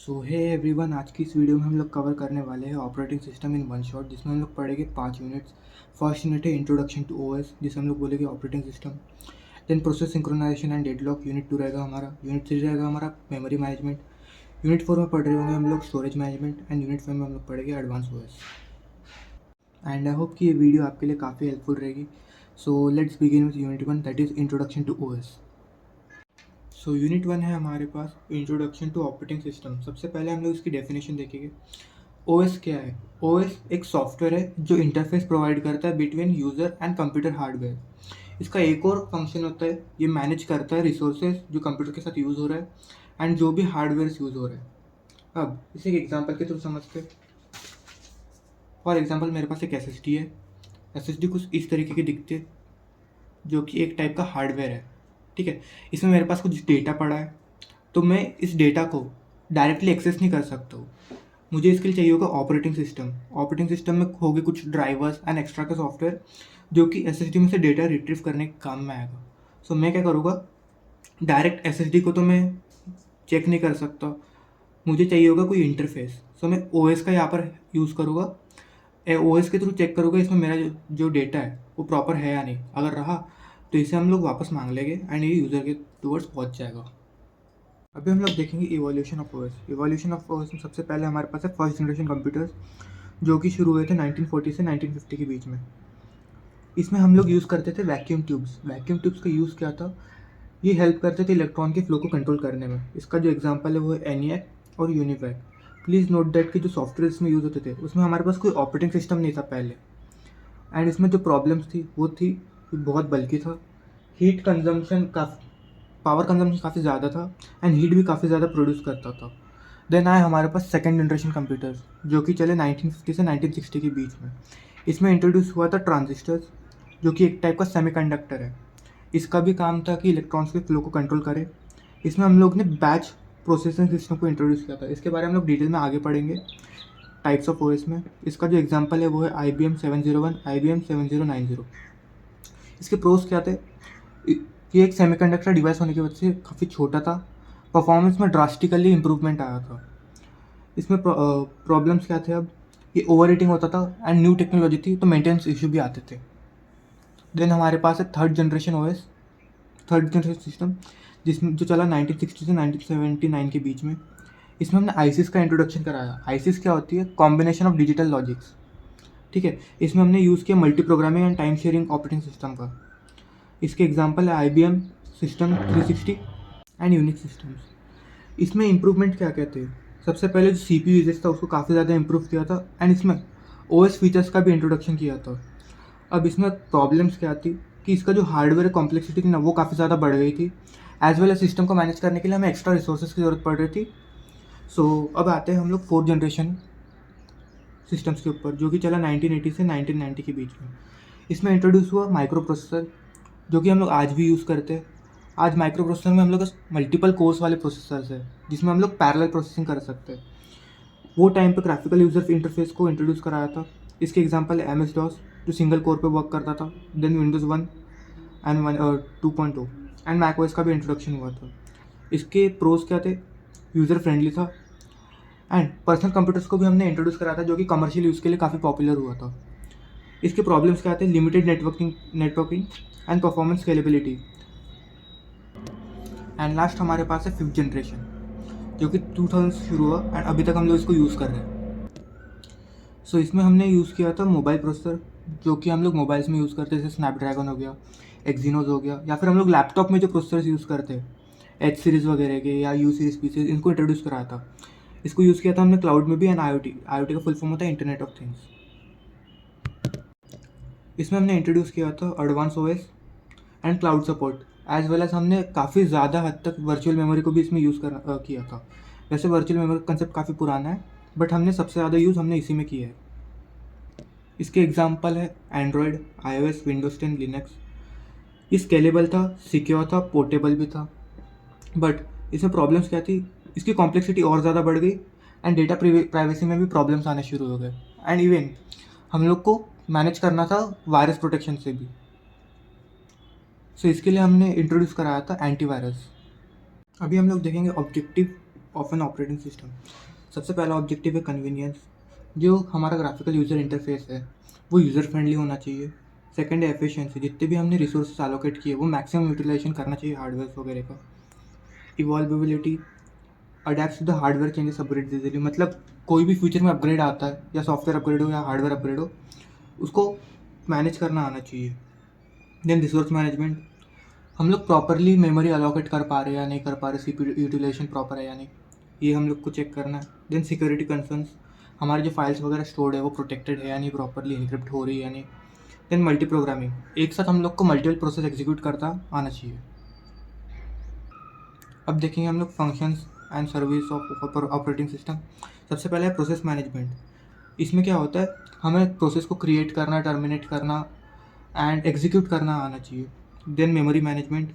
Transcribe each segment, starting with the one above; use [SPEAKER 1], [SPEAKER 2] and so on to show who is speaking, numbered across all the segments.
[SPEAKER 1] सो hey everyone, आज की इस वीडियो में हम लोग कवर करने वाले हैं operating system in one shot, जिसमें हम लोग पढ़ेंगे 5 यूनिट्स। फर्स्ट यूनिट है इंट्रोडक्शन टू ओएस, जिसे हम लोग बोलेंगे operating system. Then process synchronization and deadlock, unit 2 रहेगा हमारा। यूनिट 3 रहेगा हमारा मेमोरी मैनेजमेंट। यूनिट 4 में पढ़ रहे होंगे हम लोग स्टोरेज मैनेजमेंट। एंड यूनिट 5 में हम लोग पढ़ेंगे advance OS. And I hope कि ये वीडियो आपके लिए काफ़ी हेल्पफुल रहेगी। So let's begin with unit 1, that is introduction to OS. So unit 1 है हमारे पास इंट्रोडक्शन टू ऑपरेटिंग सिस्टम। सबसे पहले हम लोग इसकी डेफिनेशन देखेंगे। ओएस क्या है? ओएस एक सॉफ्टवेयर है जो इंटरफेस प्रोवाइड करता है between user and computer hardware. इसका एक और फंक्शन होता है, ये मैनेज करता है रिसोर्सेज जो कंप्यूटर के साथ यूज़ हो रहा है एंड जो भी हार्डवेयर यूज़ हो रहा है। अब इसे एक एग्जांपल के थ्रू समझते हैं। फॉर एग्जांपल मेरे पास एक एसएसडी है। एसएसडी कुछ इस तरीके की दिखती है, जो कि एक टाइप का हार्डवेयर है। ठीक है, इसमें मेरे पास कुछ डेटा पड़ा है, तो मैं इस डेटा को डायरेक्टली एक्सेस नहीं कर सकता हूँ। मुझे इसके लिए चाहिए होगा ऑपरेटिंग सिस्टम। ऑपरेटिंग सिस्टम में होंगे कुछ ड्राइवर्स एंड एक्स्ट्रा के सॉफ्टवेयर जो कि एसएसडी में से डेटा रिट्रीव करने के काम में आएगा। सो मैं क्या करूँगा, डायरेक्ट एसएसडी को तो मैं चेक नहीं कर सकता, मुझे चाहिए होगा कोई इंटरफेस। सो मैं ओएस का यहाँ पर यूज़ करूँगा। ओएस के थ्रू चेक करूँगा इसमें मेरा जो डेटा है वो प्रॉपर है या नहीं। अगर रहा तो इसे हम लोग वापस मांग लेंगे एंड ये यूज़र के टूवर्ड्स पहुँच जाएगा। अभी हम लोग देखेंगे evolution of OS. Evolution of OS में सबसे पहले हमारे पास है फर्स्ट जनरेशन कंप्यूटर्स, जो कि शुरू हुए थे 1940 से 1950 के बीच में। इसमें हम लोग यूज़ करते थे वैक्यूम ट्यूब्स। वैक्यूम ट्यूब्स का यूज़ क्या था, ये हेल्प करते थे इलेक्ट्रॉन के फ्लो को कंट्रोल करने में। इसका जो एग्जांपल है वो है एनिएक और यूनिवैक। प्लीज़ नोट दैट कि जो सॉफ्टवेयर इसमें यूज़ होते थे उसमें हमारे पास कोई ऑपरेटिंग सिस्टम नहीं था पहले। एंड इसमें जो प्रॉब्लम्स थी वो थी कि बहुत बल्कि था, हीट कंजम्पशन पावर कंजम्पशन काफ़ी ज़्यादा था एंड हीट भी काफ़ी ज़्यादा प्रोड्यूस करता था। देन आए हमारे पास सेकेंड जनरेशन कंप्यूटर्स, जो कि चले 1950 से 1960 के बीच में। इसमें इंट्रोड्यूस हुआ था ट्रांजिस्टर्स, जो कि एक टाइप का सेमीकंडक्टर है। इसका भी काम था कि इलेक्ट्रॉन्स के फ्लो को कंट्रोल करे। इसमें हम लोग ने बैच प्रोसेसिंग सिस्टम को इंट्रोड्यूस किया था। इसके बारे में हम लोग डिटेल में आगे पढ़ेंगे टाइप्स ऑफ ओएस में। इसका जो एग्जांपल है वो है IBM 701, IBM 7090। इसके प्रोस क्या थे, ये एक सेमीकंडक्टर डिवाइस होने की वजह से काफ़ी छोटा था, परफॉर्मेंस में ड्रास्टिकली इम्प्रूवमेंट आया था। इसमें प्रॉब्लम्स क्या थे, अब ये ओवर हीटिंग होता था एंड न्यू टेक्नोलॉजी थी तो मेंटेनेंस इशू भी आते थे। देन हमारे पास है third generation OS, third generation system, जिसमें जो चला 1960 से 1979 के बीच में। इसमें हमने आईसीस का इंट्रोडक्शन कराया। आईसीस क्या होती है, कॉम्बिनेशन ऑफ डिजिटल लॉजिक्स। ठीक है, इसमें हमने यूज़ किया multi programming and time sharing operating system का। इसके एग्जांपल है IBM system 360 and Unix systems. इसमें इम्प्रूवमेंट क्या क्या थे, सबसे पहले जो CPU यूजेस था उसको काफ़ी ज़्यादा इम्प्रूव किया था एंड इसमें OS फीचर्स का भी इंट्रोडक्शन किया था। अब इसमें प्रॉब्लम्स क्या थी कि इसका जो हार्डवेयर कॉम्प्लेक्सिटी थी ना वो काफ़ी ज़्यादा बढ़ गई थी, एज वेल एज सिस्टम को मैनेज करने के लिए हमें एक्स्ट्रा रिसोर्सेज की ज़रूरत पड़ रही थी। सो अब आते हैं हम लोग फोर्थ जनरेशन सिस्टम्स के ऊपर, जो कि चला 1980 से 1990 के बीच में। इसमें इंट्रोड्यूस हुआ माइक्रो प्रोसेसर, जो कि हम लोग आज भी यूज़ करते हैं। आज माइक्रो प्रोसेसर में हम लोग मल्टीपल कोर्स वाले प्रोसेसर्स है, जिसमें हम लोग पैरेलल प्रोसेसिंग कर सकते हैं। वो टाइम पे ग्राफिकल यूज़र इंटरफेस को इंट्रोड्यूस कराया था। इसके एग्जांपल है MS DOS, जो सिंगल कोर पे वर्क करता था। Then Windows 1 and 2.0 and Mac OS का भी इंट्रोडक्शन हुआ था। इसके प्रोज क्या थे, यूज़र फ्रेंडली था एंड पर्सनल कंप्यूटर्स को भी हमने इंट्रोड्यूस कराया था, जो कि कमर्शियल यूज़ के लिए काफ़ी पॉपुलर हुआ था। इसके प्रॉब्लम्स क्या थे, limited networking and performance scalability. And last हमारे पास है फिफ्थ जनरेशन, जो कि 2000 से शुरू हुआ एंड अभी तक हम लोग इसको यूज़ कर रहे हैं। सो इसमें हमने यूज़ किया था मोबाइल प्रोसेसर, जो कि हम लोग मोबाइल्स में यूज़ करते हैं, जैसे स्नैपड्रैगन हो गया, एक्जीनोस हो गया, या फिर हम लोग लैपटॉप में जो प्रोसेसर्स यूज़ करते हैं H सीरीज़ वगैरह के या U सीरीज़ P सीरीज़, इनको इंट्रोड्यूस कराया था। इसको यूज़ किया था हमने क्लाउड में भी एंड IoT का फुल फॉर्म होता है इंटरनेट ऑफ थिंग्स। इसमें हमने इंट्रोड्यूस किया था advance OS and cloud support, as well as हमने काफ़ी ज़्यादा हद तक वर्चुअल मेमोरी को भी इसमें यूज़ किया था। वैसे वर्चुअल मेमोरी कंसेप्ट काफ़ी पुराना है, बट हमने सबसे ज़्यादा यूज़ हमने इसी में किया है। इसके एग्जांपल है एंड्रॉयड, iOS, विंडोज 10, लिनक्स। ये स्केलेबल था, सिक्योर था, पोर्टेबल भी था। बट इसमें प्रॉब्लम्स क्या थी, इसकी कॉम्प्लेक्सिटी और ज़्यादा बढ़ गई एंड डेटा प्राइवेसी में भी प्रॉब्लम्स आने शुरू हो गए। एंड इवन हम लोग को मैनेज करना था वायरस प्रोटेक्शन से भी। सो इसके लिए हमने इंट्रोड्यूस कराया था एंटीवायरस। अभी हम लोग देखेंगे objective of an operating system. सबसे पहला ऑब्जेक्टिव है कन्वीनियंस। जो हमारा ग्राफिकल यूज़र इंटरफेस है वो यूज़र फ्रेंडली होना चाहिए। सेकंड है एफिशिएंसी, जितने भी हमने रिसोर्सेज एलोकेट किए वो मैक्सिमम यूटिलाइजेशन करना चाहिए हार्डवेयर वगैरह का। Evolvability, adapt to the hardware changes, upgrade easily, मतलब कोई भी फ्यूचर में अपग्रेड आता है या सॉफ्टवेयर अपग्रेड हो या हार्डवेयर अपग्रेड हो उसको मैनेज करना आना चाहिए। देन रिसोर्स मैनेजमेंट, हम लोग प्रॉपरली मेमोरी अलोकेट कर पा रहे हैं या नहीं कर पा रहे, CPU यूटिलाइजेशन प्रॉपर है या नहीं, ये हम लोग को चेक करना है। देन सिक्योरिटी कंसर्न्स, हमारे जो फाइल्स वगैरह स्टोर्ड है वो प्रोटेक्टेड है या नहीं, प्रॉपरली इनक्रिप्ट हो रही है या नहीं। देन मल्टी प्रोग्रामिंग, एक साथ हम लोग को मल्टीपल प्रोसेस एग्जीक्यूट करता आना चाहिए। अब देखेंगे हम लोग functions and service of operating system. सबसे पहले है प्रोसेस मैनेजमेंट। इसमें क्या होता है, हमें प्रोसेस को क्रिएट करना, टर्मिनेट करना एंड एग्जीक्यूट करना आना चाहिए। Then memory management,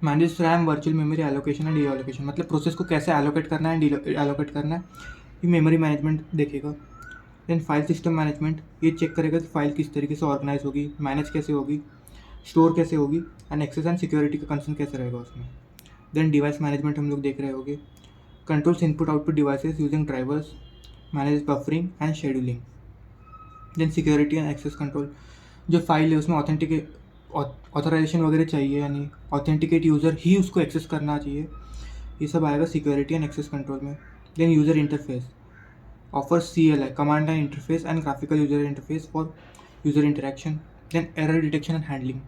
[SPEAKER 1] manage RAM, virtual memory allocation and deallocation, मतलब प्रोसेस को कैसे एलोकेट करना है एंड एलोकेट करना है, ये मेमोरी मैनेजमेंट देखेगा। देन फाइल सिस्टम मैनेजमेंट, ये चेक करेगा कि फाइल किस तरीके से ऑर्गेनाइज होगी, मैनेज कैसे होगी, स्टोर कैसे होगी एंड एक्सेस एंड सिक्योरिटी का कंसर्न कैसे रहेगा उसमें। देन डिवाइस मैनेजमेंट हम लोग देख रहे होंगे, controls input output devices using drivers, manage buffering and scheduling. Then security and access control, जो फाइल है उसमें ऑथराइजेशन वगैरह चाहिए, यानी ऑथेंटिकेट यूज़र ही उसको एक्सेस करना चाहिए, ये सब आएगा सिक्योरिटी एंड एक्सेस कंट्रोल में। Then user interface, offer CLI, command line interface and graphical user interface for user interaction. Then error detection and handling,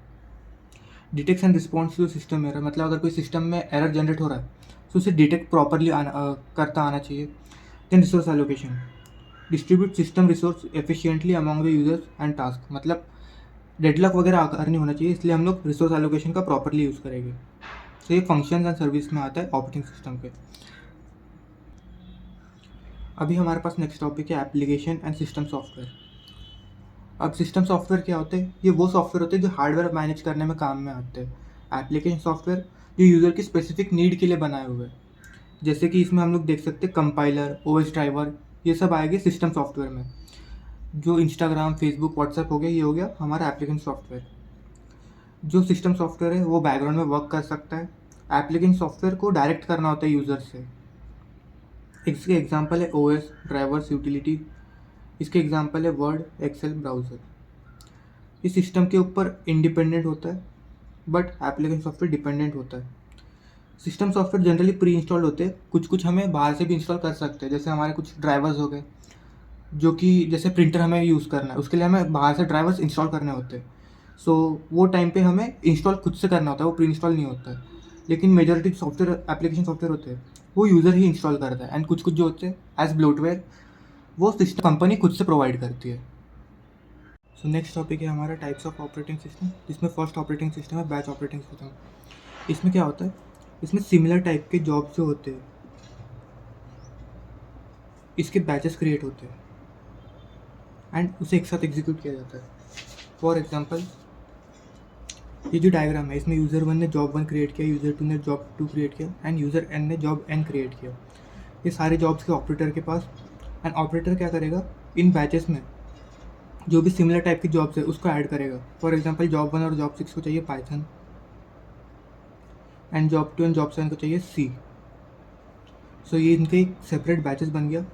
[SPEAKER 1] detection response to system error, मतलब अगर कोई सिस्टम में एरर जनरेट हो रहा है तो उसे डिटेक्ट प्रॉपरली करता आना चाहिए। Then resource allocation, distribute system resource efficiently among the users and task, मतलब डेडलॉक वगैरह आकर नहीं होना चाहिए, इसलिए हम लोग रिसोर्स एलोकेशन का प्रॉपरली यूज़ करेंगे। तो ये फंक्शन एंड सर्विस में आता है ऑपरेटिंग सिस्टम के। अभी हमारे पास नेक्स्ट टॉपिक है एप्लीकेशन एंड सिस्टम सॉफ्टवेयर। अब सिस्टम सॉफ्टवेयर क्या होते हैं, ये वो सॉफ्टवेयर होते हैं जो हार्डवेयर मैनेज करने में काम में आते हैं। एप्लीकेशन सॉफ्टवेयर जो यूज़र की स्पेसिफिक नीड के लिए बनाए हुए हैं, जैसे कि इसमें हम लोग देख सकते हैं कंपाइलर, OS ड्राइवर, ये सब आएंगे सिस्टम सॉफ्टवेयर में। जो इंस्टाग्राम, फेसबुक, व्हाट्सएप हो गया, ये हो गया हमारा एप्लीकेशन सॉफ्टवेयर। जो सिस्टम सॉफ्टवेयर है वो बैकग्राउंड में वर्क कर सकता है, एप्लीकेशन सॉफ्टवेयर को डायरेक्ट करना होता है यूज़र से। इसके एग्जांपल है OS ड्राइवर्स, यूटिलिटी, इसके एग्जांपल है वर्ड, एक्सेल, ब्राउज़र। इस सिस्टम के ऊपर इंडिपेंडेंट होता है बट एप्लीकेशन सॉफ्टवेयर डिपेंडेंट होता है। System software generally pre installed होते हैं, कुछ हमें बाहर से भी इंस्टॉल कर सकते हैं, जैसे हमारे कुछ ड्राइवर्स हो गए, जो कि जैसे प्रिंटर हमें यूज़ करना है उसके लिए हमें बाहर से ड्राइवर्स इंस्टॉल करने होते हैं। सो वो टाइम पे हमें इंस्टॉल खुद से करना होता है, वो प्री इंस्टॉल नहीं होता है। लेकिन मेजॉरिटी सॉफ्टवेयर, एप्लीकेशन सॉफ्टवेयर होते हैं वो यूज़र ही इंस्टॉल करता है, एंड कुछ जो होते हैं एज ब्लोटवेयर वो सिस्टम कंपनी खुद से प्रोवाइड करती है। सो नेक्स्ट टॉपिक है हमारा टाइप्स ऑफ ऑपरेटिंग सिस्टम, जिसमें फर्स्ट ऑपरेटिंग सिस्टम है बैच ऑपरेटिंग सिस्टम। इसमें क्या होता है, इसमें सिमिलर टाइप के जॉब जो होते हैं इसके बैचेस क्रिएट होते हैं एंड उसे एक साथ एग्जीक्यूट किया जाता है। फॉर एग्जांपल ये जो डायग्राम है, इसमें यूज़र 1 ने जॉब 1 क्रिएट किया, यूज़र 2 ने जॉब 2 क्रिएट किया एंड यूज़र N ने जॉब N क्रिएट किया। ये सारे जॉब्स के ऑपरेटर के पास, एंड ऑपरेटर क्या करेगा, इन बैचेस में जो भी सिमिलर टाइप की जॉब्स है उसको ऐड करेगा। फॉर एग्जांपल जॉब 1 और जॉब 6 को चाहिए Python and job 2 and job 7 को चाहिए C। सो ये इनके एक सेपरेट बैचेस बन गया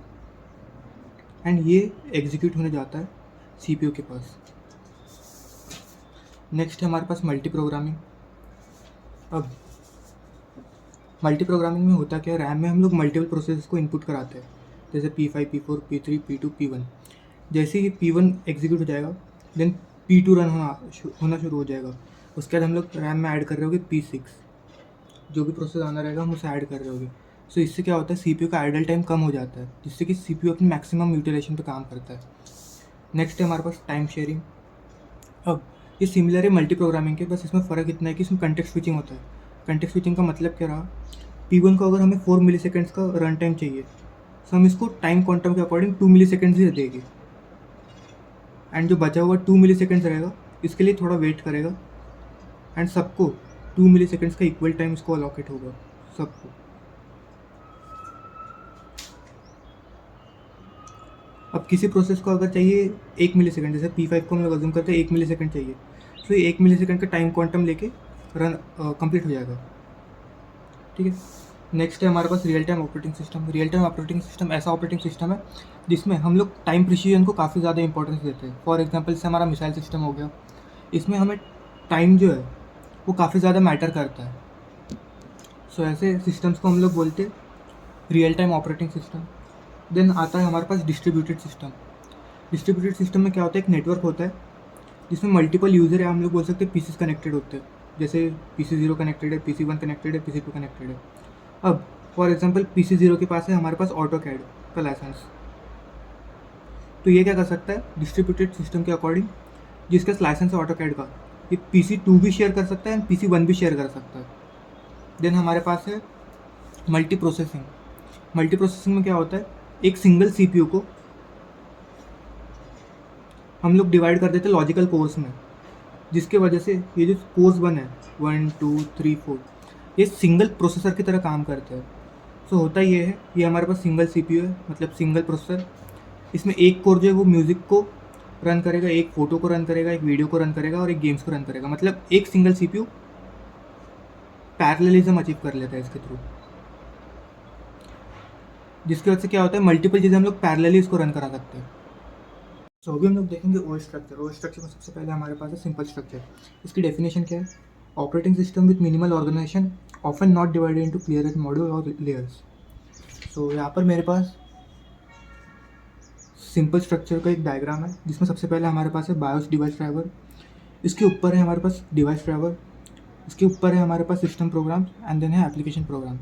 [SPEAKER 1] एंड ये एग्जीक्यूट होने जाता है CPU के पास। नेक्स्ट है हमारे पास मल्टी प्रोग्रामिंग। अब मल्टी प्रोग्रामिंग में होता क्या है, रैम में हम लोग मल्टीपल प्रोसेस को इनपुट कराते हैं, जैसे P5, P4, P3, P2, P1। जैसे ही P1 एग्जीक्यूट हो जाएगा देन P2 रन होना शुरू हो जाएगा। उसके बाद हम लोग रैम में ऐड कर रहे होंगे P6, जो भी प्रोसेस आना रहेगा हम उसे ऐड कर रहे होंगे। सो इससे क्या होता है, CPU का आइडल टाइम कम हो जाता है, जिससे कि CPU अपनी मैक्सिमम यूटिलाइजेशन पे काम करता है। नेक्स्ट है हमारे पास टाइम शेयरिंग। अब ये सिमिलर है मल्टी प्रोग्रामिंग के, बस इसमें फ़र्क इतना है कि इसमें कंटेक्स्ट स्विचिंग होता है। कंटेक्स्ट स्विचिंग का मतलब क्या रहा, P1 को अगर हमें 4 मिली सेकेंड्स का रन टाइम चाहिए तो हम इसको टाइम क्वांटम के अकॉर्डिंग 2 मिली सेकेंड्स ही देगी, एंड जो बचा हुआ 2 मिली सेकेंड्स रहेगा इसके लिए थोड़ा वेट करेगा एंड सबको 2 मिली सेकेंड्स का इक्वल टाइम इसको अलॉकेट होगा सबको। अब किसी प्रोसेस को अगर चाहिए 1 मिली सेकेंड, जैसे P5 को हम लोग अज्यूम करते हैं 1 मिली सेकेंड चाहिए, तो ये 1 मिली सेकेंड का टाइम क्वांटम लेके रन कंप्लीट हो जाएगा, ठीक है। नेक्स्ट है हमारे पास real time operating system. Real time operating system ऐसा ऑपरेटिंग सिस्टम है जिसमें हम लोग टाइम प्रिसीजन को काफ़ी ज़्यादा इंपॉर्टेंस देते हैं। फॉर एग्जांपल से हमारा मिसाइल सिस्टम हो गया, इसमें हमें टाइम जो है वो काफ़ी ज़्यादा मैटर करता है। सो ऐसे सिस्टम्स को हम लोग बोलते हैं real time operating system. Then आता है हमारे पास डिस्ट्रीब्यूटेड सिस्टम। डिस्ट्रीब्यूटेड सिस्टम में क्या होता है, एक नेटवर्क होता है जिसमें मल्टीपल यूज़र है, हम लोग बोल सकते हैं पीसीस कनेक्टेड होते हैं। जैसे PC0 कनेक्टेड है, PC1 कनेक्टेड है, PC2 कनेक्टेड है। अब फॉर एग्जांपल PC0 के पास है हमारे पास ऑटो कैड का लाइसेंस, तो ये क्या कर सकता है डिस्ट्रीब्यूटेड सिस्टम के अकॉर्डिंग, जिसका लाइसेंस है ऑटो कैड का, ये PC2 भी शेयर कर सकता है एंड PC1 भी शेयर कर सकता है। देन हमारे पास है मल्टी प्रोसेसिंग। मल्टी प्रोसेसिंग में क्या होता है, एक सिंगल CPU को हम लोग डिवाइड कर देते हैं लॉजिकल कोर्स में, जिसके वजह से ये जो कोर्स बने 1 2 3 4 ये सिंगल प्रोसेसर की तरह काम करते हैं। सो होता ये है, ये हमारे पास सिंगल CPU है, मतलब सिंगल प्रोसेसर। इसमें एक कोर जो है वो म्यूज़िक को रन करेगा, एक फ़ोटो को रन करेगा, एक वीडियो को रन करेगा और एक गेम्स को रन करेगा। मतलब एक सिंगल CPU पैरेललिज्म अचीव कर लेता है इसके थ्रू, जिसकी वजह से क्या होता है मल्टीपल चीज़ें हम लोग पैरेलली इसको रन करा सकते हैं। सो अभी हम लोग देखेंगे OS स्ट्रक्चर। OS स्ट्रक्चर में सबसे पहले हमारे पास है सिंपल स्ट्रक्चर। इसकी डेफिनेशन क्या है, operating system with minimal organization often not divided into clear module और लेयर्स। सो यहाँ पर मेरे पास सिंपल स्ट्रक्चर का एक डायग्राम है जिसमें सबसे पहले हमारे पास है बायोस डिवाइस ड्राइवर, इसके ऊपर है हमारे पास डिवाइस ड्राइवर, इसके ऊपर है हमारे पास सिस्टम प्रोग्राम एंड देन है एप्लीकेशन प्रोग्राम।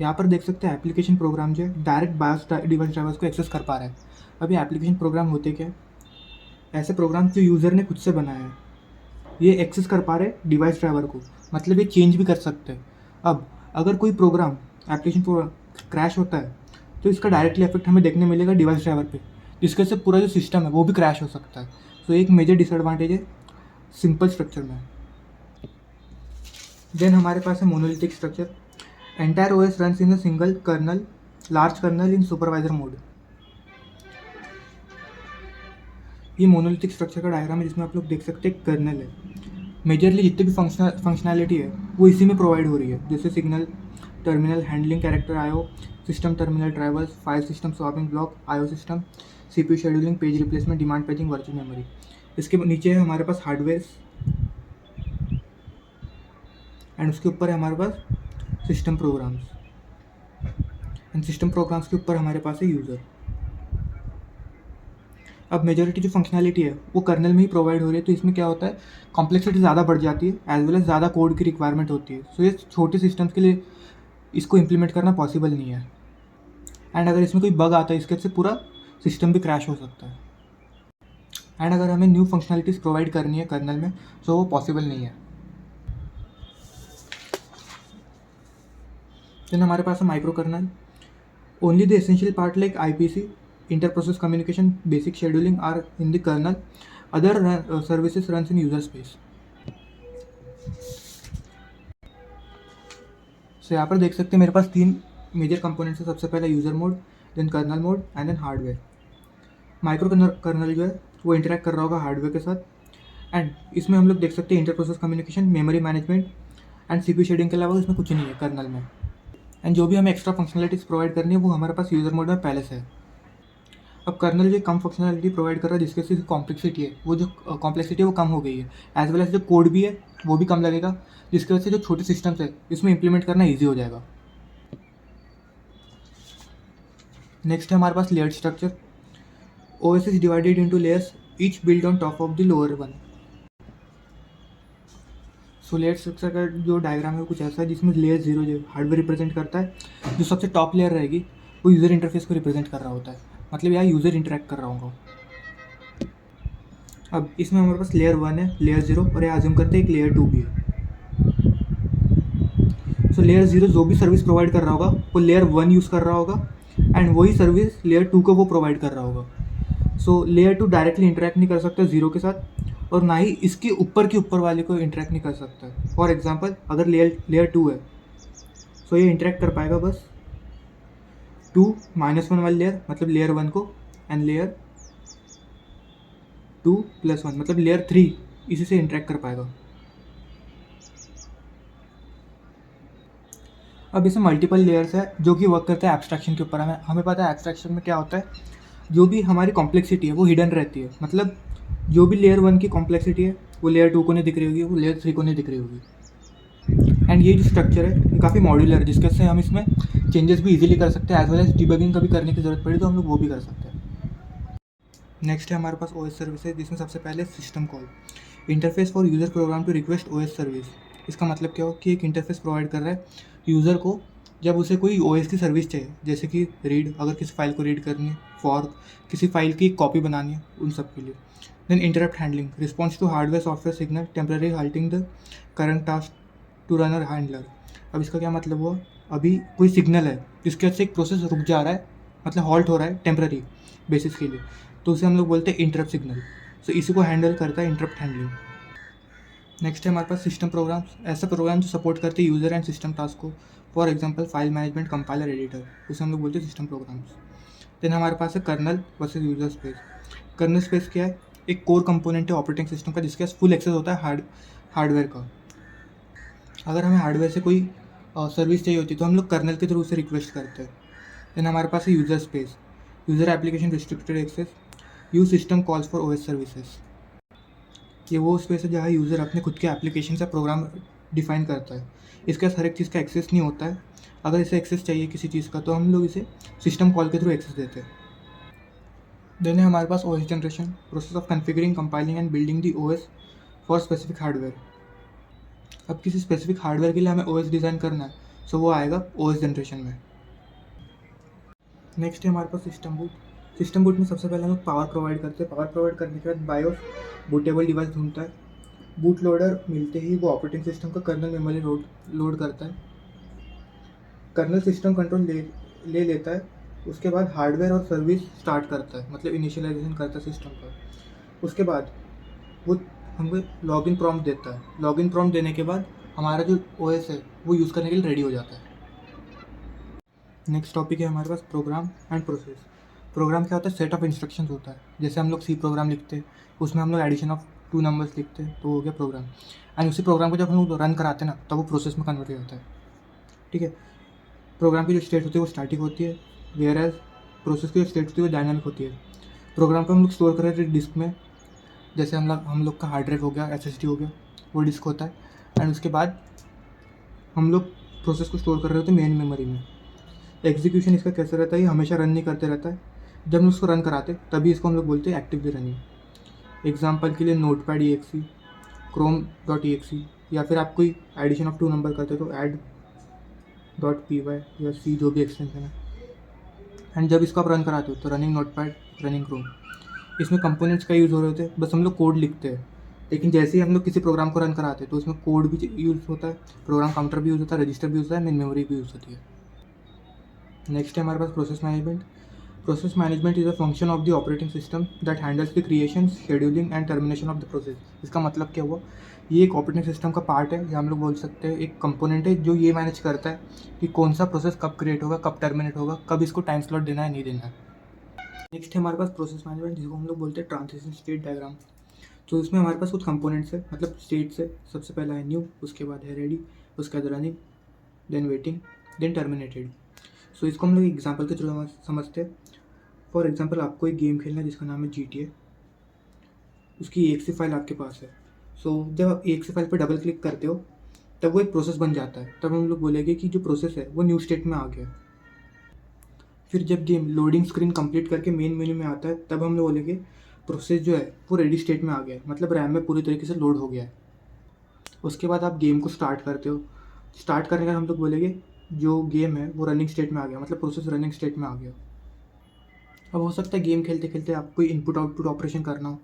[SPEAKER 1] यहाँ पर देख सकते हैं एप्लीकेशन प्रोग्राम जो है डायरेक्ट बायोस डिवाइस ड्राइवर्स को एक्सेस कर पा रहा है। अभी एप्लीकेशन प्रोग्राम होते क्या है, ऐसे प्रोग्राम जो यूज़र ने खुद से बनाया है, ये एक्सेस कर पा रहे डिवाइस ड्राइवर को, मतलब ये चेंज भी कर सकते हैं। अब अगर कोई प्रोग्राम एप्लीकेशन प्रोग्राम क्रैश होता है तो इसका डायरेक्टली इफेक्ट हमें देखने मिलेगा डिवाइस ड्राइवर पे, जिसके से पूरा जो सिस्टम है वो भी क्रैश हो सकता है। तो एक मेजर डिसएडवांटेज है सिंपल स्ट्रक्चर में। देन हमारे पास है monolithic structure. Entire OS runs in a single kernel, large kernel in supervisor mode. ये मोनोलिथिक स्ट्रक्चर का डायग्राम है जिसमें आप लोग देख सकते हैं कर्नल है, मेजरली जितनी भी फंक्शनैलिटी है वो इसी में प्रोवाइड हो रही है, जैसे signal terminal, handling character IO, system terminal drivers, file system swapping block, IO system, CPU scheduling, page replacement, demand paging, virtual memory. इसके नीचे है हमारे पास हार्डवेयर एंड उसके ऊपर है हमारे पास system programs and system programs के ऊपर हमारे पास है यूज़र। अब मेजॉरिटी जो फंक्शनैलिटी है वो कर्नल में ही प्रोवाइड हो रही है, तो इसमें क्या होता है कॉम्प्लेक्सिटी ज़्यादा बढ़ जाती है एज वेल एज ज़्यादा कोड की रिक्वायरमेंट होती है। सो ये छोटे सिस्टम्स के लिए इसको इम्प्लीमेंट करना पॉसिबल नहीं है, एंड अगर इसमें कोई बग आता है इसके से पूरा सिस्टम भी क्रैश हो सकता है। एंड अगर हमें न्यू फंक्शनैलिटीज़ प्रोवाइड करनी है कर्नल में तो वो पॉसिबल नहीं है। देन हमारे पास है micro kernel. Only the essential part like IPC, inter-process communication, basic scheduling are in the kernel. Other services runs in user space. So यहाँ पर देख सकते हैं मेरे पास 3 मेजर कंपोनेंट्स है। सबसे पहले user mode, then kernel mode and then hardware. Micro kernel जो है वो इंटरेक्ट कर रहा होगा हार्डवेयर के साथ, एंड इसमें हम लोग देख सकते हैं inter process communication, memory management and CPU scheduling के अलावा इसमें कुछ नहीं है कर्नल में। एंड जो भी हमें एक्स्ट्रा फंक्शनलिटीज़ प्रोवाइड करनी है वो हमारे पास यूज़र मोड में पहले से है। अब कर्नल जो कम फंक्शनैलिटी प्रोवाइड कर रहा है जिसके से कॉम्प्लेक्सिटी है वो जो कॉम्प्लेक्सिटी है वो कम हो गई है, एज वेल एज जो कोड भी है वो भी कम लगेगा, जिसकी वजह से जो छोटे सिस्टम्स है इसमें इम्प्लीमेंट करना ईजी हो जाएगा। नेक्स्ट है हमारे पास layer structure. OS is divided into layers, each build on top of the lower one. So layer structure का जो डायग्राम है कुछ ऐसा है जिसमें लेयर 0 जो हार्डवेयर रिप्रेजेंट करता है, जो सबसे टॉप लेयर रहेगी वो यूज़र इंटरफेस को रिप्रेजेंट कर रहा होता है, मतलब यहाँ यूज़र इंटरेक्ट कर रहा होगा। अब इसमें हमारे पास लेयर 1 है, लेयर 0 और ये आज्यूम करते हैं एक लेयर 2 भी है। सो लेयर 0 जो भी सर्विस प्रोवाइड कर रहा होगा वो लेयर 1 यूज़ कर रहा होगा, एंड वही सर्विस लेयर 2 को वो प्रोवाइड कर रहा होगा। सो लेयर 2 डायरेक्टली इंटरेक्ट नहीं कर सकता 0 के साथ, और ना ही इसके ऊपर के ऊपर वाले को इंटरेक्ट नहीं कर सकता। फॉर एग्जांपल अगर लेयर 2 है सो ये इंटरेक्ट कर पाएगा बस 2 -1 वाली लेयर, मतलब लेयर 1 को, एंड लेयर 2 + 1 मतलब लेयर 3 इसी से इंटरेक्ट कर पाएगा। अब इसमें मल्टीपल लेयर्स है जो कि वर्क करते हैं एब्स्ट्रैक्शन के ऊपर। हमें पता है एब्स्ट्रैक्शन में क्या होता है, जो भी हमारी कॉम्प्लेक्सिटी है वो हिडन रहती है। मतलब जो भी लेयर 1 की कॉम्प्लेक्सिटी है वो लेयर 2 को नहीं दिख रही होगी, वो लेयर 3 को नहीं दिख रही होगी। एंड ये जो स्ट्रक्चर है ये काफ़ी मॉड्यूलर है, जिसके से हम इसमें चेंजेस भी इजीली कर सकते हैं, एज वेल एज डिबगिंग कभी करने की ज़रूरत पड़ी तो हम लोग वो भी कर सकते हैं। नेक्स्ट है हमारे पास ओएस सर्विसेज, जिसमें सबसे पहले system call, interface for user program to request OS service. इसका मतलब क्या हो कि एक इंटरफेस प्रोवाइड कर रहा है यूज़र को जब उसे कोई ओएस की सर्विस चाहिए, जैसे कि रीड, अगर किसी फाइल को रीड करनी है, फॉर किसी फाइल की कॉपी बनानी है, उन सब के लिए। Then interrupt handling, response to hardware software signal, temporary halting the current task to runner handler. अब इसका क्या मतलब हुआ, अभी कोई सिग्नल है जिसके वजह से एक प्रोसेस रुक जा रहा है, मतलब हॉल्ट हो रहा है टेम्पररी बेसिस के लिए, तो उसे हम लोग बोलते हैं इंटरप्ट सिग्नल। सो इसी को हैंडल करता है इंटरप्ट हैंडलिंग। नेक्स्ट है हमारे पास सिस्टम प्रोग्राम्स, ऐसा प्रोग्राम जो सपोर्ट करते हैं यूज़र एंड सिस्टम टास्क को। For example file management, compiler, editor, उसे हम लोग बोलते हैं सिस्टम प्रोग्राम्स। देन हमारे पास है kernel versus user space. Kernel space क्या है, एक कोर कंपोनेंट है ऑपरेटिंग सिस्टम का, जिसके पास फुल एक्सेस होता है हार्डवेयर का। अगर हमें हार्डवेयर से कोई सर्विस चाहिए होती है तो हम लोग कर्नल के थ्रू उसे रिक्वेस्ट करते हैं। देन हमारे पास है user space, user application restricted access, use system calls for OS services. ये वो स्पेस है जहाँ यूज़र अपने खुद के एप्लीकेशन से प्रोग्राम डिफाइन करता है। इसके पास हर एक चीज़ का एक्सेस नहीं होता है। अगर इसे एक्सेस चाहिए किसी चीज़ का तो हम लोग इसे सिस्टम कॉल के थ्रू एक्सेस देते हैं। देन है हमारे पास OS generation, process of configuring, compiling and building the OS for specific hardware. अब किसी स्पेसिफिक हार्डवेयर के लिए हमें ओएस डिज़ाइन करना है, सो वो आएगा ओएस जनरेशन में। नेक्स्ट है हमारे पास सिस्टम बूट। सिस्टम बूट में सबसे पहले हम लोग पावर प्रोवाइड करते हैं। पावर प्रोवाइड करने के बाद बायोस बूटेबल डिवाइस ढूंढता है। बूट लोडर मिलते ही वो ऑपरेटिंग सिस्टम का कर्नल मेमोरी लोड करता है। कर्नल सिस्टम कंट्रोल ले लेता है। उसके बाद हार्डवेयर और सर्विस स्टार्ट करता है, मतलब इनिशियलाइजेशन करता है सिस्टम का। उसके बाद वो हमको लॉगिन प्रॉम्प्ट देता है। लॉगिन प्रॉम्प्ट देने के बाद हमारा जो ओएस है वो यूज़ करने के लिए रेडी हो जाता है। नेक्स्ट टॉपिक है हमारे पास प्रोग्राम एंड प्रोसेस। प्रोग्राम क्या होता है, सेट ऑफ इंस्ट्रक्शंस होता है। जैसे हम लोग सी प्रोग्राम लिखते हैं, उसमें हम लोग एडिशन ऑफ 2 नंबर्स लिखते हैं, तो हो गया प्रोग्राम। एंड उसी प्रोग्राम को जब हम लोग रन कराते हैं ना, तब वो प्रोसेस में कन्वर्ट हो जाता है। ठीक है, प्रोग्राम की जो स्टेट होती है वो स्टैटिक होती है, वेयर एज प्रोसेस की जो स्टेट होती है वो डायनामिक होती है। प्रोग्राम को हम लोग स्टोर कर रहे थे डिस्क में, जैसे हम लोग का हार्ड ड्राइव हो गया, SSD हो गया, वो डिस्क होता है। एंड उसके बाद हम लोग प्रोसेस को स्टोर कर रहे होते हैं मेन मेमोरी में। एग्जीक्यूशन इसका कैसे रहता है, ये हमेशा रन नहीं करते रहता है। जब हम उसको रन कराते तभी इसको हम लोग बोलते हैं एक्टिवली रनिंग। एग्जाम्पल के लिए नोटपैड EXE, chrome.exe, या फिर आप कोई एडिशन ऑफ 2 नंबर करते तो add.py या C, जो भी एक्सटेंशन है। एंड जब इसको आप रन कराते हो तो रनिंग नोटपैड, रनिंग क्रोम। इसमें कंपोनेंट्स का यूज़ हो रहे होते हैं, बस हम लोग कोड लिखते हैं। लेकिन जैसे ही हम लोग किसी प्रोग्राम को रन कराते हैं तो उसमें कोड भी यूज़ होता है, प्रोग्राम काउंटर भी यूज़ होता है, रजिस्टर भी यूज़ होता है, मेन मेमोरी भी यूज़ होती है। नेक्स्ट है हमारे पास process management. Process management is a function of the operating system that handles the creation, scheduling and termination of the process. इसका मतलब क्या हुआ, ये एक ऑपरेटिंग सिस्टम का पार्ट है, या हम लोग बोल सकते हैं एक कंपोनेंट है जो ये मैनेज करता है कि कौन सा प्रोसेस कब क्रिएट होगा, कब टर्मिनेट होगा, कब इसको टाइम स्लॉट देना है, नहीं देना है। नेक्स्ट है हमारे पास प्रोसेस मैनेजमेंट, जिसको हम लोग बोलते हैं ट्रांजिशन स्टेट डायग्राम। तो इसमें हमारे पास कुछ कंपोनेंट्स है, मतलब स्टेट्स है। सबसे पहला है न्यू, उसके बाद है रेडी, उसके बाद running, then waiting, then terminated. So इसको हम लोग एग्जाम्पल के थ्रू समझते हैं। फॉर एग्जाम्पल आपको एक गेम खेलना है जिसका नाम है GTA, उसकी EXE फाइल आपके पास है। सो जब आप EXE फाइल पर डबल क्लिक करते हो तब वो एक प्रोसेस बन जाता है। तब हम लोग बोलेंगे कि जो प्रोसेस है वो न्यू स्टेट में आ गया। फिर जब गेम लोडिंग स्क्रीन कंप्लीट करके मेन मेन्यू में आता है तब हम लोग बोलेंगे प्रोसेस जो है वो रेडी स्टेट में आ गया है, मतलब रैम में पूरी तरीके से लोड हो गया है। उसके बाद आप गेम को स्टार्ट करते हो। स्टार्ट करने का हम लोग बोलेंगे जो गेम है वो रनिंग स्टेट में आ गया, मतलब प्रोसेस रनिंग स्टेट में आ गया। अब हो सकता है गेम खेलते खेलते आपको इनपुट आउटपुट ऑपरेशन करना हो,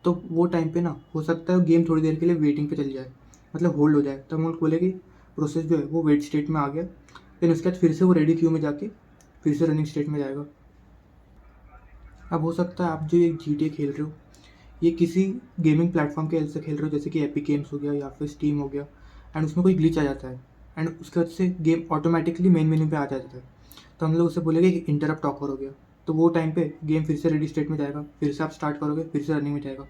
[SPEAKER 1] तो वो टाइम पे ना हो सकता है गेम थोड़ी देर के लिए वेटिंग पे चल जाए, मतलब होल्ड हो जाए। तब हम लोग बोलेंगे प्रोसेस जो है वो वेट स्टेट में आ गया। फिर उसके बाद फिर से वो रेडी क्यू में जाके फिर से रनिंग स्टेट में जाएगा। अब हो सकता है आप जो ये GTA खेल रहे हो ये किसी गेमिंग प्लेटफॉर्म के से खेल रहे हो, जैसे कि एपिक गेम्स हो गया या फिर स्टीम हो गया, एंड उसमें कोई ग्लिच आ जाता है एंड उसके वजह से गेम ऑटोमेटिकली मेन मेन्यू पे आ जाता है। तो हम लोग उससे बोलेंगे कि इंटरप्ट ऑकर हो गया। तो वो टाइम पे गेम फिर से रेडी स्टेट में जाएगा, फिर से आप स्टार्ट करोगे, फिर से रनिंग में जाएगा।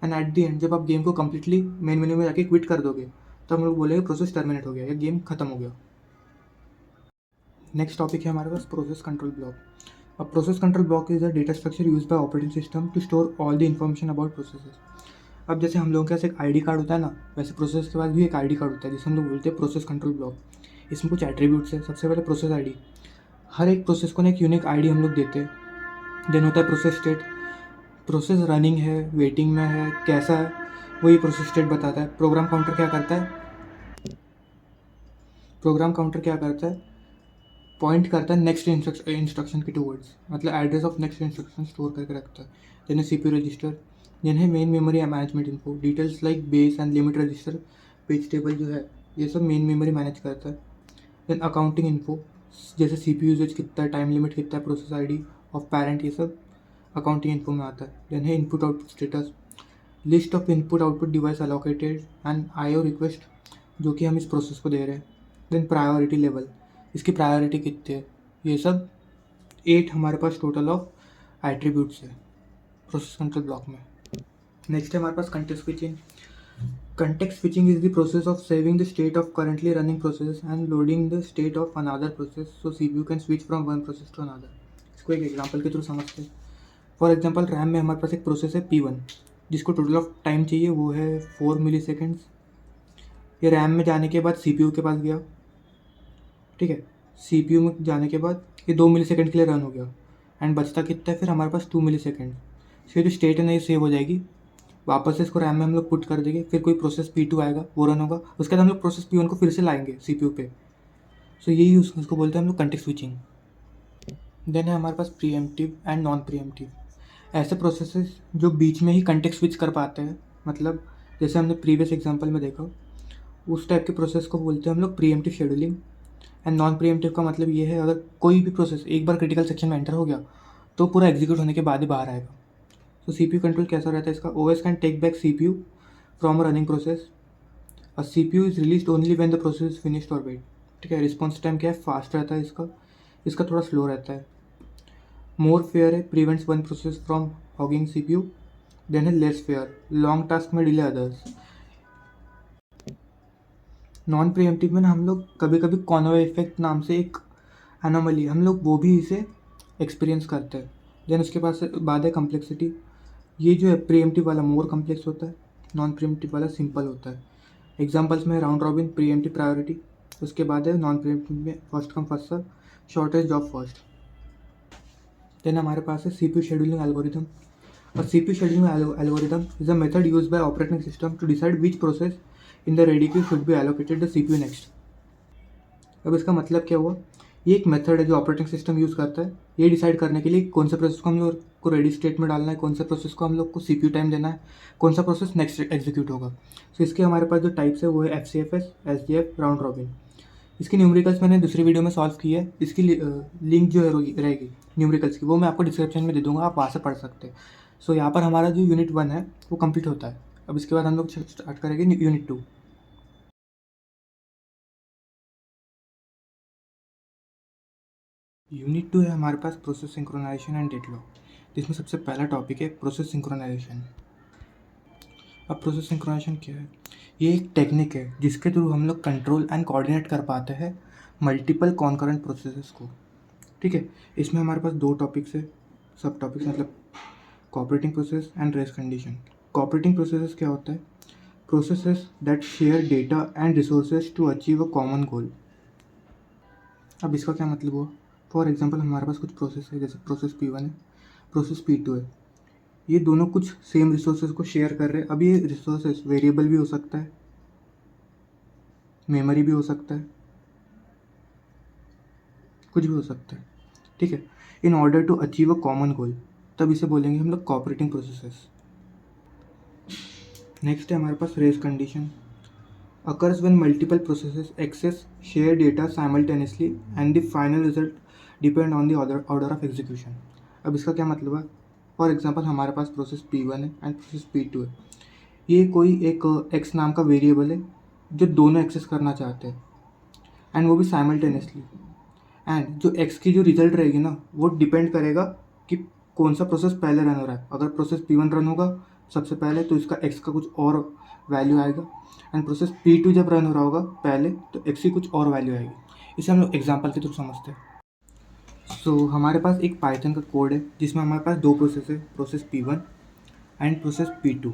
[SPEAKER 1] एंड एट दी एंड जब आप गेम को कम्प्लीटली मेन मेन्यू में जाके क्विट कर दोगे तो हम लोग बोलेंगे प्रोसेस टर्मिनेट हो गया या गेम खत्म हो गया। नेक्स्ट टॉपिक है हमारे पास प्रोसेस कंट्रोल ब्लॉक. अब process control block is a data structure use by operating system to store all the information about processes. अब जैसे हम लोगों के पास एक आईडी कार्ड होता है ना, वैसे प्रोसेस के पास भी एक आईडी कार्ड होता है जिसे हम लोग बोलते हैं प्रोसेस कंट्रोल ब्लॉक. इसमें कुछ एट्रीब्यूट्स है. सबसे पहले प्रोसेस आईडी. हर एक प्रोसेस को ना एक यूनिक आईडी हम लोग देते हैं. देन होता है प्रोसेस स्टेट. प्रोसेस रनिंग है, वेटिंग में है, कैसा है, वही प्रोसेस स्टेट बताता है. प्रोग्राम काउंटर क्या करता है, पॉइंट करता है नेक्स्ट इंस्ट्रक्शन के टूवर्ड्स, मतलब address of next instruction store करके रखता है. Then CPU register. देन है main memory management info. Details like base and limit register, page table जो है, ये सब मेन मेमोरी मैनेज करता है. देन अकाउंटिंग इन्फो, जैसे CPU यूजेज कितना है, टाइम लिमिट कितना है, प्रोसेस आईडी ऑफ पैरेंट, ये सब अकाउंटिंग इन्फो में आता है. देन है input output status, list of input output device allocated and IO request जो कि हम इस प्रोसेस को दे रहे हैं. देन प्रायोरिटी लेवल, इसकी प्रायोरिटी कितनी है, ये सब 8 हमारे पास टोटल ऑफ एट्रीब्यूट्स है प्रोसेस कंट्रोल ब्लॉक में. नेक्स्ट है हमारे पास context switching. Context switching is the process of saving the state of currently running process and loading the state of another process so CPU can switch from one process to another. इसको एक example के through समझते हैं. For example RAM में हमारे पास एक process है P1 जिसको टोटल ऑफ टाइम चाहिए वो है 4 मिली सेकेंड्स. ये रैम में जाने के बाद CPU के पास गया, ठीक है. CPU में जाने के बाद ये 2 मिली सेकेंड के लिए रन हो गया एंड बचता कितना है फिर हमारे पास 2 मिली सेकेंड. फिर जो स्टेट है ना ये सेव हो जाएगी, वापस से इसको रैम में हम लोग पुट कर देंगे. फिर कोई प्रोसेस P2 आएगा, वो रन होगा, उसके बाद हम लोग प्रोसेस P1 को फिर से लाएंगे CPU पे. सो यही उसको बोलते हैं हम लोग कंटेक्स्ट स्विचिंग. देन है हमारे पास प्रीएम्प्टिव एंड नॉन प्रीएम्प्टिव. ऐसे प्रोसेसेस जो बीच में ही कंटेक्स्ट स्विच कर पाते हैं, मतलब जैसे हमने प्रीवियस एग्जांपल में देखा, उस टाइप के प्रोसेस को बोलते हैं हम लोग pre-emptive scheduling. And non pre-emptive का मतलब ये है अगर कोई भी प्रोसेस एक बार क्रिटिकल सेक्शन में एंटर हो गया तो पूरा एग्जीक्यूट होने के बाद ही बाहर आएगा. तो CPU कंट्रोल कैसा रहता है इसका, OS can take back CPU from a running process. A CPU is release only when the process is finished और वेट. ठीक है. रिस्पॉन्स टाइम क्या है, फास्ट रहता है इसका थोड़ा स्लो रहता है. मोर फेयर है, prevents one process from hogging CPU. Then है लेस फेयर, लॉन्ग टास्क में डिले अदर्स. नॉन प्रीएम्प्टिव में ना हम लोग कभी कभी कॉनवे इफेक्ट नाम से एक एनोमली हम लोग वो भी इसे एक्सपीरियंस करते हैं. देन उसके बाद है कम्प्लेक्सिटी. ये जो है प्रीएम्प्टिव वाला मोर कम्प्लेक्स होता है, नॉन प्रीएम्प्टिव वाला सिंपल होता है. एग्जांपल्स में राउंड रॉबिन, प्रीएम्प्टिव प्रायोरिटी. उसके बाद है नॉन प्रीएम्प्टिव में first come first serve, shortest job first. Then हमारे पास है CPU शेड्यूलिंग एल्गोरिथम. और CPU scheduling algorithm is a method use by operating system to decide which process in the ready queue should be allocated the CPU next. अब इसका मतलब क्या हुआ, ये एक मेथड है जो ऑपरेटिंग सिस्टम यूज़ करता है ये डिसाइड करने के लिए कौन से प्रोसेस को हम लोग को रेडी स्टेट में डालना है, कौन से प्रोसेस को हम लोग को CPU टाइम देना है, कौन सा प्रोसेस नेक्स्ट एग्जीक्यूट होगा. सो इसके हमारे पास जो टाइप्स है वो है FCFS, SDF, राउंड रॉबिन. इसकी न्यूमेरिकल्स मैंने दूसरी वीडियो में सॉल्व की है. इसकी लिंक जो है रहेगी न्यूमेरिकल्स की, वो मैं आपको डिस्क्रिप्शन में दे दूँगा, आप वहाँ से पढ़ सकते हैं. सो यहाँ पर हमारा जो यूनिट 1 है वो कंप्लीट होता है. अब इसके बाद हम लोग स्टार्ट करेंगे यूनिट 2. यूनिट 2 है हमारे पास प्रोसेस सिंक्रोनाइजेशन एंड डेडलॉक, जिसमें सबसे पहला टॉपिक है प्रोसेस सिंक्रोनाइजेशन. अब प्रोसेस सिंक्रोनाइजेशन क्या है, ये एक टेक्निक है जिसके थ्रू हम लोग कंट्रोल एंड कोऑर्डिनेट कर पाते हैं मल्टीपल कॉन्करेंट प्रोसेसेस को. ठीक है. इसमें हमारे पास 2 टॉपिक्स है, सब टॉपिक्स मतलब cooperating process and race condition. Cooperating processes क्या होता है, processes that share data and resources to achieve a common goal. अब इसका क्या मतलब हुआ, फॉर एग्जांपल हमारे पास कुछ प्रोसेस है, जैसे प्रोसेस P1 है, प्रोसेस P2 है. ये दोनों कुछ सेम रिसोर्सेज को शेयर कर रहे हैं. अब ये रिसोर्सेज वेरिएबल भी हो सकता है, मेमोरी भी हो सकता है, कुछ भी हो सकता है. ठीक है. In order to achieve a common goal, तब इसे बोलेंगे हम लोग कोऑपरेटिंग प्रोसेसेस. नेक्स्ट है हमारे पास race condition. Occurs when multiple processes access share data simultaneously and the final result depend on the order of execution. अब इसका क्या मतलब है, फॉर एग्जांपल हमारे पास प्रोसेस P1 है एंड प्रोसेस P2 है. ये कोई एक x नाम का वेरिएबल है जो दोनों एक्सेस करना चाहते हैं एंड वो भी साइमल्टेनियसली. एंड जो x की जो रिजल्ट रहेगी ना वो डिपेंड करेगा कि कौन सा प्रोसेस पहले रन हो रहा है. अगर प्रोसेस P1 रन होगा सबसे पहले तो इसका x का कुछ और वैल्यू आएगा, एंड प्रोसेस P2 जब रन हो रहा होगा पहले तो x की कुछ और वैल्यू आएगी. इसे हम लोग एग्जाम्पल के थ्रू समझते हैं। हमारे पास एक पाइथन का कोड है जिसमें हमारे पास दो प्रोसेस है, process P1 and process P2।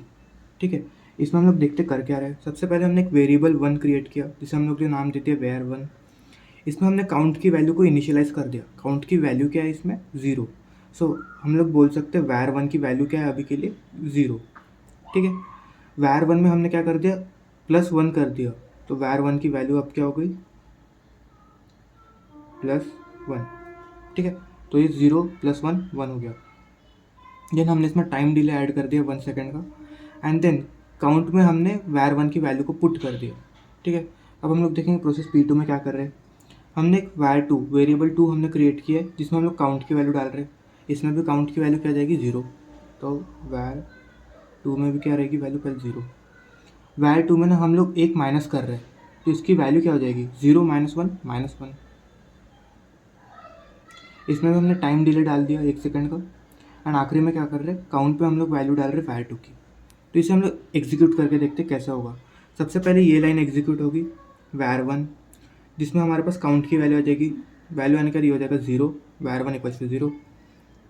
[SPEAKER 1] ठीक है, इसमें हम लोग देखते कर क्या रहे हैं। सबसे पहले हमने एक वेरिएबल 1 क्रिएट किया जिसे हम लोग जो नाम देते हैं var1। इसमें हमने काउंट की वैल्यू को इनिशियलाइज़ कर दिया। काउंट की वैल्यू क्या है इसमें? 0। हम लोग बोल सकते हैं var1 की वैल्यू क्या है अभी के लिए? 0। ठीक है, var1 में हमने क्या कर दिया? +1 कर दिया, तो var1 की वैल्यू अब क्या हो गई? +1। ठीक है, तो ये 0 + 1 1 हो गया। देन हमने इसमें टाइम डिले ऐड कर दिया 1 सेकेंड का, एंड देन काउंट में हमने var1 की वैल्यू को पुट कर दिया। ठीक है, अब हम लोग देखेंगे प्रोसेस P2 में क्या कर रहे हैं। हमने एक var2 वेरिएबल 2 हमने क्रिएट किया है जिसमें हम लोग काउंट की वैल्यू डाल रहे हैं। इसमें भी काउंट की वैल्यू क्या जाएगी? 0। तो var2 में भी क्या रहेगी वैल्यू? कल 0। var2 में ना हम लोग एक माइनस कर रहे हैं, तो इसकी वैल्यू क्या हो जाएगी? 0 - 1 -1। इसमें भी हमने टाइम डिले डाल दिया 1 सेकंड का, एंड आखिरी में क्या कर रहे हैं? काउंट पे हम लोग वैल्यू डाल रहे हैं var2 की। तो इसे हम लोग एग्जीक्यूट करके देखते हैं कैसा होगा। सबसे पहले ये लाइन एग्जीक्यूट होगी var1, जिसमें हमारे पास काउंट की वैल्यू आ जाएगी। वैल्यू आने का ये हो जाएगा 0, var1 = 0।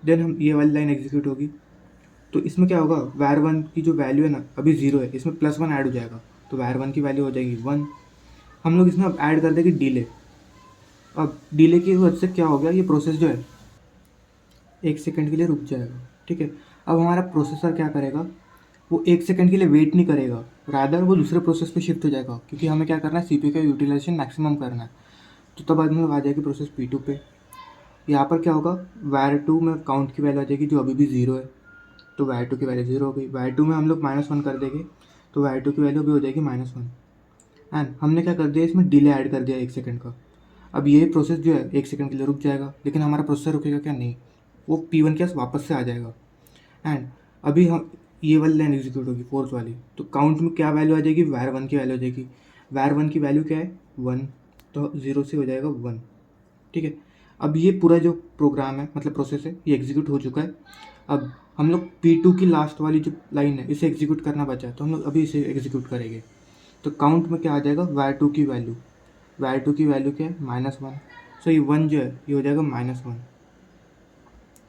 [SPEAKER 1] देन हम ये वाली लाइन एग्जीक्यूट होगी, तो इसमें क्या होगा? var1 की जो वैल्यू है ना अभी 0 है, इसमें +1 ऐड हो जाएगा, तो var1 की वैल्यू हो जाएगी 1। हम लोग इसमें अब ऐड कर देंगे डिले। अब डिले की वजह से क्या हो गया? ये प्रोसेस जो है 1 सेकंड के लिए रुक जाएगा। ठीक है, अब हमारा प्रोसेसर क्या करेगा? वो 1 सेकंड के लिए वेट नहीं करेगा, रादर वो दूसरे प्रोसेस पे शिफ्ट हो जाएगा, क्योंकि हमें क्या करना है? CPU का यूटिलाइजेशन मैक्सिमम करना है। तो तब हम लोग आ जाएगी प्रोसेस P2 पे। यहाँ पर क्या होगा? var2 में काउंट की वैल्यू आ जाएगी जो अभी भी 0 है, तो var2 की वैल्यू 0 हो गई। var2 में हम लोग -1 कर देंगे, तो var2 की वैल्यू भी हो जाएगी -1। एंड हमने क्या कर दिया? इसमें डिले ऐड कर दिया 1 सेकंड का। अब ये प्रोसेस जो है 1 सेकंड के लिए रुक जाएगा, लेकिन हमारा प्रोसेसर रुकेगा क्या? नहीं, वो P1 के पास वापस से आ जाएगा। एंड अभी हम ये वाली लाइन एग्जीक्यूट होगी, फोर्थ वाली, तो काउंट में क्या वैल्यू आ जाएगी? var1 की वैल्यू आ जाएगी। var1 की वैल्यू क्या है? 1, तो 0 से हो जाएगा 1। ठीक है, अब ये पूरा जो प्रोग्राम है, मतलब प्रोसेस है, ये एग्जीक्यूट हो चुका है। अब हम लोग P2 की लास्ट वाली जो लाइन है इसे एग्जीक्यूट करना बचा है, तो हम लोग अभी इसे एग्जीक्यूट करेंगे। तो काउंट में क्या आ जाएगा? var2 की वैल्यू। var2 की वैल्यू क्या है? -1। ये 1 जो है ये हो जाएगा -1।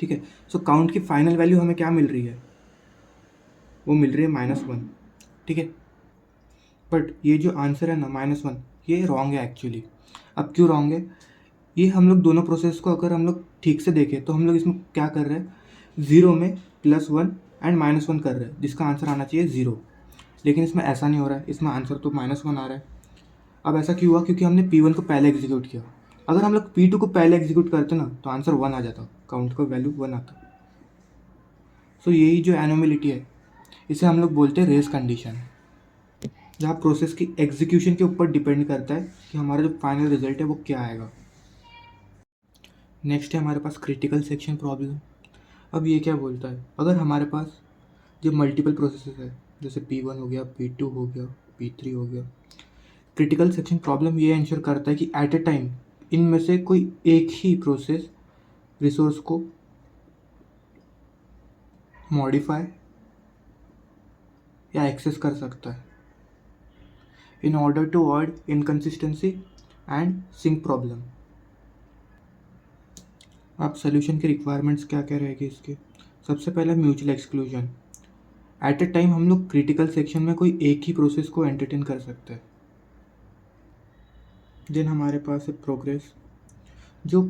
[SPEAKER 1] ठीक है, काउंट की फाइनल वैल्यू हमें क्या मिल रही है? वो मिल रही है -1। ठीक है, बट ये जो आंसर है ना -1, ये रॉन्ग है एक्चुअली। अब क्यों रॉन्ग है? ये हम लोग दोनों प्रोसेस को अगर हम लोग ठीक से देखें तो हम लोग इसमें क्या कर रहे हैं? 0 में +1 एंड -1 कर रहे हैं, जिसका आंसर आना चाहिए 0। लेकिन इसमें ऐसा नहीं हो रहा है, इसमें आंसर तो -1 आ रहा है। अब ऐसा क्यों हुआ? क्योंकि हमने P1 को पहले एग्जीक्यूट किया। अगर हम लोग P2 को पहले एग्जीक्यूट करते ना तो आंसर 1 आ जाता, काउंट का वैल्यू 1 आता। यही जो एनोमिलिटी है इसे हम लोग बोलते हैं रेस कंडीशन, जहाँ प्रोसेस की एग्जीक्यूशन के ऊपर डिपेंड करता है कि हमारा जो फाइनल रिजल्ट है वो क्या आएगा। नेक्स्ट है हमारे पास क्रिटिकल सेक्शन प्रॉब्लम। अब ये क्या बोलता है? अगर हमारे पास जो मल्टीपल प्रोसेसेस है, जैसे P1 हो गया, P2 हो गया, P3 हो गया, क्रिटिकल सेक्शन प्रॉब्लम ये इंश्योर करता है कि एट ए टाइम इनमें से कोई एक ही प्रोसेस रिसोर्स को मॉडिफाई या एक्सेस कर सकता है in order to avoid inconsistency and sync problem। अब सोल्यूशन की रिक्वायरमेंट्स क्या क्या रहेगी इसके? सबसे पहला mutual exclusion. At a time हम लोग क्रिटिकल सेक्शन में कोई एक ही प्रोसेस को एंटरटेन कर सकते हैं। देन हमारे पास है प्रोग्रेस। जो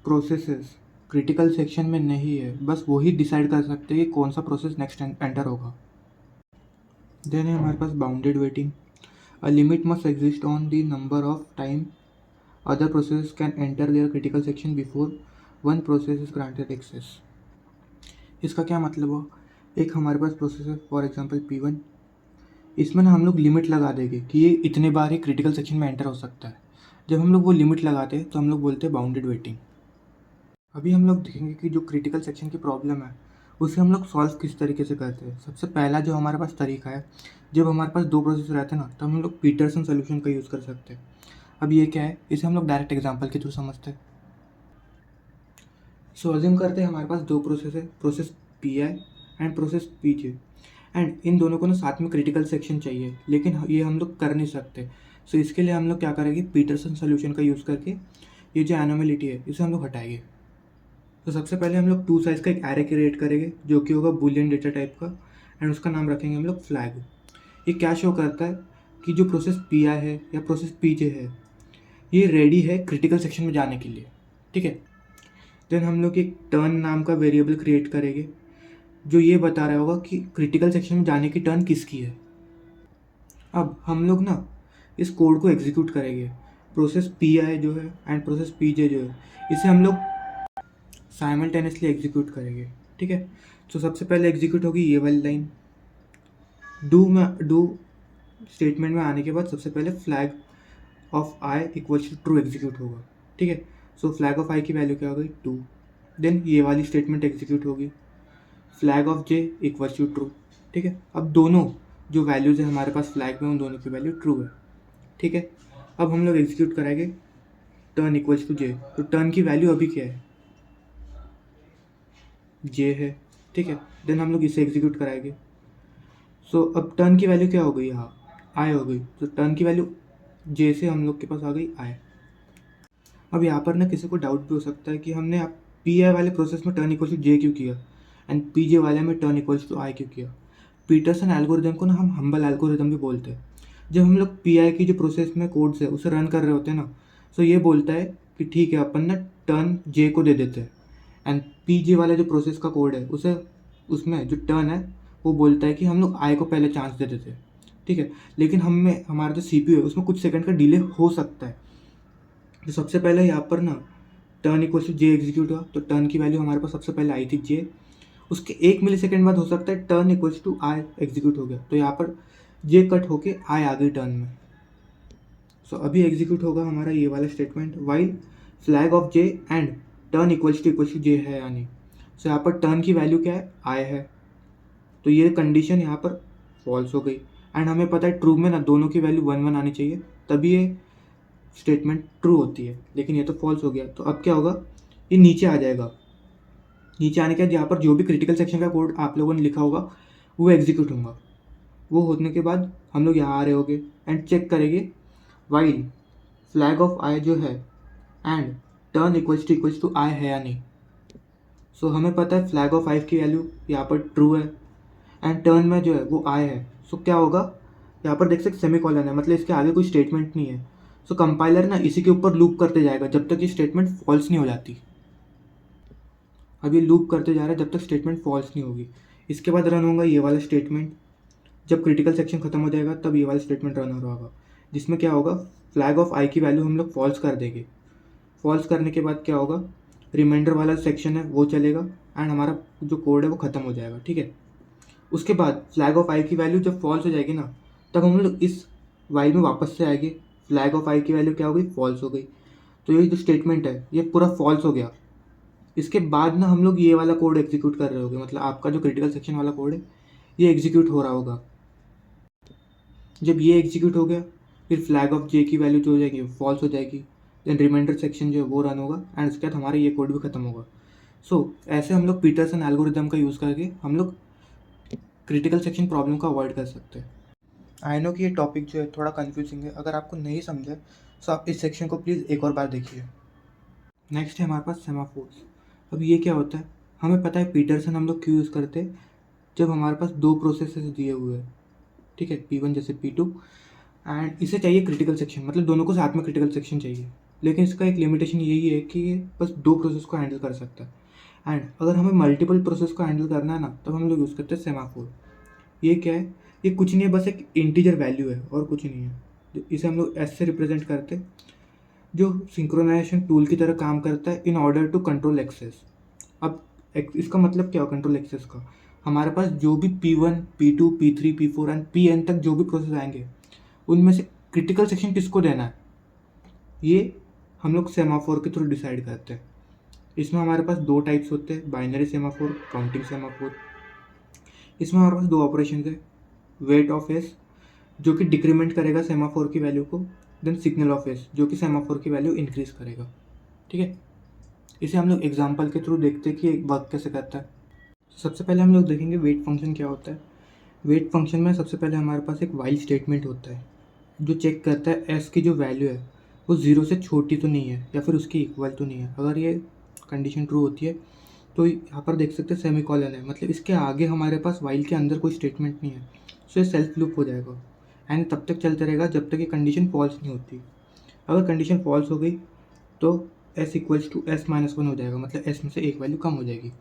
[SPEAKER 1] प्रोसेसेस क्रिटिकल सेक्शन में नहीं है बस वही डिसाइड कर सकते हैं कि कौन सा प्रोसेस नेक्स्ट एंटर होगा। देन है हमारे पास bounded waiting. A limit must exist on the number of time other processes can enter their critical section before one process is granted access। इसका क्या मतलब हुआ? एक हमारे पास प्रोसेस है फॉर एग्जांपल P1, इसमें ना हम लोग लिमिट लगा देंगे कि ये इतने बार ही क्रिटिकल सेक्शन में एंटर हो सकता है। जब हम लोग वो लिमिट लगाते हैं तो हम लोग बोलते हैं बाउंडेड वेटिंग। अभी हम लोग देखेंगे कि जो क्रिटिकल सेक्शन की प्रॉब्लम है उसे हम लोग सॉल्व किस तरीके से करते हैं। सबसे पहला जो हमारे पास तरीका है, जब हमारे पास दो प्रोसेस रहते हैं ना तो हम लोग पीटरसन सोल्यूशन का यूज़ कर सकते हैं। अब ये क्या है, इसे हम लोग डायरेक्ट एग्जांपल के थ्रू समझते हैं। अज्यूम करते हैं हमारे पास दो प्रोसेस है, process Pi and process Pj, and in दोनों को ना साथ में क्रिटिकल सेक्शन चाहिए, लेकिन ये हम लोग कर नहीं सकते। सो इसके लिए हम लोग क्या करेंगे, पीटरसन सोल्यूशन का यूज़ करके ये जो एनोमेलिटी है इसे हम लोग हटाएंगे। तो सबसे पहले हम लोग 2 साइज़ का एक एरे क्रिएट करेंगे जो कि होगा बूलियन डेटा टाइप का, एंड उसका नाम रखेंगे हम लोग फ्लैग। ये क्या शो करता है कि जो प्रोसेस पी आई है या प्रोसेस पी जे है ये रेडी है क्रिटिकल सेक्शन में जाने के लिए, ठीक है। देन हम लोग एक टर्न नाम का वेरिएबल क्रिएट करेंगे जो ये बता रहा होगा कि क्रिटिकल सेक्शन में जाने की टर्न किसकी है। अब हम लोग ना इस कोड को एग्जीक्यूट करेंगे। प्रोसेस पी आई जो है एंड प्रोसेस पी जे जो है इसे हम लोग साइमल्टेनियसली एग्जीक्यूट करेंगे, ठीक है। तो सबसे पहले एग्जीक्यूट होगी ये वाली लाइन। डू स्टेटमेंट में आने के बाद सबसे पहले flag of I equals to true execute होगा, ठीक है। सो फ्लैग ऑफ आई की वैल्यू क्या हो गई 2। देन ये वाली स्टेटमेंट एग्जीक्यूट होगी, flag of J equals to true, ठीक है। अब दोनों जो वैल्यूज़ है हमारे पास फ्लैग में उन दोनों की वैल्यू ट्रू है, ठीक है। अब हम लोग एग्जीक्यूट कराएंगे टर्न इक्वल्स टू जे। तो टर्न की वैल्यू अभी क्या है, जे है, ठीक है। देन हम लोग इसे एग्जीक्यूट कराएंगे। सो अब टर्न की वैल्यू क्या हो गई, यहाँ आई हो गई। तो टर्न की वैल्यू जे से हम लोग के पास आ गई आई। अब यहाँ पर ना किसी को डाउट भी हो सकता है कि हमने पी आई वाले प्रोसेस में टर्न इक्वल्स टू जे क्यों किया एंड पी जे वाले में टर्न इक्वल्स टू आई क्यों किया। पीटरसन एल्गोरिदम को ना हम हम्बल एल्गोरिदम भी बोलते हैं। जब हम लोग पी आई की जो प्रोसेस में कोड्स है उसे रन कर रहे होते हैं ना, तो ये बोलता है कि ठीक है अपन ना टर्न जे को दे देते हैं, एंड पी जे वाला जो प्रोसेस का कोड है उसे उसमें जो टर्न है वो बोलता है कि हम लोग आई को पहले चांस दे देते हैं, ठीक है। लेकिन हमें हमारा जो सी पी यू है उसमें कुछ सेकंड का डिले हो सकता है। तो सबसे पहले यहाँ पर ना turn equal to J execute हुआ, तो टर्न की वैल्यू हमारे पास सबसे पहले आई थी जे। उसके 1 मिलीसेकंड बाद हो सकता है turn equals to I execute हो गया, तो यहाँ पर जे कट होके आई आ गई टर्न में। सो अभी एग्जीक्यूट होगा हमारा ये वाला statement, while flag of j and turn equals to j है यानी। सो यहाँ पर टर्न की वैल्यू क्या है, आई है, तो ये कंडीशन यहाँ पर फॉल्स हो गई। एंड हमें पता है ट्रू में ना दोनों की वैल्यू 1 1 आनी चाहिए तभी ये स्टेटमेंट ट्रू होती है, लेकिन ये तो फॉल्स हो गया। तो अब क्या होगा, ये नीचे आ जाएगा। नीचे आने के बाद यहाँ पर जो भी क्रिटिकल सेक्शन का कोड आप लोगों ने लिखा होगा वो एग्जीक्यूट होगा। वो होने के बाद हम लोग यहाँ आ रहे होंगे एंड चेक करेंगे वाइल फ्लैग ऑफ आई जो है एंड टर्न इक्वल्स टू आई है या नहीं। सो हमें पता है फ्लैग ऑफ आई की वैल्यू यहाँ पर ट्रू है एंड टर्न में जो है वो आई है। सो क्या होगा, यहाँ पर देख सकते सेमी कॉलन है, मतलब इसके आगे कोई स्टेटमेंट नहीं है। सो कंपाइलर ना इसी के ऊपर लूप करते जाएगा जब तक ये स्टेटमेंट फॉल्स नहीं हो जाती। अब ये लूप करते जा रहा है जब तक स्टेटमेंट फॉल्स नहीं होगी। इसके बाद रन होगा ये वाला स्टेटमेंट। जब क्रिटिकल सेक्शन खत्म हो जाएगा तब ये वाला स्टेटमेंट रन हो रहा होगा, जिसमें क्या होगा, फ्लैग ऑफ आई की वैल्यू हम लोग फॉल्स कर देंगे। फॉल्स करने के बाद क्या होगा, रिमाइंडर वाला सेक्शन है वो चलेगा एंड हमारा जो कोड है वो ख़त्म हो जाएगा, ठीक है। उसके बाद फ्लैग ऑफ आई की वैल्यू जब फॉल्स हो जाएगी ना, तब हम लोग इस वाइल में वापस से आएंगे। फ्लैग ऑफ आई की वैल्यू क्या हो गई, फॉल्स हो गई, तो ये जो स्टेटमेंट है ये पूरा फॉल्स हो गया। इसके बाद ना हम लोग ये वाला कोड एग्जीक्यूट कर रहे होंगे, मतलब आपका जो क्रिटिकल सेक्शन वाला कोड है ये एग्जीक्यूट हो रहा होगा। जब ये एग्जीक्यूट हो गया फिर फ्लैग ऑफ जे की वैल्यू जो हो जाएगी वो फॉल्स हो जाएगी। देन रिमाइंडर सेक्शन जो है वो रन होगा एंड उसके बाद हमारा ये कोड भी खत्म होगा। सो ऐसे हम लोग पीटरसन एल्गोरिदम का यूज़ करके हम लोग क्रिटिकल सेक्शन प्रॉब्लम को अवॉइड कर सकते हैं। आई नो कि ये टॉपिक जो है थोड़ा कंफ्यूजिंग है, अगर आपको नहीं समझे तो आप इस सेक्शन को प्लीज़ एक और बार देखिए। नेक्स्ट है हमारे पास सेमाफोर्स। अब ये क्या होता है, हमें पता है पीटरसन हम लोग क्यों यूज़ करते हैं, जब हमारे पास 2 प्रोसेसेस दिए हुए हैं, ठीक है, P1 जैसे P2, एंड इसे चाहिए क्रिटिकल सेक्शन, मतलब दोनों को साथ में क्रिटिकल सेक्शन चाहिए। लेकिन इसका एक लिमिटेशन यही है कि ये बस 2 प्रोसेस को हैंडल कर सकता है। एंड अगर हमें मल्टीपल प्रोसेस को हैंडल करना है ना, तब हम लोग यूज़ करते हैं सेमाफोर। ये क्या है, ये कुछ नहीं है, बस एक इंटीजर वैल्यू है और कुछ नहीं है। इसे हम लोग एस से रिप्रेजेंट करते हैं, जो सिंक्रोनाइजेशन टूल की तरह काम करता है in order to control access. अब इसका मतलब क्या हो कंट्रोल एक्सेस का, हमारे पास जो भी P1, P2, P3, P4 and Pn तक जो भी प्रोसेस आएंगे उनमें से क्रिटिकल सेक्शन किसको देना है, ये हम लोग सेमाफोर के थ्रू डिसाइड करते हैं। इसमें हमारे पास 2 टाइप्स होते हैं, बाइनरी सेमाफोर, काउंटिंग सेमाफोर। इसमें हमारे पास 2 ऑपरेशन है, वेट ऑफ एस जो कि डिक्रीमेंट करेगा सेमाफोर की वैल्यू को, देन सिग्नल ऑफ एस जो कि सेमाफोर की वैल्यू इंक्रीज करेगा, ठीक है। इसे हम लोग एग्जाम्पल के थ्रू देखते हैं कि वर्क कैसे करता है। सबसे पहले हम लोग देखेंगे वेट फंक्शन क्या होता है। वेट फंक्शन में सबसे पहले हमारे पास एक वाइल स्टेटमेंट होता है, जो चेक करता है एस की जो वैल्यू है वो 0 से छोटी तो नहीं है या फिर उसकी इक्वल तो नहीं है। अगर ये कंडीशन ट्रू होती है तो यहाँ पर देख सकते हैं सेमीकोलन है, मतलब इसके आगे हमारे पास वाइल के अंदर कोई स्टेटमेंट नहीं है, सो ये सेल्फ लूप हो जाएगा एंड तब तक चलता रहेगा जब तक ये कंडीशन फॉल्स नहीं होती। अगर कंडीशन फॉल्स हो गई तो S equals to S minus one हो जाएगा, मतलब एस में से एक वैल्यू कम हो जाएगी।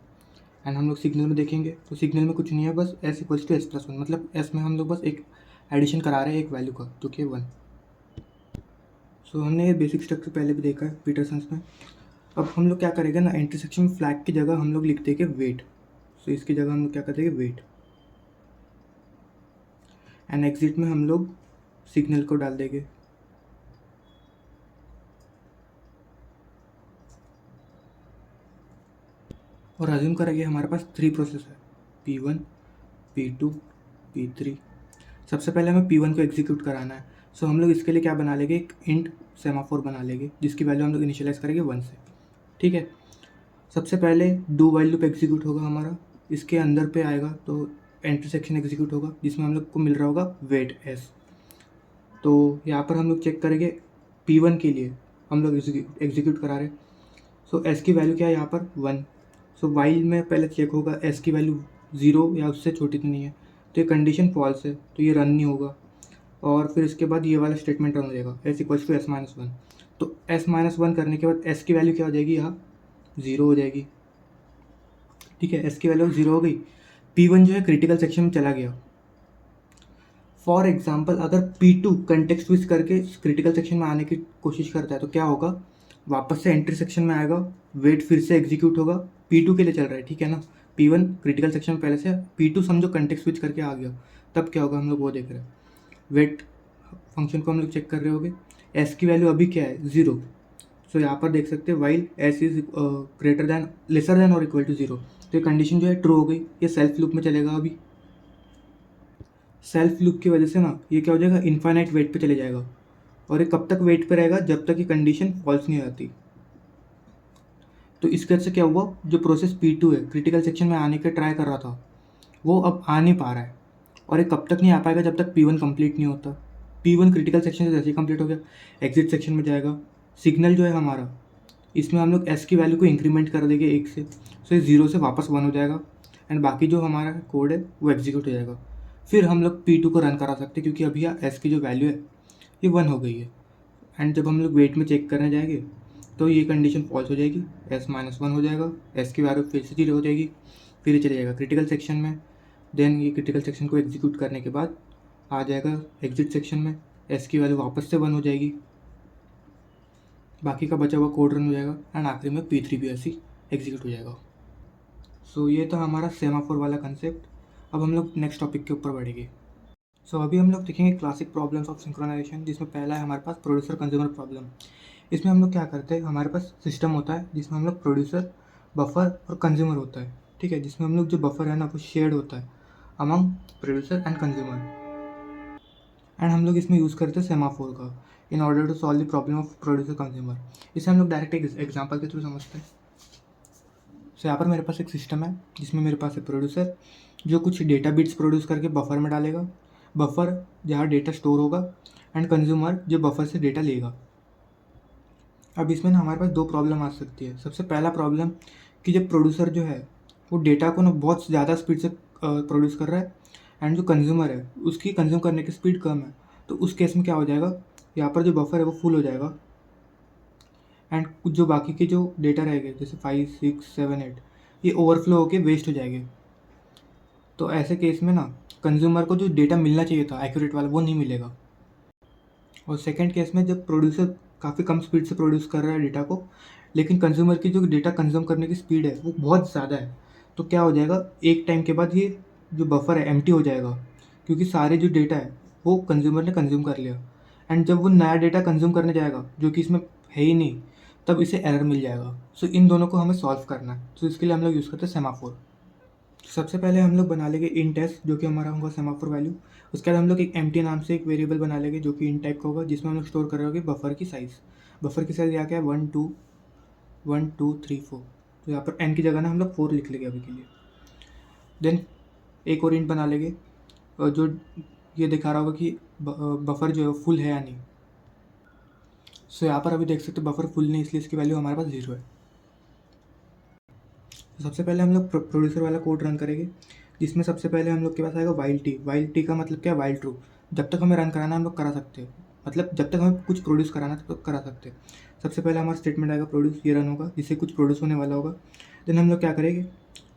[SPEAKER 1] एंड हम लोग सिग्नल में देखेंगे तो सिग्नल में कुछ नहीं है, बस S equals to S plus one, मतलब एस में हम लोग बस एक एडिशन करा रहे हैं एक वैल्यू का जो कि वन। सो हमने ये बेसिक स्ट्रक्चर पहले भी देखा है पीटरसन्स में। अब हम लोग क्या करेंगे ना, इंटरसेक्शन में फ्लैग की जगह हम लोग लिख देंगे वेट। सो इसकी जगह हम लोग क्या कर देंगे, वेट। एंड एग्जिट में हम लोग सिग्नल को डाल देंगे। और अज्यूम करेंगे हमारे पास 3 प्रोसेस है, P1, P2, P3। सबसे पहले हमें P1 को एग्जीक्यूट कराना है। सो हम लोग इसके लिए क्या बना लेंगे, एक इंट सेमाफोर बना लेंगे जिसकी वैल्यू हम लोग इनिशियलाइज करेंगे 1 से। ठीक है, सबसे पहले डू वाइल लूप एग्जीक्यूट होगा हमारा, इसके अंदर पे आएगा तो इंटरसेक्शन एग्जीक्यूट होगा जिसमें हम लोग को मिल रहा होगा वेट एस। तो यहाँ पर हम लोग चेक करेंगे P1 के लिए हम लोग एग्जीक्यूट करा रहे, सो एस की वैल्यू क्या है यहाँ पर 1। सो वाइल में पहले चेक होगा एस की वैल्यू 0 या उससे छोटी तो नहीं है, तो ये कंडीशन फॉल्स है तो ये रन नहीं होगा। और फिर इसके बाद ये वाला स्टेटमेंट रन हो जाएगा S equals to S minus one. तो एस माइनस वन करने के बाद एस की वैल्यू क्या हो जाएगी, यहाँ 0 हो जाएगी। ठीक है, एस की वैल्यू 0 हो गई। P1 जो है क्रिटिकल सेक्शन में चला गया। फॉर एग्जाम्पल अगर P2 कंटेक्स्ट स्विच करके क्रिटिकल सेक्शन में आने की कोशिश करता है तो क्या होगा, वापस से एंट्री सेक्शन में आएगा, वेट फिर से एग्जीक्यूट होगा। P2 के लिए चल रहा है, ठीक है ना। P1 क्रिटिकल सेक्शन में पहले से, P2 समझो कंटेक्स्ट स्विच करके आ गया, तब क्या होगा हम लोग वो देख रहे हैं। वेट फंक्शन को हम लोग चेक कर रहे होगे, एस की वैल्यू अभी क्या है 0। सो यहाँ पर देख सकते हैं while S is greater than lesser than और इक्वल टू 0, तो ये कंडीशन जो है ट्रू हो गई। ये सेल्फ लूप में चलेगा अभी। सेल्फ लूप की वजह से ना ये क्या हो जाएगा, इनफाइनाइट वेट पे चले जाएगा। और ये कब तक वेट पे रहेगा, जब तक ये कंडीशन फॉल्स नहीं हो जाती। तो इसके वजह से क्या हुआ, जो प्रोसेस P2 है क्रिटिकल सेक्शन में आने का ट्राई कर रहा था वो अब आ नहीं पा रहा है। और ये कब तक नहीं आ पाएगा, जब तक P1 कंप्लीट नहीं होता। P1 क्रिटिकल सेक्शन से जैसे ही कंप्लीट हो गया एग्जिट सेक्शन में जाएगा। सिग्नल जो है हमारा, इसमें हम लोग एस की वैल्यू को इंक्रीमेंट कर देंगे 1 से, सो ये 0 से वापस 1 हो जाएगा। एंड बाकी जो हमारा कोड है वो एग्जीक्यूट हो जाएगा। फिर हम लोग P2 को रन करा सकते हैं क्योंकि अभी यहाँ एस की जो वैल्यू है ये 1 हो गई है। एंड जब हम लोग वेट में चेक करने जाएंगे तो ये कंडीशन फॉल्स हो जाएगी, एस माइनस वन हो जाएगा, एस की वैल्यू फिर से 0 हो जाएगी, फिर ये चले जाएगा क्रिटिकल सेक्शन में। देन ये क्रिटिकल सेक्शन को एग्जीक्यूट करने के बाद आ जाएगा एग्जिट सेक्शन में, एस की वैल्यू वापस से 1 हो जाएगी, बाकी का बचा हुआ कोड रन हो जाएगा एंड आखिरी में P3 भी ऐसी एग्जीक्यूट हो जाएगा। सो ये था हमारा सेमाफोर वाला कंसेप्ट। अब हम लोग नेक्स्ट टॉपिक के ऊपर बढ़ेंगे। सो अभी हम लोग देखेंगे क्लासिक प्रॉब्लम्स ऑफ सिंक्रोनाइजेशन, जिसमें पहला है हमारे पास प्रोड्यूसर कंज्यूमर प्रॉब्लम। इसमें हम लोग क्या करते हैं, हमारे पास सिस्टम होता है जिसमें हम लोग प्रोड्यूसर, बफर और कंज्यूमर होता है। ठीक है, जिसमें हम लोग जो बफर है ना वो शेयर्ड होता है among producer and consumer. And हम लोग इसमें यूज़ करते हैं सेमाफोर का in order to solve the problem of producer consumer. इसे हम लोग डायरेक्ट एक एग्जाम्पल के थ्रू समझते हैं। सो यहाँ पर मेरे पास एक सिस्टम है जिसमें मेरे पास एक प्रोड्यूसर जो कुछ डेटा बिट्स प्रोड्यूस करके बफर में डालेगा, बफर जहाँ डेटा स्टोर होगा, एंड कंज्यूमर जो बफर से डेटा लेगा। अब इसमें ना हमारे पास 2 प्रॉब्लम आ सकती है। सबसे पहला प्रॉब्लम कि जब प्रोड्यूसर जो है वो डेटा को ना बहुत ज़्यादा स्पीड से प्रोड्यूस कर रहा है एंड जो कंज्यूमर है उसकी कंज्यूम करने की स्पीड कम है, तो उस केस में क्या हो जाएगा, यहाँ पर जो बफर है वो फुल हो जाएगा एंड जो बाकी के जो डेटा रहेंगे जैसे 5, 6, 7, 8 ये ओवरफ्लो होके वेस्ट हो जाएंगे। तो ऐसे केस में ना कंज्यूमर को जो डेटा मिलना चाहिए था एक्यूरेट वाला वो नहीं मिलेगा। और सेकंड केस में जब प्रोड्यूसर काफ़ी कम स्पीड से प्रोड्यूस कर रहा है डेटा को, लेकिन कंज्यूमर की जो डेटा कंज्यूम करने की स्पीड है वो बहुत ज़्यादा है, तो क्या हो जाएगा, एक टाइम के बाद ये जो बफर है एम्प्टी हो जाएगा क्योंकि सारे जो डेटा है वो कंज्यूमर ने कंज्यूम कर लिया। एंड जब वो नया डेटा कंज्यूम करने जाएगा जो कि इसमें है ही नहीं, तब इसे एरर मिल जाएगा। सो इन दोनों को हमें सॉल्व करना है, तो इसके लिए हम लोग यूज़ करते हैं सेमाफोर। सबसे पहले हम लोग बना लेंगे इंट एस जो कि हमारा होगा सेमाफोर वैल्यू। उसके बाद हम लोग एक एम्प्टी नाम से एक वेरिएबल बना लेंगे जो कि इंट टाइप का होगा, जिसमें हम लोग स्टोर कर रहे होंगे बफर की साइज़। बफर की साइज़ यहाँ क्या है 1 2 1 2 3 4, तो यहाँ पर एन की जगह ना हम लोग 4 लिख लेंगे अभी के लिए। देन एक और इंट बना लेंगे जो ये दिखा रहा होगा कि बफर जो है वो फुल है या नहीं। सो यहाँ पर अभी देख सकते हो बफर फुल नहीं, इसलिए इसकी वैल्यू हमारे पास 0 है। तो सबसे पहले हम लोग प्रोड्यूसर वाला कोड रन करेंगे, जिसमें सबसे पहले हम लोग के पास आएगा वाइल टी। वाइल टी का मतलब क्या है? While true. जब तक हमें रन कराना हम लोग करा सकते हैं, मतलब जब तक हमें कुछ प्रोड्यूस कराना तब तक करा सकते हैं। सबसे पहले हमारा स्टेटमेंट आएगा प्रोड्यूस, ये रन होगा जिससे कुछ प्रोड्यूस होने वाला होगा। देन हम लोग क्या करेंगे,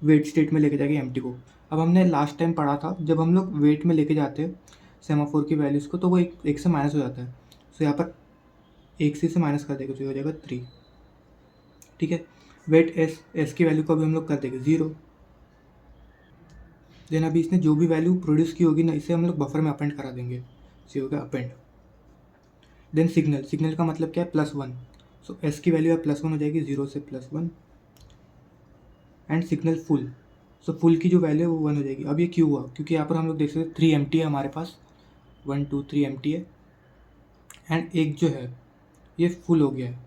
[SPEAKER 1] वेट स्टेट में लेके जाएंगे एम्प्टी को। अब हमने लास्ट टाइम पढ़ा था, जब हम लोग वेट में लेके जाते हैं सेमाफोर की वैल्यूज़ को, तो वो एक से माइनस हो जाता है। सो यहाँ पर एक से माइनस कर देगा तो ये हो जाएगा 3। ठीक है, वेट एस की वैल्यू को अभी हम लोग कर देंगे 0। देन अभी इसने जो भी वैल्यू प्रोड्यूस की होगी ना, इसे हम लोग बफर में अपेंड करा देंगे। ये हो गया अपेंड। देन सिग्नल, सिग्नल का मतलब क्या है? +1। सो एस की वैल्यू है +1 हो जाएगी, 0 से +1। And signal full, so full की जो वैल्यू है वो 1 हो जाएगी। अब ये क्यों हुआ? क्योंकि यहाँ पर हम लोग देख सकते हैं 3 एम्प्टी है हमारे पास, 1 2 3 एम्प्टी है, एंड एक जो है ये फुल हो गया है,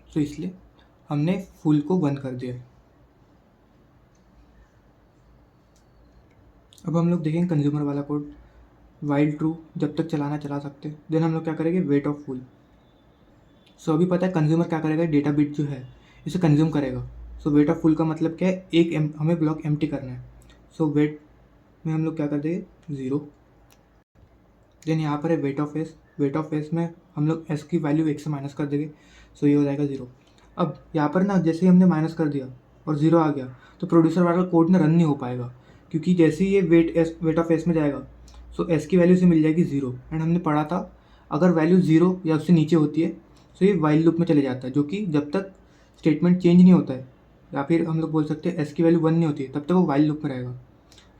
[SPEAKER 1] तो इसलिए हमने फुल को 1 कर दिया है। अब हम लोग देखेंगे कंज्यूमर वाला कोड, वाइल ट्रू, जब तक चलाना चला सकते हैं। देन हम लोग क्या करेंगे, वेट ऑफ फुल। सो अभी पता है कंज्यूमर क्या करेगा, डेटा बिट जो है इसे कंज्यूम करेगा। सो वेट ऑफ फुल का मतलब क्या है, हमें ब्लॉक एम्प्टी करना है। सो वेट में हम लोग क्या कर देंगे, 0। देन यहाँ पर है weight of S. Weight of S में हम लोग एस की वैल्यू 1 से माइनस कर देंगे, सो ये हो जाएगा 0। अब यहाँ पर ना जैसे ही हमने माइनस कर दिया और 0 आ गया, तो प्रोड्यूसर वाला कोड ना रन नहीं हो पाएगा, क्योंकि जैसे ही ये वेट ऑफ एस में जाएगा, सो एस की वैल्यू से मिल जाएगी 0। एंड हमने पढ़ा था अगर वैल्यू 0 या उससे नीचे होती है तो ये वाइल लूप में चले जाता है, जो कि जब तक स्टेटमेंट चेंज नहीं होता है, या फिर हम लोग बोल सकते हैं एस की वैल्यू 1 नहीं होती है, तब तक वो वाइल लूप में रहेगा।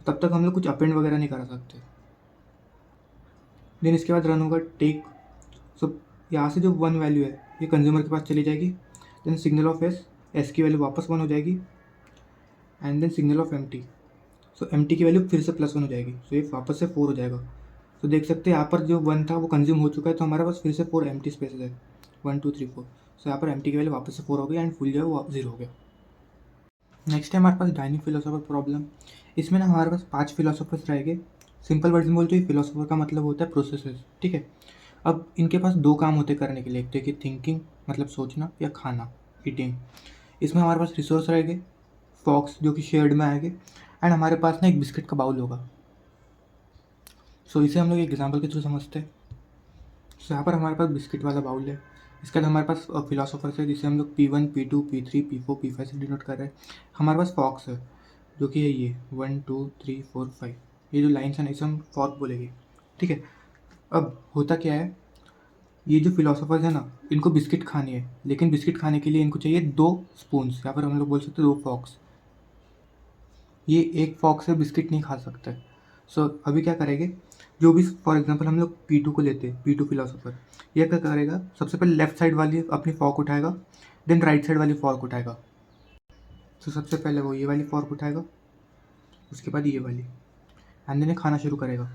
[SPEAKER 1] तब तक हम लोग कुछ अपेंड वगैरह नहीं करा सकते। देन इसके बाद रन होगा टेक। सो यहाँ से जो 1 वैल्यू है ये कंज्यूमर के पास चली जाएगी। Then signal of S, S की वैल्यू वापस 1 हो जाएगी। And then signal of empty, so empty की वैल्यू फिर से +1 हो जाएगी, सो ये वापस से 4 हो जाएगा। तो देख सकते हैं यहाँ पर जो 1 था वो कंज्यूम हो चुका है, तो हमारे पास फिर से 4 एम्प्टी स्पेसेस है, 1 2 3 4। सो यहाँ पर एम्प्टी की वैल्यू वापस से 4 हो गई एंड फुल जो है वो 0 हो गया। नेक्स्ट है हमारे पास डायनिक फिलोसोफर प्रॉब्लम। इसमें ना हमारे पास 5 फिलोसोफर्स रहेंगे। सिंपल वर्ड में बोलते हैं फिलोसोफर का मतलब होता है प्रोसेसर्स। ठीक है, अब इनके पास 2 काम होते करने के लिए, एक तो कि थिंकिंग मतलब सोचना, या खाना ईटिंग। इसमें हमारे पास रिसोर्स रहेंगे फॉक्स जो कि शेयर्ड में आएंगे, एंड हमारे पास ना एक बिस्किट का बाउल होगा। सो इसे हम लोग एक एग्जाम्पल के थ्रू समझते हैं। सो यहाँ पर हमारे पास बिस्किट वाला बाउल है, इसके बाद हमारे पास फिलोसोफर्स है जिसे हम लोग P1 P2 P3 P4 P5 से डिनोट कर रहे हैं। हमारे पास फॉक्स है जो कि है ये 1 2 3 4 5, ये जो लाइन्स हैं इसे हम फॉर्क बोलेंगे। ठीक है, अब होता क्या है, ये जो फिलोसोफर्स है ना इनको बिस्किट खानी है, लेकिन बिस्किट खाने के लिए इनको चाहिए 2 स्पून्स, या फिर हम लोग बोल सकते हैं 2 फॉक्स। ये एक फॉक्स से बिस्किट नहीं खा सकता है। सो अभी क्या करेंगे, जो भी फॉर एग्जांपल हम लोग P2 को लेते हैं, P2 फिलोसोफर, यह क्या करेगा, सबसे पहले लेफ्ट साइड वाली अपनी फॉर्क उठाएगा, देन राइट साइड वाली फॉर्क उठाएगा। तो सबसे पहले वो ये वाली फॉर्क उठाएगा, उसके बाद ये वाली, एंड देन खाना शुरू करेगा।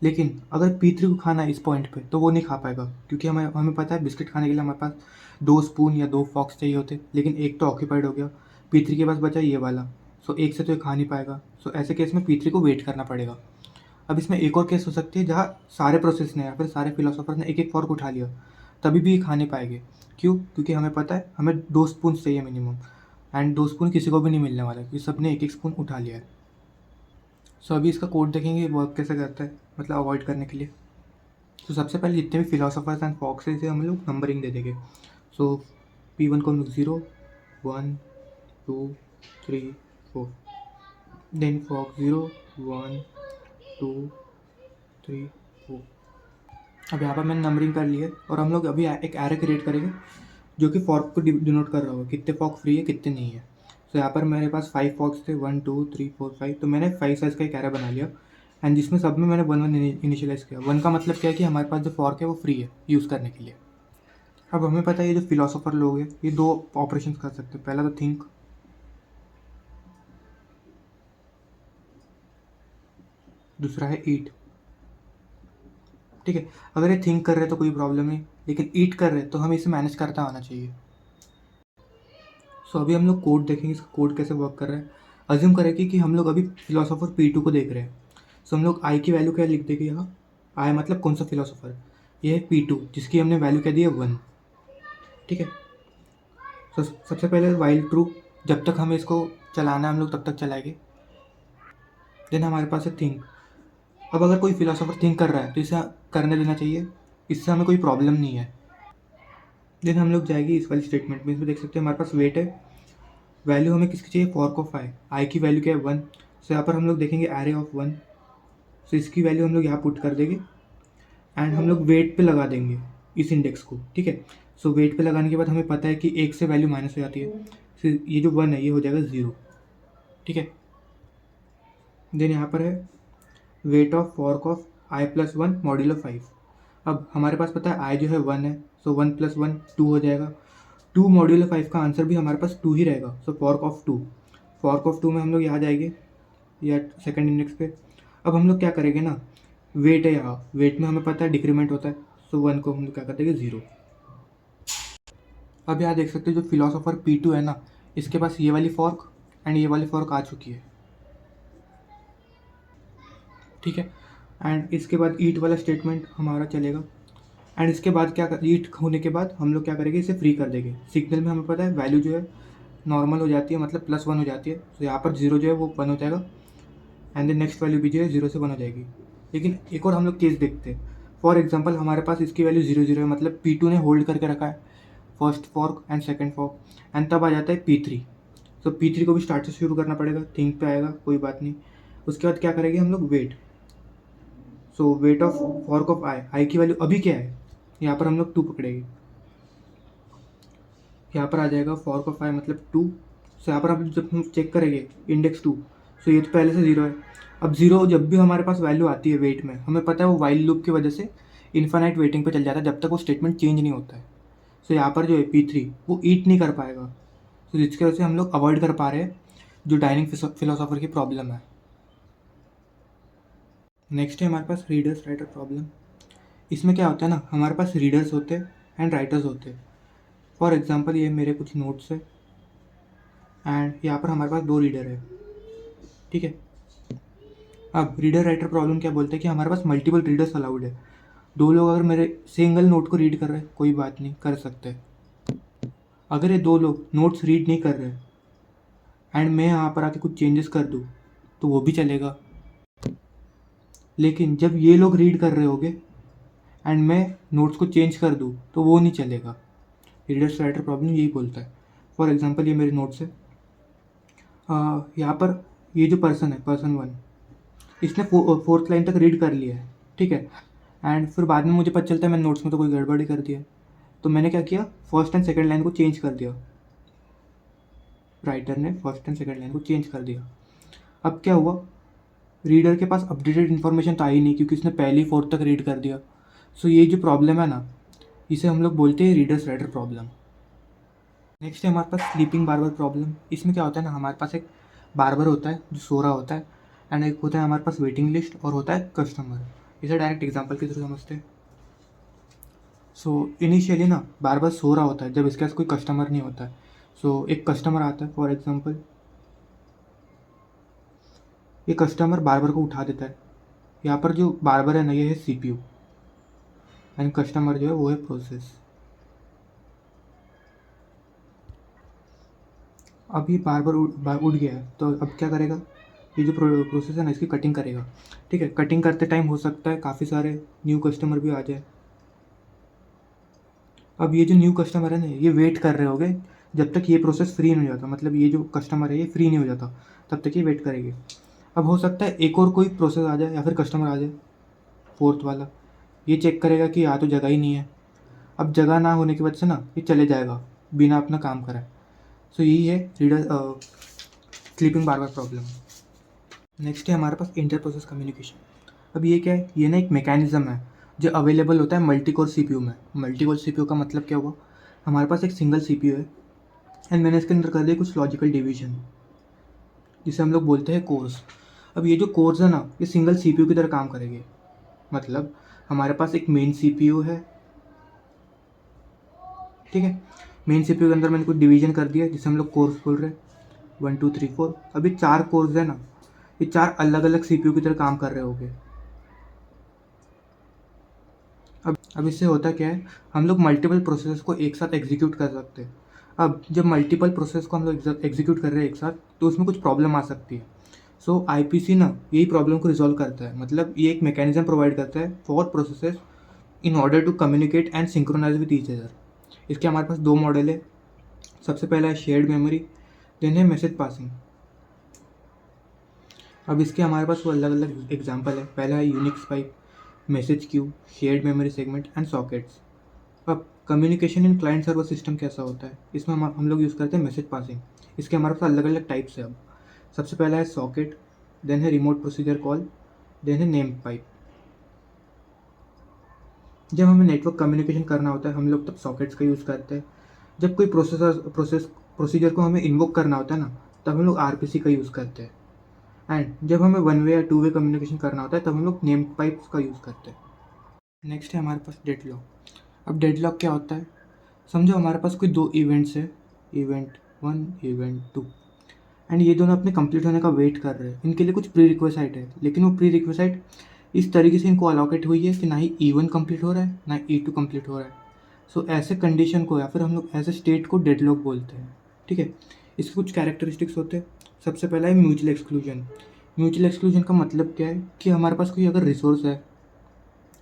[SPEAKER 1] लेकिन अगर P3 को खाना है इस पॉइंट पे, तो वो नहीं खा पाएगा, क्योंकि हमें पता है बिस्किट खाने के लिए हमारे पास 2 स्पून या 2 फॉक्स चाहिए होते, लेकिन एक तो ऑक्यूपाइड हो गया, P3 के पास बचा ये वाला। सो एक से तो ये खा नहीं पाएगा। सो ऐसे केस में P3 को वेट करना पड़ेगा। अब इसमें एक और केस हो सकती है जहाँ सारे प्रोसेस ने या फिर सारे फिलोसोफर ने एक एक फॉर्क उठा लिया, तभी भी ये खा नहीं पाएंगे। क्यों? क्योंकि हमें पता है हमें 2 स्पून चाहिए मिनिमम, एंड 2 स्पून किसी को भी नहीं मिलने वाला, क्योंकि सब ने एक एक स्पून उठा लिया है। सो अभी इसका कोड देखेंगे वर्क कैसे करता है, मतलब अवॉइड करने के लिए। तो सबसे पहले जितने भी फिलोसोफर्स एंड फॉक्स है इसे हम लोग नंबरिंग दे देंगे। सो P1 को हम लोग 0 1 2 3 4, देन फॉक्स 0 1 2 3 4। अब यहाँ पर मैंने नंबरिंग कर ली है, और हम लोग अभी एक एरे क्रिएट करेंगे जो कि फॉर्क को डिनोट कर रहा होगा, कितने फॉर्क फ्री है कितने नहीं है। तो यहाँ पर मेरे पास 5 फॉक्स थे, 1 2 3 4 5, तो मैंने 5 साइज़ का एक एरे बना लिया, एंड जिसमें सब में मैंने 1 1 इनिशियलाइज़ किया। 1 का मतलब क्या है कि हमारे पास जो फॉर्क है वो फ्री है यूज़ करने के लिए। अब हमें पता है ये जो फिलोसोफर लोग हैं ये 2 ऑपरेशंस कर सकते हैं। पहला तो थिंक, दूसरा है ईट। ठीक है, अगर ये थिंक कर रहे हैं तो कोई प्रॉब्लम नहीं, लेकिन ईट कर रहे हैं तो हमें इसे मैनेज करता आना चाहिए। सो अभी हम लोग कोड देखेंगे, इसका कोड कैसे वर्क कर रहा है। अज्यूम करें कि हम लोग अभी फिलोसोफर P2 को देख रहे हैं। सो हम लोग आई की वैल्यू क्या लिख देंगे यहाँ, आई मतलब कौन सा फिलोसोफर, ये है P2 जिसकी हमने वैल्यू क्या दी है 1। ठीक है, तो सबसे पहले वाइल ट्रू, जब तक हमें इसको चलाना है हम लोग तब तक चलाएंगे। देन हमारे पास है थिंक। अब अगर कोई फिलोसोफर थिंक कर रहा है तो इसे करने देना चाहिए, इससे हमें कोई प्रॉब्लम नहीं है। देन हम लोग जाएंगे इस वाली स्टेटमेंट में, इसमें देख सकते हैं हमारे पास वेट है, वैल्यू हमें किसकी चाहिए, फॉर्क ऑफ आई की वैल्यू क्या है 1। सो यहाँ पर हम लोग देखेंगे एरे ऑफ 1, सो इसकी वैल्यू हम लोग यहाँ पुट कर देंगे एंड हम लोग वेट पे लगा देंगे इस इंडेक्स को। ठीक है, सो वेट पे लगाने के बाद हमें पता है कि 1 से वैल्यू माइनस हो जाती है, फिर ये जो 1 है ये हो जाएगा 0। ठीक है, देन यहाँ पर है wait of fork of I plus 1 modulo 5। अब हमारे पास पता है आई जो है 1 है, सो 1 प्लस 1 2 हो जाएगा, 2 मॉड्यूलो 5 का आंसर भी हमारे पास 2 ही रहेगा। सो फॉर्क ऑफ 2 में हम लोग यहाँ जाएंगे या सेकंड इंडेक्स पे। अब हम लोग क्या करेंगे ना, वेट है यहाँ, वेट में हमें पता है डिक्रीमेंट होता है, सो 1 को हम लोग क्या कर देंगे 0। अब यहाँ देख सकते हैं जो फिलोसोफर P2 है ना, इसके पास ये वाली फॉर्क एंड ये वाली फॉर्क आ चुकी है। ठीक है, एंड इसके बाद ईट वाला स्टेटमेंट हमारा चलेगा एंड इसके बाद क्या कर, ईट होने के बाद हम लोग क्या करेंगे, इसे फ्री कर देंगे। सिग्नल में हमें पता है वैल्यू जो है नॉर्मल हो जाती है, मतलब +1 हो जाती है, तो यहाँ पर 0 जो है वो 1 हो जाएगा एंड देन नेक्स्ट वैल्यू भी जो है 0 से 1 हो जाएगी। लेकिन एक और हम लोग केस देखते हैं, फॉर एग्जाम्पल हमारे पास इसकी वैल्यू 0 है, मतलब P2 ने होल्ड करके रखा है first fork and second fork, and तब आ जाता है P3। तो P3 को भी स्टार्ट से शुरू करना पड़ेगा, थिंक पे आएगा कोई बात नहीं। उसके बाद क्या करेंगे हम लोग, wait. So wait of fork of i की वैल्यू अभी क्या है, यहाँ पर हम लोग 2 पकड़ेंगे, यहाँ पर आ जाएगा फॉर्क ऑफ आई मतलब 2। सो यहाँ पर हम जब हम चेक करेंगे इंडेक्स 2, सो ये तो पहले से 0 है। अब 0 जब भी हमारे पास वैल्यू आती है वेट में, हमें पता है वो वाइल लूप की वजह से इन्फाइनाइट वेटिंग पे चल जाता है जब तक वो स्टेटमेंट चेंज नहीं होता है। सो यहाँ पर जो है P3 वो ईट नहीं कर पाएगा, तो जिसकी वजह से हम लोग अवॉइड कर पा रहे हैं जो डाइनिंग फिलोसोफर की प्रॉब्लम है। नेक्स्ट है हमारे पास रीडर्स राइटर प्रॉब्लम। इसमें क्या होता है ना, हमारे पास रीडर्स होते हैं एंड राइटर्स होते हैं। फॉर एग्जांपल ये मेरे कुछ नोट्स है एंड यहाँ पर हमारे पास 2 रीडर है। ठीक है, अब रीडर राइटर प्रॉब्लम क्या बोलते हैं कि हमारे पास मल्टीपल रीडर्स अलाउड है। 2 लोग अगर मेरे सिंगल नोट को रीड कर रहे हैं कोई बात नहीं, कर सकते हैं। अगर ये 2 लोग नोट्स रीड नहीं कर रहे एंड मैं यहाँ पर आके कुछ चेंजेस कर दूँ तो वो भी चलेगा। लेकिन जब ये लोग रीड कर रहे होंगे एंड मैं नोट्स को चेंज कर दूँ तो वो नहीं चलेगा। रीडर्स राइटर प्रॉब्लम यही बोलता है। फॉर एग्जांपल ये मेरे नोट्स है, यहाँ पर ये जो पर्सन है, पर्सन 1, इसने 4th लाइन तक रीड कर लिया है। ठीक है, एंड फिर बाद में मुझे पता चलता है मैंने नोट्स में तो कोई गड़बड़ी कर दिया, तो मैंने क्या किया, फर्स्ट एंड सेकंड लाइन को चेंज कर दिया। राइटर ने फर्स्ट एंड सेकंड लाइन को चेंज कर दिया। अब क्या हुआ, रीडर के पास अपडेटेड इन्फॉर्मेशन तो आई नहीं क्योंकि उसने पहले ही 4th तक रीड कर दिया। सो ये जो प्रॉब्लम है ना, इसे हम लोग बोलते हैं रीडर्स राइटर प्रॉब्लम। नेक्स्ट है हमारे पास स्लीपिंग बार्बर प्रॉब्लम। इसमें क्या होता है ना, हमारे पास एक बार्बर होता है जो सो रहा होता है एंड एक होता है हमारे पास वेटिंग लिस्ट और होता है कस्टमर। इसे डायरेक्ट एग्जांपल के थ्रू समझते हैं। सो इनिशियली ना बार्बर सो रहा होता है जब इसके पास कोई कस्टमर नहीं होता है। सो एक कस्टमर आता है, फॉर एग्जांपल ये कस्टमर बार्बर को उठा देता है। यहाँ पर जो बार्बर है ना ये है CPU एंड कस्टमर जो है वो है प्रोसेस। अब ये बार्बर उठ गया है तो अब क्या करेगा, ये जो प्रोसेस है ना इसकी कटिंग करेगा। ठीक है, कटिंग करते टाइम हो सकता है काफ़ी सारे न्यू कस्टमर भी आ जाए। अब ये जो न्यू कस्टमर है ना ये वेट कर रहे होंगे जब तक ये प्रोसेस फ्री नहीं हो जाता, मतलब ये जो कस्टमर है ये फ्री नहीं हो जाता तब तक ये वेट करेंगे। अब हो सकता है एक और कोई प्रोसेस आ जाए या फिर कस्टमर आ जाए 4th वाला, ये चेक करेगा कि यहाँ तो जगह ही नहीं है। अब जगह ना होने की वजह से ना ये चले जाएगा बिना अपना काम कराए। सो यही है reader sleeping barber problem. Next है हमारे पास इंटर प्रोसेस कम्युनिकेशन। अब ये क्या है, ये ना एक मैकेनिज्म है जो अवेलेबल होता है मल्टी कोर CPU में। मल्टी कोर CPU का मतलब क्या हुआ, हमारे पास एक सिंगल CPU है एंड मैंने इसके अंदर कर दिया कुछ लॉजिकल डिवीजन जिसे हम लोग बोलते हैं कोर्स। अब ये जो कोर्स है ना ये सिंगल CPU की तरह काम करेंगे। मतलब हमारे पास एक मेन CPU है, ठीक है, मेन CPU के अंदर मैंने कुछ डिवीजन कर दिया जिसे हम लोग कोर्स बोल रहे हैं, 1 2 3 4। अभी 4 कोर्स है ना, ये 4 अलग अलग CPU की तरह काम कर रहे होंगे। अब इससे होता क्या है, हम लोग मल्टीपल प्रोसेस को एक साथ एग्जीक्यूट कर सकते हैं। अब जब मल्टीपल प्रोसेस को हम लोग एग्जीक्यूट कर रहे हैं एक साथ, तो उसमें कुछ प्रॉब्लम आ सकती है। सो आईपीसी ना यही प्रॉब्लम को रिजॉल्व करता है, मतलब ये एक मैकेनिज्म प्रोवाइड करता है for processes in order to communicate and synchronize with each other. इसके हमारे पास दो मॉडल है। सबसे पहला है शेयर्ड मेमोरी, देन है मैसेज पासिंग। अब इसके हमारे पास वो अलग अलग एग्जाम्पल है। पहला है Unix pipe, message queue, shared memory segment and sockets. अब communication in client server system कैसा होता है, इसमें हम लोग यूज़ करते हैं मैसेज पासिंग। इसके हमारे पास अलग अलग टाइप्स है। अब सबसे पहला है सॉकेट, देन है रिमोट प्रोसीजर कॉल, देन है नेम पाइप। जब हमें नेटवर्क कम्युनिकेशन करना होता है हम लोग तब सॉकेट्स का यूज़ करते हैं। जब कोई प्रोसीजर को हमें इन्वोक करना होता है ना, तब हम लोग आरपीसी का यूज़ करते हैं। एंड जब हमें वन वे या टू वे कम्युनिकेशन करना होता है तब हम लोग नेम पाइप्स का यूज़ करते हैं। नेक्स्ट है हमारे पास डेडलॉक। अब डेडलॉक क्या होता है, समझो हमारे पास कोई दो इवेंट्स है, event one, event two, and ये दोनों अपने कंप्लीट होने का वेट कर रहे हैं। इनके लिए कुछ प्री रिक्वेसाइट है, लेकिन वो प्री रिक्वेसाइट इस तरीके से इनको अलोकेट हुई है कि ना ही E1 कंप्लीट हो रहा है ना E2 कंप्लीट हो रहा है। सो ऐसे कंडीशन को या फिर हम लोग ऐसे स्टेट को डेडलॉक बोलते हैं। ठीक है, इसके कुछ कैरेक्टरिस्टिक्स होते हैं। सबसे पहला है म्यूचुअल एक्सक्लूजन। म्यूचुअल एक्सक्लूजन का मतलब क्या है कि हमारे पास कोई अगर रिसोर्स है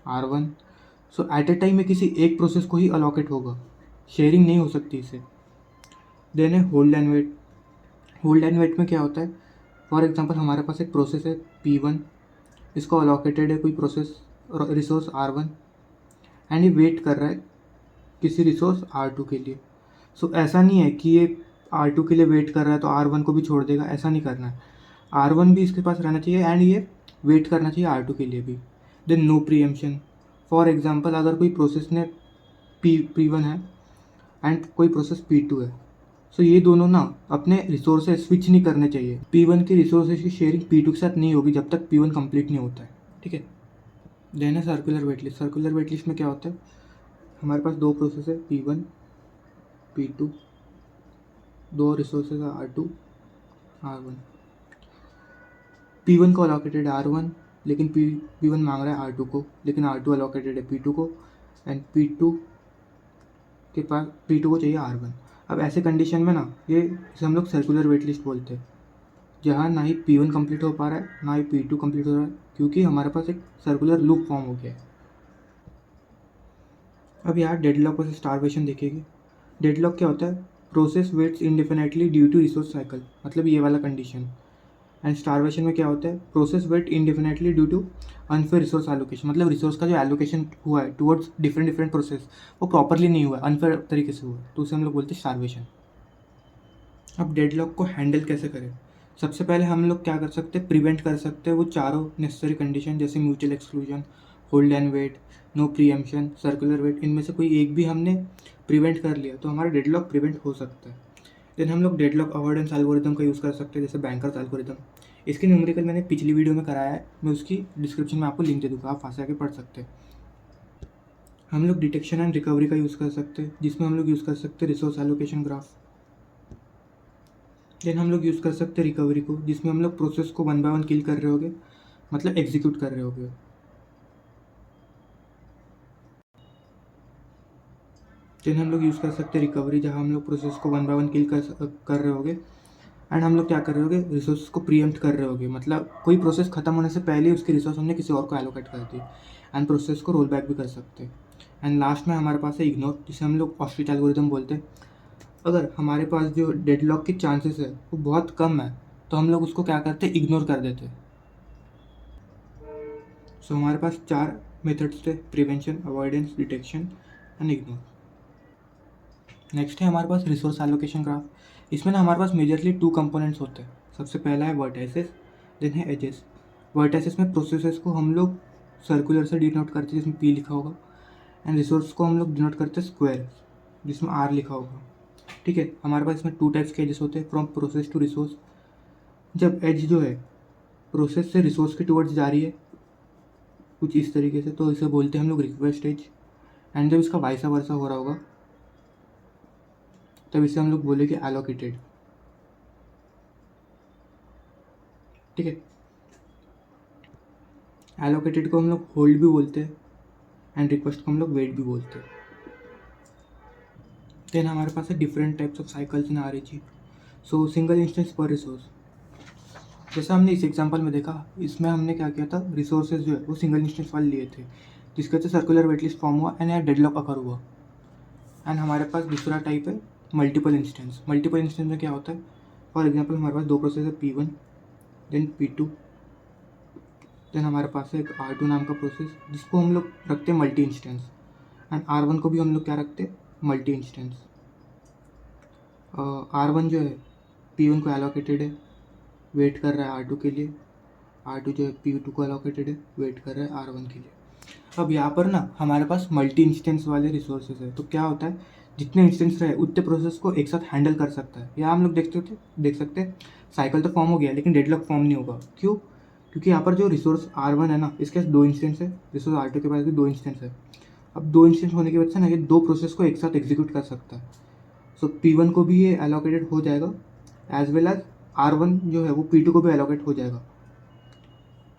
[SPEAKER 1] R1, so eight a time में किसी एक प्रोसेस को ही अलोकेट होगा, शेयरिंग नहीं हो सकती इसे। देन है hold and wait. Hold and wait में क्या होता है, फॉर एग्जांपल हमारे पास एक प्रोसेस है P1, इसको अलोकेटेड है कोई प्रोसेस रिसोर्स R1, एंड ये वेट कर रहा है किसी रिसोर्स R2 के लिए। सो ऐसा नहीं है कि ये R2 के लिए वेट कर रहा है तो R1 को भी छोड़ देगा, ऐसा नहीं करना है। R1 भी इसके पास रहना चाहिए एंड ये वेट करना चाहिए R2 के लिए भी। Then no preemption. For example अगर कोई प्रोसेस ने P1 है एंड कोई प्रोसेस P2 है, सो ये दोनों ना अपने रिसोर्सेज स्विच नहीं करने चाहिए। P1 की रिसोर्सेज की शेयरिंग P2 के साथ नहीं होगी जब तक P1 कंप्लीट नहीं होता है। ठीक है, देन है सर्कुलर वेटलिस्ट। सर्कुलर वेटलिस्ट में क्या होता है, हमारे पास दो प्रोसेस है P1, P2, दो रिसोर्सेज है R2, R1। P1 को अलोकेटेड है R1, लेकिन P1 मांग रहा है R2 को, लेकिन R2 अलोकेटेड है P2 को, एंड P2 के पास P2 को चाहिए R1। अब ऐसे कंडीशन में ना ये इसे हम लोग सर्कुलर वेटलिस्ट बोलते हैं, जहाँ ना ही P1 कंप्लीट हो पा रहा है ना ही P2 कंप्लीट हो रहा है, क्योंकि हमारे पास एक सर्कुलर लूप फॉर्म हो गया है। अब यहाँ डेडलॉक वर्सेस स्टारवेशन देखेंगे। डेडलॉक क्या होता है, process waits indefinitely due to resource cycle, मतलब ये वाला कंडीशन। एंड स्टारवेशन में क्या होता है, process wait indefinitely due to unfair resource allocation, मतलब रिसोर्स का जो एलोकेशन हुआ है टुवर्ड्स डिफरेंट डिफरेंट प्रोसेस वो प्रॉपरली नहीं हुआ है, अनफेयर तरीके से हुआ है, तो उसे हम लोग बोलते हैं स्टारवेशन। अब डेडलॉक को हैंडल कैसे करें, सबसे पहले हम लोग क्या कर सकते हैं, प्रिवेंट कर सकते हैं वो चारों नेसेसरी कंडीशन, जैसे mutual exclusion, hold and wait, no preemption, circular wait. इनमें से कोई एक भी हमने प्रिवेंट कर लिया तो हमारा डेडलॉक प्रिवेंट हो सकता है। देन हम लोग डेडलॉक अवॉइडेंस एल्गोरिदम का यूज़ कर सकते हैं, जैसे बैंकर्स एल्गोरिदम। इसकी न्यूमेरिकल मैंने पिछली वीडियो में कराया है, मैं उसकी डिस्क्रिप्शन में आपको लिंक दे दूँगा, आप वहाँ से आके पढ़ सकते हैं। हम लोग डिटेक्शन एंड रिकवरी का यूज़ कर सकते हैं, जिसमें हम लोग यूज़ कर सकते हैं रिसोर्स एलोकेशन ग्राफ। देन हम लोग यूज़ कर सकते हैं रिकवरी को, जिसमें हम लोग प्रोसेस को वन बाय वन किल कर रहे होगे, मतलब एग्जीक्यूट कर रहे होगे। देन हम लोग यूज़ कर सकते हैं रिकवरी, जहाँ हम लोग प्रोसेस को वन बाय वन किल कर रहे होगे, एंड हम लोग क्या कर रहे होगे, रिसोर्स को प्रीएम्प्ट कर रहे होगे, मतलब कोई प्रोसेस खत्म होने से पहले ही उसकी रिसोर्स हमने किसी और को एलोकेट कर दी, एंड प्रोसेस को रोल बैक भी कर सकते हैं। एंड लास्ट में हमारे पास है इग्नोर, जिसे हम लोग ऑस्ट्रिच एल्गोरिदम बोलते हैं। अगर हमारे पास जो डेडलॉक की चांसेस है वो बहुत कम है, तो हम लोग उसको क्या करते हैं, इग्नोर कर देते हैं। सो हमारे पास चार मेथड्स थे, prevention, avoidance, detection and ignore. Next है हमारे पास रिसोर्स एलोकेशन ग्राफ। इसमें ना हमारे पास मेजरली टू कंपोनेंट्स होते हैं। सबसे पहला है वर्टाइसेस, देन है एजेस। वर्टाइसेस में प्रोसेसेस को हम लोग सर्कुलर से डिनोट करते हैं, जिसमें P लिखा होगा, एंड रिसोर्स को हम लोग डिनोट करते हैं स्क्वायर, जिसमें R लिखा होगा। ठीक है, हमारे पास इसमें टू टाइप्स के एजेस होते हैं, फ्रॉम प्रोसेस टू रिसोर्स। जब एज जो है प्रोसेस से रिसोर्स के टुवर्ड्स जा रही है कुछ इस तरीके से, तो इसे बोलते हैं हम लोग रिक्वेस्ट एज। एंड जब इसका वाइसा वर्सा हो रहा होगा तब इसे हम लोग बोलेंगे एलोकेटेड। ठीक है, एलोकेटेड को हम लोग होल्ड भी बोलते हैं, एंड रिक्वेस्ट को हम लोग वेट भी बोलते हैं। देन हमारे पास है different types of cycles in RAG। So single instance पर रिसोर्स, जैसा हमने इस एग्जांपल में देखा, इसमें हमने क्या किया था, रिसोर्सेज जो है वो सिंगल इंस्टेंस वाले लिए थे, जिसके वजह से सर्कुलर वेटलिस्ट फॉर्म हुआ एंड यहाँ डेडलॉक अकर हुआ। एंड हमारे पास दूसरा टाइप है मल्टीपल इंस्टेंस। मल्टीपल इंस्टेंस में क्या होता है, फॉर एग्जांपल हमारे पास दो प्रोसेस है P1 देन P2, देन हमारे पास है एक R2 नाम का प्रोसेस जिसको हम लोग रखते हैं मल्टी इंस्टेंस, एंड R1 को भी हम लोग क्या रखते हैं, मल्टी इंस्टेंस। R1 जो है P1 को एलोकेटेड है, वेट कर रहा है R2 के लिए, R2 जो है P2 को एलोकेटेड है, वेट कर रहा है R1 के लिए। अब यहाँ पर ना हमारे पास मल्टी इंस्टेंस वाले रिसोर्सेज है, तो क्या होता है, जितने इंस्टेंस रहे उतने प्रोसेस को एक साथ हैंडल कर सकता है। यहाँ हम लोग देख सकते हैं साइकिल तो फॉर्म हो गया लेकिन डेडलॉक फॉर्म नहीं होगा। क्यों? क्योंकि यहाँ पर जो रिसोर्स R1 है ना, इसके पास दो इंस्टेंस है, रिसोर्स R2 के पास भी दो इंस्टेंस है। अब दो इंस्टेंस होने की वजह से ना ये दो प्रोसेस को एक साथ एग्जीक्यूट कर सकता है। सो P1 को भी ये एलोकेटेड हो जाएगा एज वेल एज R1 जो है वो P2 को भी एलोकेट हो जाएगा।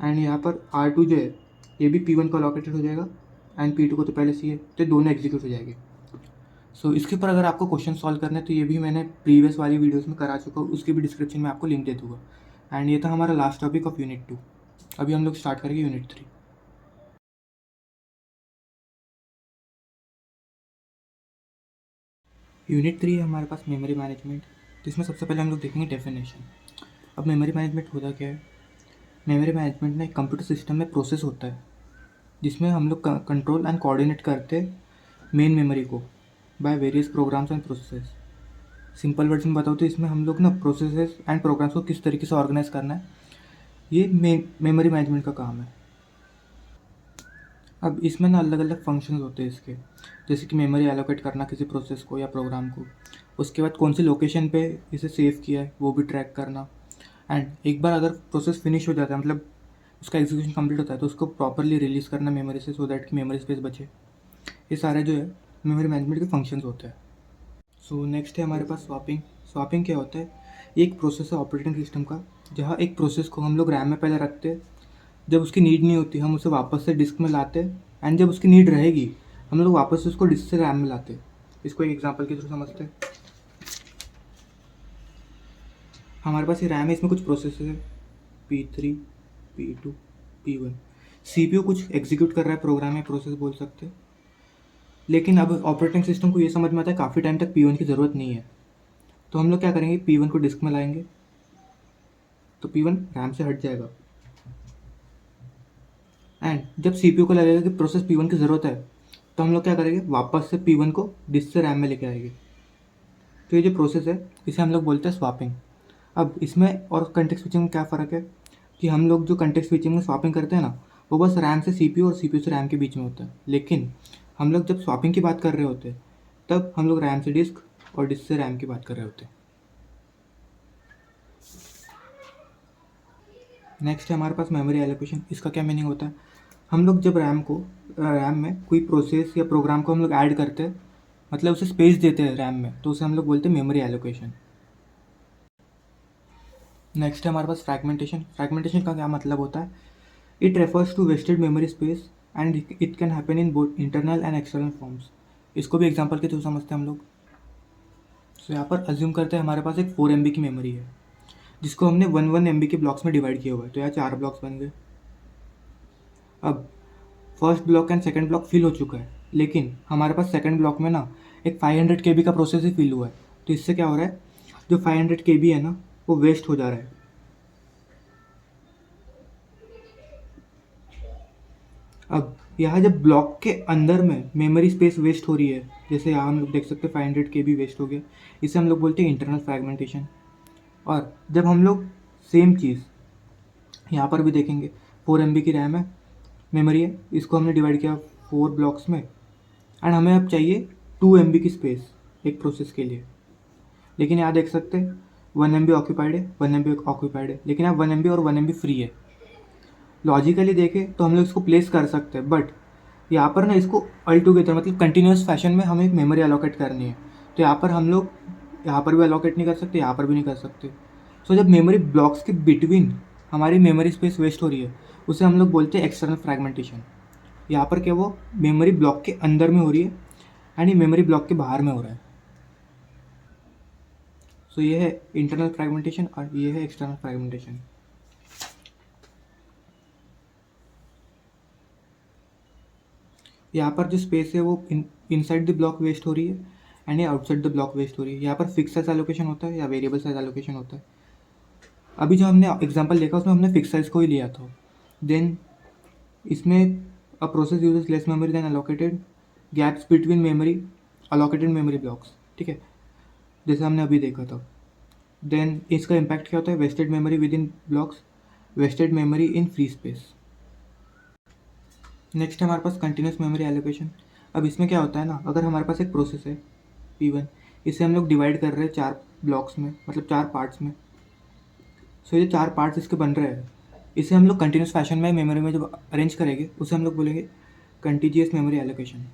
[SPEAKER 1] एंड यहाँ पर R2 जो है ये भी P1 को एलोकेटेड हो जाएगा एंड P2 को तो पहले से ही है, तो दोनों एग्जीक्यूट हो जाएंगे। सो इसके ऊपर अगर आपको क्वेश्चन सॉल्व करना है तो ये भी मैंने प्रीवियस वाली वीडियोस में करा चुका हूँ, उसकी भी डिस्क्रिप्शन में आपको लिंक दे दूँगा। एंड ये था हमारा लास्ट टॉपिक ऑफ यूनिट 2। अभी हम लोग स्टार्ट करेंगे यूनिट 3। यूनिट 3 है हमारे पास मेमोरी मैनेजमेंट, जिसमें सबसे पहले हम लोग देखेंगे डेफिनेशन। अब मेमोरी मैनेजमेंट होता क्या है, मेमोरी मैनेजमेंट में एक कंप्यूटर सिस्टम में प्रोसेस होता है जिसमें हम लोग कंट्रोल एंड कोऑर्डिनेट करते हैं मेन मेमोरी को by various programs and processes. Simple words में बताओ तो इसमें हम लोग ना प्रोसेसेस एंड प्रोग्राम्स को किस तरीके से ऑर्गेनाइज करना है, ये मेमोरी मैनेजमेंट का काम है। अब इसमें ना अलग अलग फंक्शंस होते हैं इसके, जैसे कि मेमोरी एलोकेट करना किसी प्रोसेस को या प्रोग्राम को, उसके बाद कौन सी लोकेशन पे इसे सेव किया है वो भी ट्रैक करना, एंड एक बार अगर प्रोसेस फिनिश हो जाता है, मतलब उसका एग्जीक्यूशन कंप्लीट होता है, तो उसको प्रॉपरली रिलीज़ करना मेमोरी से, सो दैट कि मेमोरी स्पेस बचे। ये सारे जो है मेमोरी मैनेजमेंट के फंक्शंस होते हैं। सो नेक्स्ट है हमारे पास स्वैपिंग। स्वैपिंग क्या होता है, एक प्रोसेस है ऑपरेटिंग सिस्टम का, जहाँ एक प्रोसेस को हम लोग रैम में पहले रखते हैं, जब उसकी नीड नहीं होती हम उसे वापस से डिस्क में लाते हैं, एंड जब उसकी नीड रहेगी हम लोग वापस से उसको डिस्क से रैम में लाते हैं। इसको एक एग्जांपल के थ्रू समझते हैं। हमारे पास ये रैम है, इसमें कुछ प्रोसेस है P3, P2, P1। CPU कुछ एग्जीक्यूट कर रहा है प्रोग्राम या प्रोसेस बोल सकते हैं, लेकिन अब ऑपरेटिंग सिस्टम को ये समझ में आता है काफ़ी टाइम तक P1 की ज़रूरत नहीं है, तो हम लोग क्या करेंगे, P1 को डिस्क में लाएंगे, तो P1 रैम से हट जाएगा। एंड जब CPU को लगेगा कि प्रोसेस P1 की ज़रूरत है, तो हम लोग क्या करेंगे, वापस से P1 को डिस्क से रैम में लेके आएंगे। तो ये जो प्रोसेस है इसे हम लोग बोलते हैं स्वैपिंग। अब इसमें और कंटेक्स्ट स्विचिंग में क्या फ़र्क है, कि हम लोग जो कंटेक्स्ट स्विचिंग में स्वैपिंग करते हैं ना, वो बस रैम से CPU और CPU से रैम के बीच में होता है, लेकिन हम लोग जब स्वैपिंग की बात कर रहे होते हैं तब हम लोग रैम से डिस्क और डिस्क से रैम की बात कर रहे होते हैं। नेक्स्ट है हमारे पास मेमोरी एलोकेशन। इसका क्या मीनिंग होता है, हम लोग जब रैम में कोई प्रोसेस या प्रोग्राम को हम लोग ऐड करते हैं, मतलब उसे स्पेस देते हैं रैम में, तो उसे हम लोग बोलते हैं मेमोरी एलोकेशन। नेक्स्ट है हमारे पास फ्रैगमेंटेशन। फ्रैगमेंटेशन का क्या मतलब होता है, it refers to wasted memory space and it can happen in both internal and external forms. इसको भी एग्जांपल के थ्रू समझते हैं हम लोग। तो यहाँ पर अज्यूम करते हैं हमारे पास एक 4 MB की मेमोरी है, जिसको हमने 1 MB के ब्लॉक्स में डिवाइड किया हुआ है, तो यहाँ 4 ब्लॉक्स बन गए। अब first block and second block fill हो चुका है, लेकिन हमारे पास सेकंड ब्लॉक में ना एक 500 KB का प्रोसेस ही फिल हुआ है, तो इससे क्या हो रहा है, जो 500 KB है ना वो वेस्ट हो जा रहा है। अब यहाँ जब ब्लॉक के अंदर में मेमोरी स्पेस वेस्ट हो रही है, जैसे यहाँ हम लोग देख सकते हैं 500 KB वेस्ट हो गया, इसे हम लोग बोलते हैं इंटरनल फ्रैगमेंटेशन। और जब हम लोग सेम चीज़ यहाँ पर भी देखेंगे, 4 MB की रैम है, मेमोरी है, इसको हमने डिवाइड किया 4 ब्लॉक्स में, एंड हमें अब चाहिए 2 MB की स्पेस एक प्रोसेस के लिए, लेकिन यहाँ देख सकते हैं 1 MB ऑक्यूपाइड है, 1 MB ऑक्यूपाइड है, लेकिन यहाँ 1 MB और 1 MB फ्री है। लॉजिकली देखें तो हम लोग इसको प्लेस कर सकते हैं, बट यहाँ पर ना इसको ऑल टुगेदर मतलब कंटिन्यूस फैशन में हमें एक मेमोरी अलोकेट करनी है, तो यहाँ पर हम लोग यहाँ पर भी अलोकेट नहीं कर सकते, यहाँ पर भी नहीं कर सकते। सो जब मेमोरी ब्लॉक्स के बिटवीन हमारी मेमोरी स्पेस वेस्ट हो रही है, उसे हम लोग बोलते हैं एक्सटर्नल फ्रैगमेंटेशन। यहाँ पर क्या वो मेमोरी ब्लॉक के अंदर में हो रही है एंड ये मेमोरी ब्लॉक के बाहर में हो रहा है। सो ये है इंटरनल फ्रेगमेंटेशन और ये है एक्सटर्नल फ्रेगमेंटेशन। यहाँ पर जो स्पेस है वो इनसाइड द ब्लॉक वेस्ट हो रही है एंड ये आउटसाइड द ब्लॉक वेस्ट हो रही है। यहाँ पर फिक्स साइज एलोकेशन होता है या वेरिएबल साइज एलोकेशन होता है। अभी जो हमने एग्जांपल देखा उसमें हमने फिक्स साइज को ही लिया था। देन इसमें a process uses less memory than allocated gaps between memory allocated memory blocks, ठीक है, जैसे हमने अभी देखा था। देन इसका इम्पैक्ट क्या होता है, wasted memory within blocks, wasted memory in free space. Next है हमारे पास कंटिन्यूस मेमोरी एलोकेशन। अब इसमें क्या होता है ना, अगर हमारे पास एक प्रोसेस है P1, इसे हम लोग डिवाइड कर रहे हैं 4 ब्लॉक्स में, मतलब 4 पार्ट्स में। सो ये 4 पार्ट्स इसके बन रहे हैं, इसे हम लोग कंटिन्यूस फैशन में मेमोरी में जब अरेंज करेंगे उसे हम लोग बोलेंगे कंटिन्यूस मेमोरी एलोकेशन।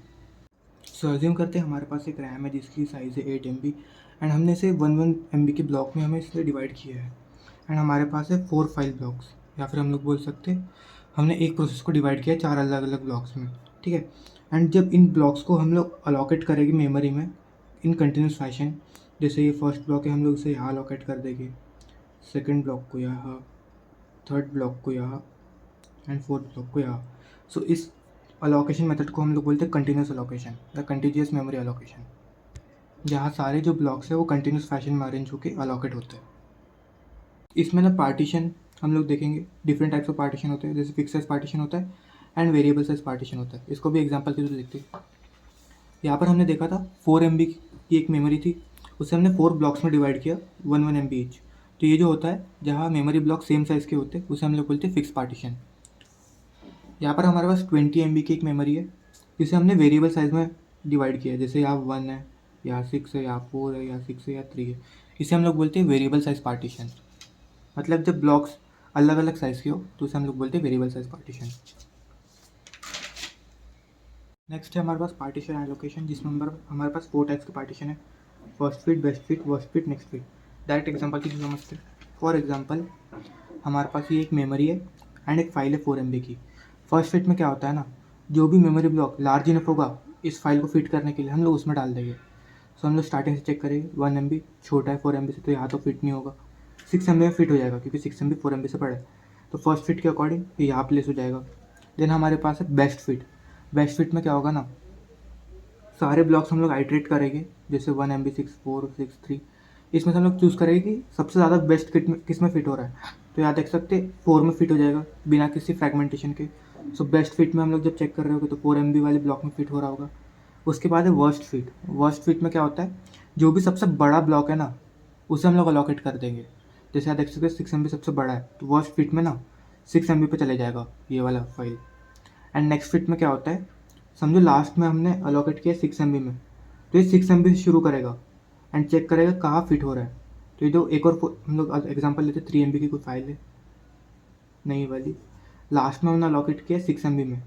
[SPEAKER 1] सो अज्यूम करते हैं हमारे पास एक रैम है जिसकी साइज़ है 8 MB एंड हमने इसे 1 MB के ब्लॉक में हमें इसे डिवाइड किया है एंड हमारे पास है 4 फाइल ब्लॉक्स, या फिर हम लोग बोल सकते हैं हमने एक प्रोसेस को डिवाइड किया है 4 अलग अलग ब्लॉक्स में, ठीक है। एंड जब इन ब्लॉक्स को हम लोग अलोकेट करेंगे मेमोरी में इन कंटिन्यूस फैशन, जैसे ये फर्स्ट ब्लॉक है हम लोग इसे यहाँ अलोकेट कर देंगे, सेकेंड ब्लॉक को यहाँ, थर्ड ब्लॉक को यहाँ एंड फोर्थ ब्लॉक को यहाँ। सो इस अलोकेशन मेथड को हम लोग बोलते हैं कंटिन्यूस अलोकेशन या कंटिन्यूस मेमोरी अलोकेशन, जहाँ सारे जो ब्लॉक्स है वो कंटिन्यूस फैशन में अरेंज होकर अलोकेट होते हैं। इसमें ना पार्टीशन हम लोग देखेंगे, डिफरेंट टाइप्स ऑफ पार्टीशन होते हैं, जैसे फिक्स साइज पार्टीशन होता है एंड वेरिएबल साइज पार्टीशन होता है। इसको भी एग्जांपल के थ्रू देखते हैं। यहाँ पर हमने देखा था 4 MB की एक मेमोरी थी, उसे हमने 4 ब्लॉक्स में डिवाइड किया 1 MB ईच। तो ये जो होता है जहाँ मेमोरी ब्लॉक सेम साइज़ के होते हैं उसे हम लोग बोलते हैं फिक्स पार्टीशन। यहाँ पर हमारे पास 20 MB की एक मेमोरी है जिसे हमने वेरिएबल साइज में डिवाइड किया है, जैसे यहाँ 1 है, यहाँ 6 है, यहाँ 4 है, यहाँ 6 है, या 3 है। इसे हम लोग बोलते हैं वेरिएबल साइज पार्टीशन। मतलब जब ब्लॉक्स अलग अलग साइज़ के हो तो उसे हम लोग बोलते हैं वेरिएबल साइज पार्टीशन। नेक्स्ट है हमारे पास पार्टीशन एलोकेशन, जिसमें हमारे पास 4 टाइप्स के पार्टीशन है, first fit, best fit, worst fit, next fit. Direct example की समझते हैं। फॉर एग्जांपल हमारे पास ये एक मेमोरी है एंड एक फाइल है 4 MB की। फर्स्ट फिट में क्या होता है ना, जो भी मेमोरी ब्लॉक लार्ज इनफ होगा इस फाइल को फिट करने के लिए हम लोग उसमें डाल देंगे। सो हम लोग स्टार्टिंग से चेक करेंगे 1 MB छोटा है 4 MB से, तो यहाँ तो फिट नहीं होगा। 6 MB में फिट हो जाएगा क्योंकि 6 MB 4 MB से बड़ा है, तो फर्स्ट फिट के अकॉर्डिंग ये यहाँ प्लेस हो जाएगा। देन हमारे पास है बेस्ट फिट। बेस्ट फिट में क्या होगा ना, सारे ब्लॉक्स हम लोग आइट्रेट करेंगे, जैसे 1 MB 6 4 6 3, इसमें से हम लोग चूज़ करेंगे कि सबसे ज़्यादा बेस्ट फिट में किस में फिट हो रहा है। तो यहाँ देख सकते 4 में फिट हो जाएगा बिना किसी फ्रेगमेंटेशन के। सो बेस्ट फिट में हम लोग जब चेक कर रहे होगे तो 4 MB वाले ब्लॉक में फिट हो रहा होगा। उसके बाद है वर्स्ट फिट। वर्स्ट फिट में क्या होता है, जो भी सबसे बड़ा ब्लॉक है ना उसे हम लोग अलोकेट कर देंगे। जैसे यहाँ देख सकते 6 MB सबसे बड़ा है, तो वर्स्ट फिट में ना 6 MB पे चले जाएगा ये वाला फाइल। एंड नेक्स्ट फिट में क्या होता है, समझो लास्ट में हमने अलोकेट किया 6 MB में, तो ये 6 MB से शुरू करेगा एंड चेक करेगा कहाँ फिट हो रहा है। तो ये जो एक और हम लोग एग्जांपल लेते 3 MB की कोई फाइल है नई वाली, लास्ट में हमने अलोकेट किया 6 MB में,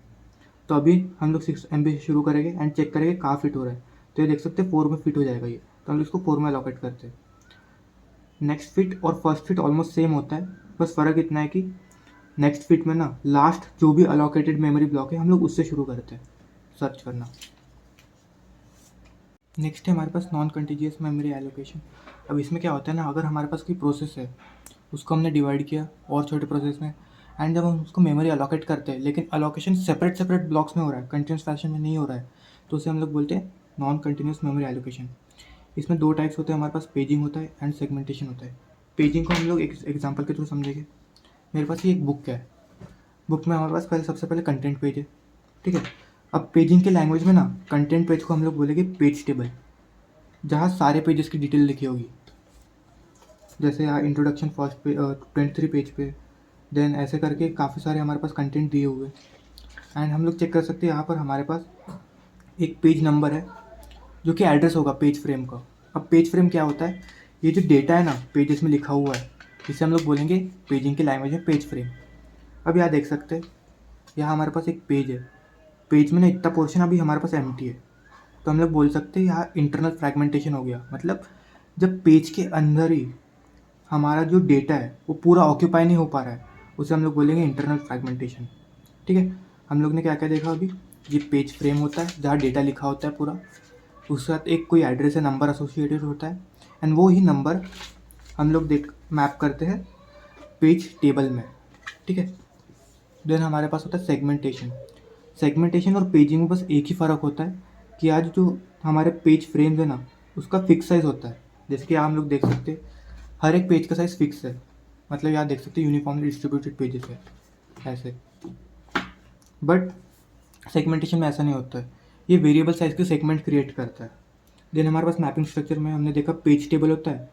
[SPEAKER 1] तो अभी हम लोग 6 MB से शुरू करेंगे एंड चेक करेंगे कहाँ फिट हो रहा है। तो ये देख सकते 4 में फिट हो जाएगा ये, तो हम लोग इसको 4 में अलोकेट करते हैं। नेक्स्ट फिट और फर्स्ट फिट ऑलमोस्ट सेम होता है, बस फ़र्क इतना है कि नेक्स्ट फिट में ना लास्ट जो भी अलोकेटेड मेमोरी ब्लॉक है हम लोग उससे शुरू करते हैं सर्च करना। नेक्स्ट है हमारे पास नॉन कंटिन्यूअस मेमोरी एलोकेशन। अब इसमें क्या होता है ना, अगर हमारे पास कोई प्रोसेस है उसको हमने डिवाइड किया और छोटे प्रोसेस में, एंड जब हम उसको मेमोरी अलोकेट करते हैं लेकिन अलोकेशन सेपरेट सेपरेट ब्लॉक्स में हो रहा है, कंटिन्यूस फैशन में नहीं हो रहा है, तो उसे हम लोग बोलते हैं नॉन कंटिन्यूअस मेमोरी एलोकेशन। इसमें 2 टाइप्स होते हैं हमारे पास, पेजिंग होता है एंड सेगमेंटेशन होता है। पेजिंग को हम लोग एक एग्जाम्पल के थ्रू समझेंगे। मेरे पास ये एक बुक है, बुक में हमारे पास सबसे पहले कंटेंट पेज है, ठीक है। अब पेजिंग के लैंग्वेज में ना कंटेंट पेज को हम लोग बोलेंगे पेज टेबल, जहाँ सारे पेजेस की डिटेल लिखी होगी। जैसे यहाँ इंट्रोडक्शन फर्स्ट पे 23 पेज पे, देन ऐसे करके काफ़ी सारे हमारे पास कंटेंट दिए हुए। एंड हम लोग चेक कर सकते हैं यहाँ पर हमारे पास एक पेज नंबर है जो कि एड्रेस होगा पेज फ्रेम का। अब पेज फ्रेम क्या होता है, ये जो डेटा है ना पेजेस में लिखा हुआ है, इसे हम लोग बोलेंगे पेजिंग की लैंग्वेज में पेज फ्रेम। अब यहाँ देख सकते हैं यहाँ हमारे पास एक पेज है, पेज में ना इतना पोर्शन अभी हमारे पास एम्प्टी है, तो हम लोग बोल सकते हैं यहाँ इंटरनल फ्रैगमेंटेशन हो गया। मतलब जब पेज के अंदर ही हमारा जो डेटा है वो पूरा ऑक्यूपाई नहीं हो पा रहा है, उसे हम लोग बोलेंगे इंटरनल फ्रैगमेंटेशन, ठीक है। हम लोग ने क्या क्या देखा अभी, ये पेज फ्रेम होता है जहाँ डेटा लिखा होता है पूरा, उसके साथ एक कोई एड्रेस या नंबर एसोसिएटेड होता है, एंड वो ही नंबर हम लोग मैप करते हैं पेज टेबल में, ठीक है। देन हमारे पास होता है सेगमेंटेशन और पेजिंग में बस एक ही फ़र्क होता है कि आज जो हमारे पेज फ्रेम्स है ना, उसका फिक्स साइज़ होता है। जैसे कि हम लोग देख सकते हैं हर एक पेज का साइज़ फिक्स है, मतलब यहाँ देख सकते हैं यूनिफॉर्मली डिस्ट्रीब्यूटेड पेजेस है ऐसे। बट सेगमेंटेशन में ऐसा नहीं होता है, ये वेरिएबल साइज़ के सेगमेंट क्रिएट करता है। देन हमारे पास मैपिंग स्ट्रक्चर में हमने देखा पेज टेबल होता है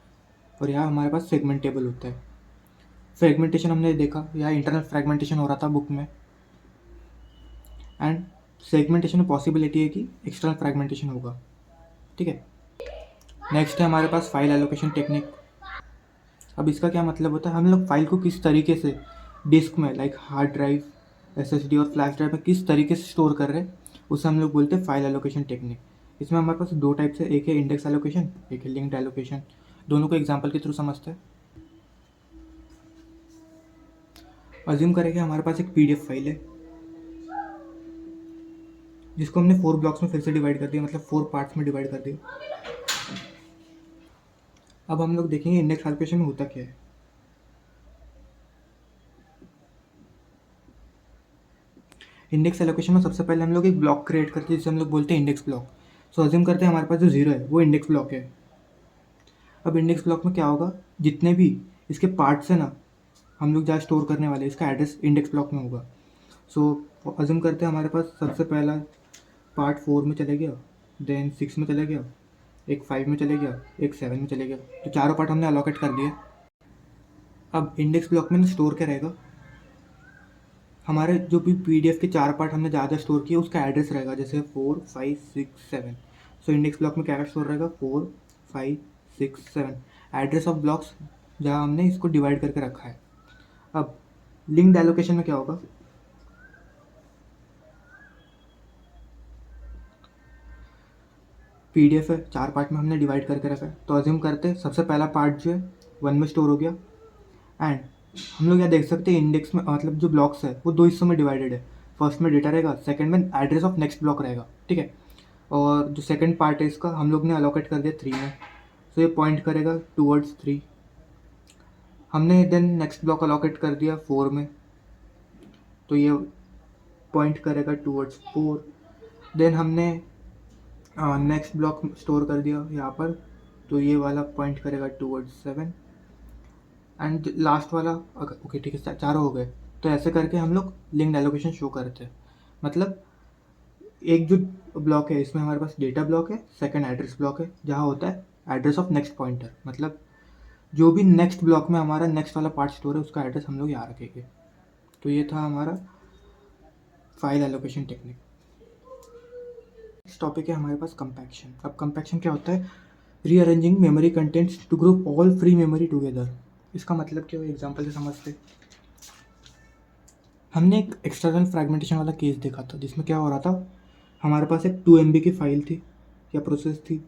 [SPEAKER 1] और यहाँ हमारे पास सेगमेंट टेबल होता है। फ्रेगमेंटेशन हमने देखा, यहाँ इंटरनल फ्रेगमेंटेशन हो रहा था बुक में, एंड सेगमेंटेशन में पॉसिबिलिटी है कि एक्सटर्नल फ्रेगमेंटेशन होगा, ठीक है। नेक्स्ट है हमारे पास फाइल एलोकेशन टेक्निक। अब इसका क्या मतलब होता है, हम लोग फाइल को किस तरीके से डिस्क में लाइक हार्ड ड्राइव, एसएसडी और फ्लैश ड्राइव में किस तरीके से स्टोर कर रहे हैं, उसे हम लोग बोलते हैं फाइल एलोकेशन टेक्निक। इसमें हमारे पास दो टाइप्स है, एक है इंडेक्स एलोकेशन, एक है लिंक्ड एलोकेशन। दोनों को एग्जाम्पल के थ्रू समझते हैं। अज्यूम करेंगे हमारे पास एक पीडीएफ फाइल है जिसको हमने 4 ब्लॉक्स में फिर से डिवाइड कर दिया, मतलब 4 पार्ट्स में डिवाइड कर दिया। अब हम लोग देखेंगे इंडेक्स एलोकेशन में होता क्या है। इंडेक्स एलोकेशन में सबसे पहले हम लोग एक ब्लॉक क्रिएट करते हैं जिसे हम लोग बोलते हैं इंडेक्स ब्लॉक। सो अज्यूम करते हैं हमारे पास जो 0 है वो इंडेक्स ब्लॉक है। अब इंडेक्स ब्लॉक में क्या होगा, जितने भी इसके पार्ट्स हैं ना, हम लोग जहाँ स्टोर करने वाले इसका एड्रेस इंडेक्स ब्लॉक में होगा। सो अज्यूम करते हैं हमारे पास सबसे पहला पार्ट 4 में चले गया, देन 6 में चले गया, एक 5 में चले गया, एक 7 में चले गया, तो चारों पार्ट हमने अलोकेट कर दिए। अब इंडेक्स ब्लॉक में स्टोर क्या रहेगा, हमारे जो भी पीडीएफ के 4 पार्ट हमने ज़्यादा स्टोर किए उसका एड्रेस रहेगा, जैसे 4, 5, 6, 7। सो इंडेक्स ब्लॉक में क्या स्टोर रहेगा, 4, 5, 6, 7 एड्रेस ऑफ ब्लॉक्स जहाँ हमने इसको डिवाइड करके रखा है। अब लिंक्ड एलोकेशन में क्या होगा, पीडीएफ है 4 पार्ट में हमने डिवाइड करके रखा है, तो अज्यूम करते हैं सबसे पहला पार्ट जो है 1 में स्टोर हो गया, एंड हम लोग यहाँ देख सकते हैं इंडेक्स में मतलब जो ब्लॉक्स है वो 2 हिस्सों में डिवाइडेड है। फर्स्ट में डेटा रहेगा, सेकंड में एड्रेस ऑफ नेक्स्ट ब्लॉक रहेगा, ठीक है। और जो सेकंड पार्ट है इसका हम लोग ने अलोकेट कर दिया 3 में, तो ये पॉइंट करेगा टूवर्ड्स 3। हमने देन नेक्स्ट ब्लॉक अलोकेट कर दिया 4 में, तो ये पॉइंट करेगा टूवर्ड्स 4। देन हमने नेक्स्ट ब्लॉक स्टोर कर दिया यहाँ पर, तो ये वाला पॉइंट करेगा टूवर्ड्स 7, एंड लास्ट वाला ओके ठीक है, चारों हो गए। तो ऐसे करके हम लोग लिंक्ड एलोकेशन शो करते हैं। मतलब एक जो ब्लॉक है इसमें हमारे पास डेटा ब्लॉक है, सेकंड एड्रेस ब्लॉक है जहाँ होता है एड्रेस ऑफ नेक्स्ट पॉइंटर, मतलब जो भी नेक्स्ट ब्लॉक में हमारा नेक्स्ट वाला पार्ट स्टोर है उसका एड्रेस हम लोग यहाँ रखेंगे। तो ये था हमारा file allocation technique. Next topic है हमारे पास कंपैक्शन। अब कंपैक्शन क्या होता है, rearranging memory contents to group all free memory together. इसका मतलब क्या है, एग्जांपल से समझते। हमने एक एक्सटर्नल फ्रैगमेंटेशन वाला केस देखा था जिसमें क्या हो रहा था, हमारे पास एक 2 MB की फाइल थी या प्रोसेस थी,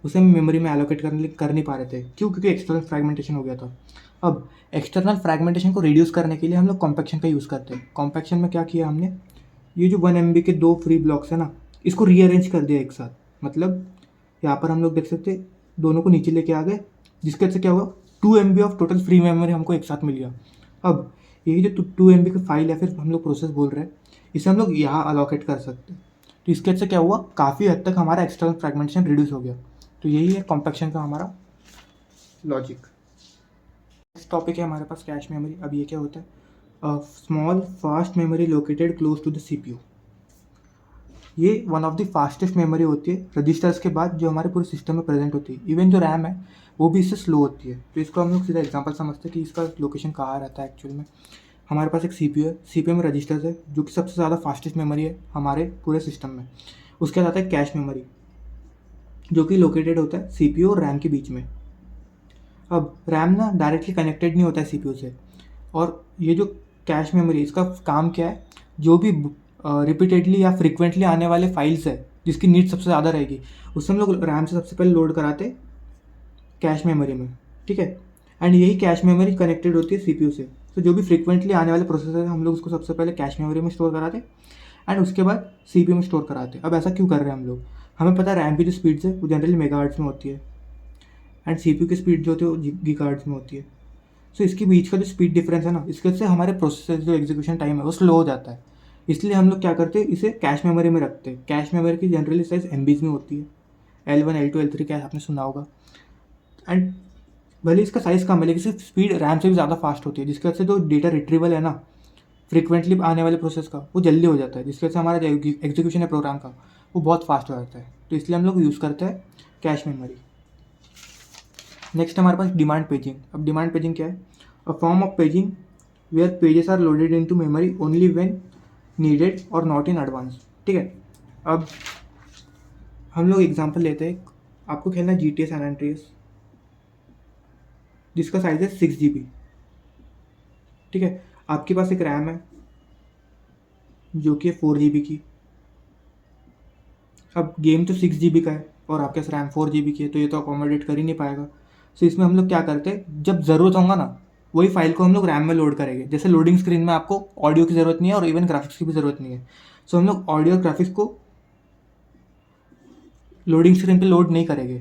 [SPEAKER 1] उसे हम मेमोरी में एलोकेट कर नहीं पा रहे थे। क्यों? क्योंकि एक्सटर्नल फ्रैगमेंटेशन हो गया था। अब एक्सटर्नल फ्रैगमेंटेशन को रिड्यूस करने के लिए हम लोग कॉम्पैक्शन का यूज़ करते हैं। कॉम्पैक्शन में क्या किया हमने, ये जो 1 MB के 2 फ्री ब्लॉक्स है ना, इसको रीअरेंज कर दिया एक साथ। मतलब यहाँ पर हम लोग देख सकते दोनों को नीचे लेके आ गए, जिसके से क्या हुआ, 2 MB of total free memory हमको एक साथ मिल गया। अब यही जो 2 MB की फाइल या फिर हम लोग प्रोसेस बोल रहे हैं, इसे हम लोग यहाँ अलोकेट कर सकते हैं। तो इसके से क्या हुआ, काफ़ी हद तक हमारा एक्सटर्नल फ्रैगमेंटेशन रिड्यूस हो गया। तो यही है कॉम्पैक्शन का हमारा लॉजिक। नेक्स्ट टॉपिक है हमारे पास कैश मेमोरी। अब ये क्या होता है, small fast memory located close to the CPU। ये one of the fastest memory होती है रजिस्टर्स के बाद जो हमारे पूरे सिस्टम में प्रेजेंट होती है। इवन जो रैम है वो भी इससे स्लो होती है। तो इसको हम लोग सीधा एग्जांपल समझते हैं कि इसका लोकेशन कहाँ रहता है। एक्चुअल में हमारे पास एक CPU है, CPU में रजिस्टर्स है जो कि सबसे ज़्यादा फास्टेस्ट मेमोरी है हमारे पूरे सिस्टम में। उसके बाद आता है कैश मेमोरी जो कि लोकेटेड होता है CPU और रैम के बीच में। अब रैम ना डायरेक्टली कनेक्टेड नहीं होता है CPU से, और ये जो कैश मेमोरी इसका काम क्या है, जो भी रिपीटेडली या फ्रिक्वेंटली आने वाले फाइल्स है जिसकी नीड सबसे ज़्यादा रहेगी उससे हम लोग रैम से सबसे पहले लोड कराते कैश मेमोरी में, ठीक है। एंड यही कैश मेमोरी कनेक्टेड होती है CPU से। तो जो भी फ्रिक्वेंटली आने वाले प्रोसेसर है हम लोग उसको सबसे पहले कैश मेमोरी में स्टोर कराते, एंड उसके बाद CPU में स्टोर कराते हैं। अब ऐसा क्यों कर रहे हैं हम लोग? हमें पता है रैम की जो स्पीड्स है वो जनरली मेगाहर्ट्ज़ में होती है एंड CPU की स्पीड जो होती है वो गीगाहर्ट्ज़ में होती है। सो इसके बीच का जो स्पीड डिफरेंस है ना, इसके से हमारे प्रोसेसर जो एग्जीक्यूशन टाइम है वो स्लो हो जाता है। इसलिए हम लोग क्या करते हैं, इसे कैश मेमोरी में रखते हैं। कैश मेमोरी की जनरली साइज MBs में होती है, L1 L2 L3 क्या आपने सुना होगा। एंड भले इसका साइज़ कम है लेकिन इसकी स्पीड रैम से भी ज़्यादा फास्ट होती है, जिसकी वजह से जो डेटा रिट्रीवल है ना फ्रिक्वेंटली आने वाले प्रोसेस का वो जल्दी हो जाता है, जिसकी वजह से हमारा जो एग्जीक्यूशन है प्रोग्राम का वो बहुत फास्ट हो जाता है। तो इसलिए हम लोग यूज़ करते हैं कैश मेमोरी। नेक्स्ट हमारे पास डिमांड पेजिंग। अब डिमांड पेजिंग क्या है? A form of paging where pages are loaded into memory only when needed और नॉट इन एडवांस। ठीक है, अब हम लोग एग्जांपल लेते हैं। आपको खेलना है GTA सैन एंड्रियास, जिसका साइज है 6 GB। ठीक है, आपके पास एक रैम है जो कि है 4 GB की। अब गेम तो 6 GB का है और आपके पास रैम 4 GB की है, तो ये तो अकोमोडेट कर ही नहीं पाएगा। सो इसमें हम लोग क्या करते हैं, जब ज़रूरत होगा ना वही फाइल को हम लोग रैम में लोड करेंगे। जैसे लोडिंग स्क्रीन में आपको ऑडियो की ज़रूरत नहीं है और इवन ग्राफिक्स की भी ज़रूरत नहीं है, सो हम लोग ऑडियो और ग्राफिक्स को लोडिंग स्क्रीन पे लोड नहीं करेंगे।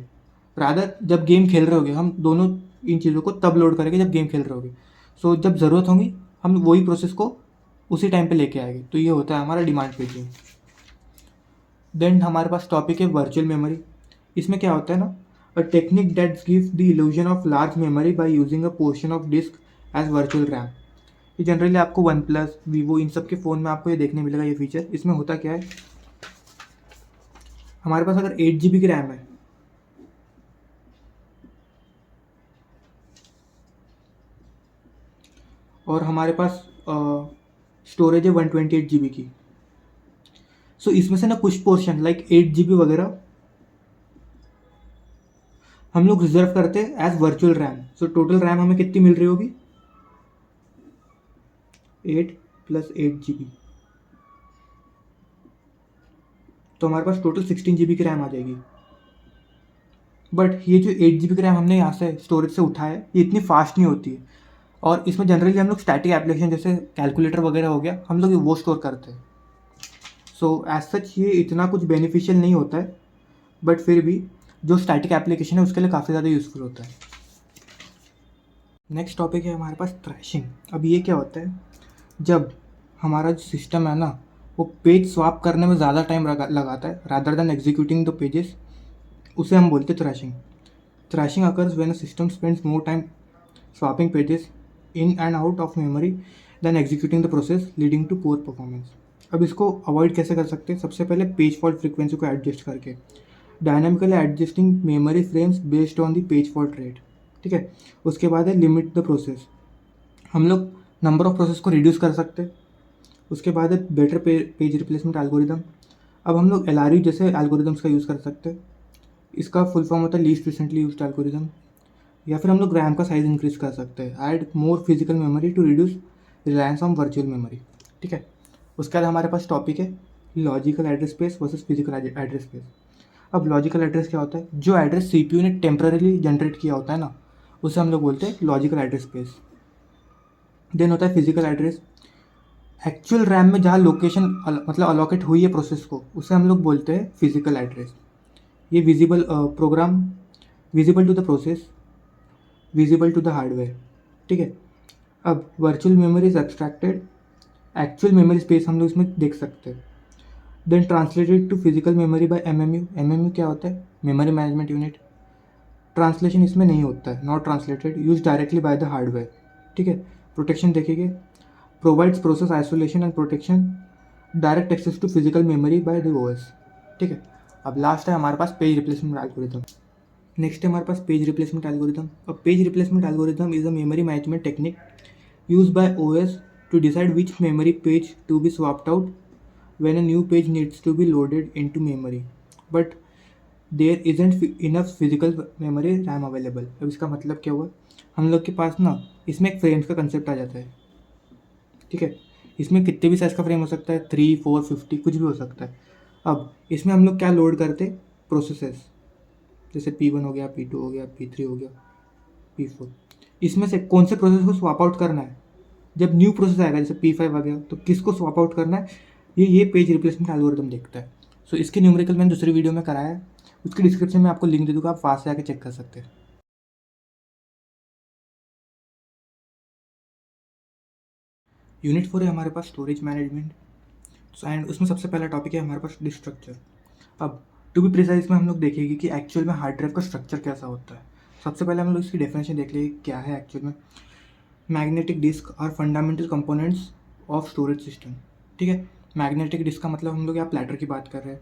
[SPEAKER 1] रादर जब गेम खेल रहे होगे हम दोनों इन चीज़ों को तब लोड करेंगे जब गेम खेल रहे होगे। सो जब ज़रूरत होगी हम वही प्रोसेस को उसी टाइम पे लेके आएंगे। तो ये होता है हमारा डिमांड पेजिंग। देन हमारे पास टॉपिक है वर्चुअल मेमोरी। इसमें क्या होता है ना, a technique that gives the illusion of large memory by using a portion of disk as virtual RAM. ये जनरली आपको OnePlus, Vivo इन सब के फ़ोन में आपको ये देखने मिलेगा ये फीचर। इसमें होता क्या है, हमारे पास अगर 8 GB की रैम है और हमारे पास स्टोरेज है 128 GB की, सो इसमें से ना कुछ पोर्शन लाइक 8 GB वगैरह हम लोग रिजर्व करते हैं as virtual RAM. So total RAM हमें कितनी मिल रही होगी, 8 + 8 GB, तो हमारे पास टोटल 16 GB की रैम आ जाएगी। बट ये जो 8 GB की रैम हमने यहाँ से स्टोरेज से उठाया है ये इतनी फास्ट नहीं होती है, और इसमें जनरली हम लोग स्टैटिक एप्लीकेशन जैसे कैलकुलेटर वगैरह हो गया हम लोग वो स्टोर करते हैं। सो एज सच ये इतना कुछ बेनिफिशियल नहीं होता है, बट फिर भी जो स्टैटिक एप्लीकेशन है उसके लिए काफ़ी ज़्यादा यूज़फुल होता है। नेक्स्ट टॉपिक है हमारे पास थ्रैशिंग। अब ये क्या होता है, जब हमारा जो सिस्टम है ना वो पेज स्वैप करने में ज़्यादा टाइम लगाता है rather than executing the pages, उसे हम बोलते हैं thrashing. Thrashing occurs when a system spends more time swapping pages in and out of memory than executing the process leading to poor performance। अब इसको अवॉइड कैसे कर सकते हैं? सबसे पहले पेज फॉल्ट फ्रीक्वेंसी को एडजस्ट करके, dynamically adjusting memory frames based on the page fault rate. ठीक है, उसके बाद है लिमिट द प्रोसेस। हम लोग नंबर ऑफ प्रोसेस को रिड्यूस कर सकते हैं। उसके बाद है बेटर पेज रिप्लेसमेंट एल्गोरिदम। अब हम लोग LRU जैसे एल्गोरिदम्स का यूज़ कर सकते हैं। इसका फुल फॉर्म होता है लीस्ट रिसेंटली यूज्ड एल्गोरिदम। या फिर हम लोग रैम का साइज़ इंक्रीज़ कर सकते हैं, add more physical memory to reduce reliance on virtual memory. ठीक है, उसके बाद हमारे पास टॉपिक है logical address space versus physical address space. अब लॉजिकल एड्रेस क्या होता है, जो एड्रेस CPU ने टेम्पररीली जनरेट किया होता है ना उसे हम लोग बोलते हैं लॉजिकल एड्रेस स्पेस। देन होता है फिजिकल एड्रेस, एक्चुअल रैम में जहाँ लोकेशन मतलब अलॉकेट हुई है प्रोसेस को उसे हम लोग बोलते हैं फिजिकल एड्रेस। ये visible program visible to the process, visible to the hardware. ठीक है, अब virtual memory is abstracted, actual memory space हम लोग इसमें देख सकते हैं। Then translated to physical memory by MMU क्या होता है, मेमोरी मैनेजमेंट यूनिट। ट्रांसलेशन इसमें नहीं होता है, not translated, use directly by the hardware. ठीक है, प्रोटेक्शन देखेंगे, provides process isolation and protection, direct access to physical memory by the OS। ठीक है, अब लास्ट है हमारे पास पेज रिप्लेसमेंट एल्गोरिथम। नेक्स्ट है हमारे पास पेज रिप्लेसमेंट एल्गोरिथम। अब page replacement algorithm is a memory management technique used by OS to decide which memory page to be swapped out when a new page needs to be loaded into memory, but there isn't enough physical memory RAM available। अब इसका मतलब क्या हुआ, हम लोग के पास ना इसमें एक फ्रेम्स का कंसेप्ट आ जाता है। ठीक है, इसमें कितने भी साइज़ का फ्रेम हो सकता है, 3, 4, 50 कुछ भी हो सकता है। अब इसमें हम लोग क्या लोड करते, प्रोसेसेस, जैसे P1 हो गया, P2 हो गया, P3 हो गया, P4। इसमें से कौन से प्रोसेस को स्वैप आउट करना है, जब न्यू प्रोसेस आएगा जैसे P5 आ गया तो किसको स्वैप आउट करना है, ये पेज रिप्लेसमेंट एल्गोरिदम देखता है। सो इसके न्यूमेरिकल मैंने दूसरी वीडियो में कराया है, उसकी डिस्क्रिप्शन में आपको लिंक दे दूँगा, आप वहाँ से आके चेक कर सकते हैं। यूनिट 4 है हमारे पास स्टोरेज मैनेजमेंट। एंड उसमें सबसे पहला टॉपिक है हमारे पास डिस्क स्ट्रक्चर। अब टू बी प्रिसाइज में हम लोग देखेंगे कि एक्चुअल में हार्ड ड्राइव का स्ट्रक्चर कैसा होता है। सबसे पहले हम लोग इसकी डेफिनेशन देख लेंगे क्या है एक्चुअल में। Magnetic disk are fundamental components of storage system. ठीक है, मैग्नेटिक डिस्क का मतलब हम लोग यहाँ प्लेटर की बात कर रहे हैं।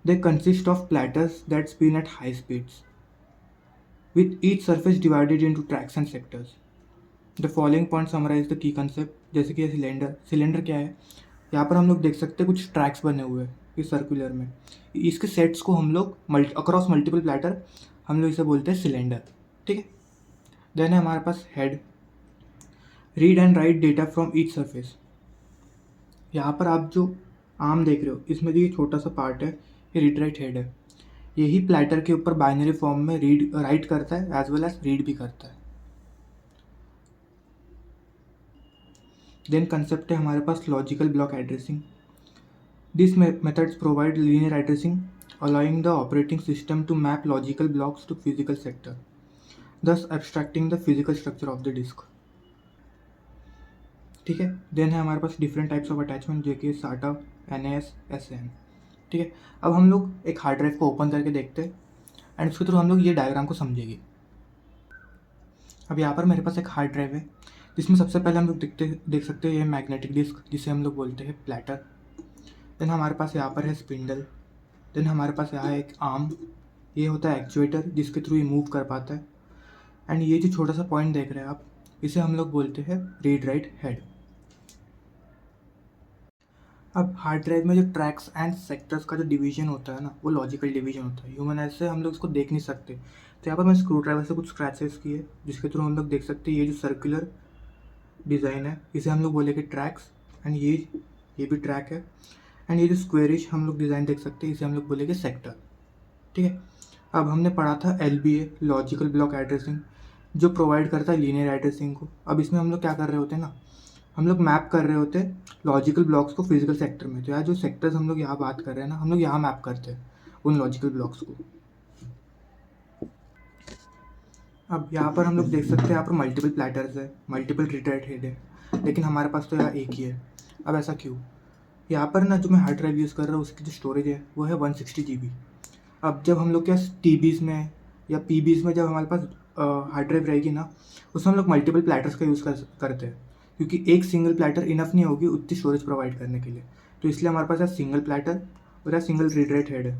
[SPEAKER 1] They consist of platters that spin at high speeds with each surface divided into tracks and sectors. The following points summarize the key concept। जैसे कि सिलेंडर क्या है, यहाँ पर हम लोग देख सकते हैं कुछ ट्रैक्स बने हुए हैं इस सर्कुलर में। इसके सेट्स को हम लोग अक्रॉस मल्टीपल प्लेटर हम लोग इसे बोलते हैं सिलेंडर। ठीक है, देन है हमारे पास head, read and write data from each surface. यहाँ पर आप जो आर्म देख रहे हो इसमें जो ये छोटा सा पार्ट है ये रीड राइट हेड है। यही प्लेटर के ऊपर बाइनरी फॉर्म में रीड राइट करता है एज वेल एज रीड भी करता है। देन कंसेप्ट है हमारे पास logical block addressing. This methods provide linear addressing allowing the operating system to map logical blocks to physical sector, thus abstracting the physical structure of the disk। ठीक है, then है हमारे पास डिफरेंट टाइप्स ऑफ अटैचमेंट जो कि SATA, NAS, SAN। ठीक है, अब हम लोग एक हार्ड ड्राइव को ओपन करके देखते हैं एंड उसके थ्रू हम लोग ये डायग्राम को समझेंगे। अब यहाँ पर मेरे पास एक हार्ड ड्राइव है जिसमें सबसे पहले हम लोग देख सकते हैं ये मैग्नेटिक डिस्क जिसे हम लोग बोलते हैं प्लेटर। देन हमारे पास यहाँ पर है स्पिंडल। देन हमारे पास यहाँ है एक आर्म, ये होता है एक्चुएटर जिसके थ्रू ये मूव कर पाता है। एंड ये जो छोटा सा पॉइंट देख रहे हैं आप, इसे हम लोग बोलते हैं रीड राइट हेड। अब हार्ड ड्राइव में जो ट्रैक्स एंड सेक्टर्स का जो डिवीजन होता है ना, वो लॉजिकल डिवीजन होता है। ह्यूमन ऐसे हम लोग इसको देख नहीं सकते, तो यहाँ पर मैं स्क्रू ड्राइवर से कुछ स्क्रैचेस किए जिसके थ्रू हम लोग देख सकते हैं ये जो सर्कुलर डिज़ाइन है इसे हम लोग बोलेंगे ट्रैक्स। एंड ये भी ट्रैक है। एंड ये जो स्क्वेरिश हम लोग डिज़ाइन देख सकते हैं इसे हम लोग बोलेंगे सेक्टर। ठीक है, अब हमने पढ़ा था LBA लॉजिकल ब्लॉक एड्रेसिंग जो प्रोवाइड करता है लीनियर एड्रेसिंग को। अब इसमें हम लोग क्या कर रहे होते हैं ना, हम लोग मैप कर रहे होते हैं लॉजिकल ब्लॉक्स को फिजिकल सेक्टर में। तो यार जो सेक्टर्स हम लोग यहाँ बात कर रहे हैं ना, हम लोग यहाँ मैप करते हैं उन लॉजिकल ब्लॉक्स को। अब यहाँ पर हम लोग देख सकते हैं यहाँ पर मल्टीपल प्लेटर्स है, मल्टीपल रीड राइट हेड है, लेकिन हमारे पास तो यहाँ एक ही है। अब ऐसा क्यों? यहाँ पर ना जो मैं हार्ड ड्राइव यूज़ कर रहा हूँ उसकी जो स्टोरेज है वो है 160 GB। अब जब हम लोग क्या TBs में या PBs में जब हमारे पास हार्ड ड्राइव रहेगी ना, उसमें हम लोग मल्टीपल प्लेटर्स का यूज़ करते हैं, क्योंकि एक सिंगल प्लेटर इनफ नहीं होगी उतनी स्टोरेज प्रोवाइड करने के लिए। तो इसलिए हमारे पास यहाँ सिंगल प्लेटर और यहाँ सिंगल रीड राइट हेड है।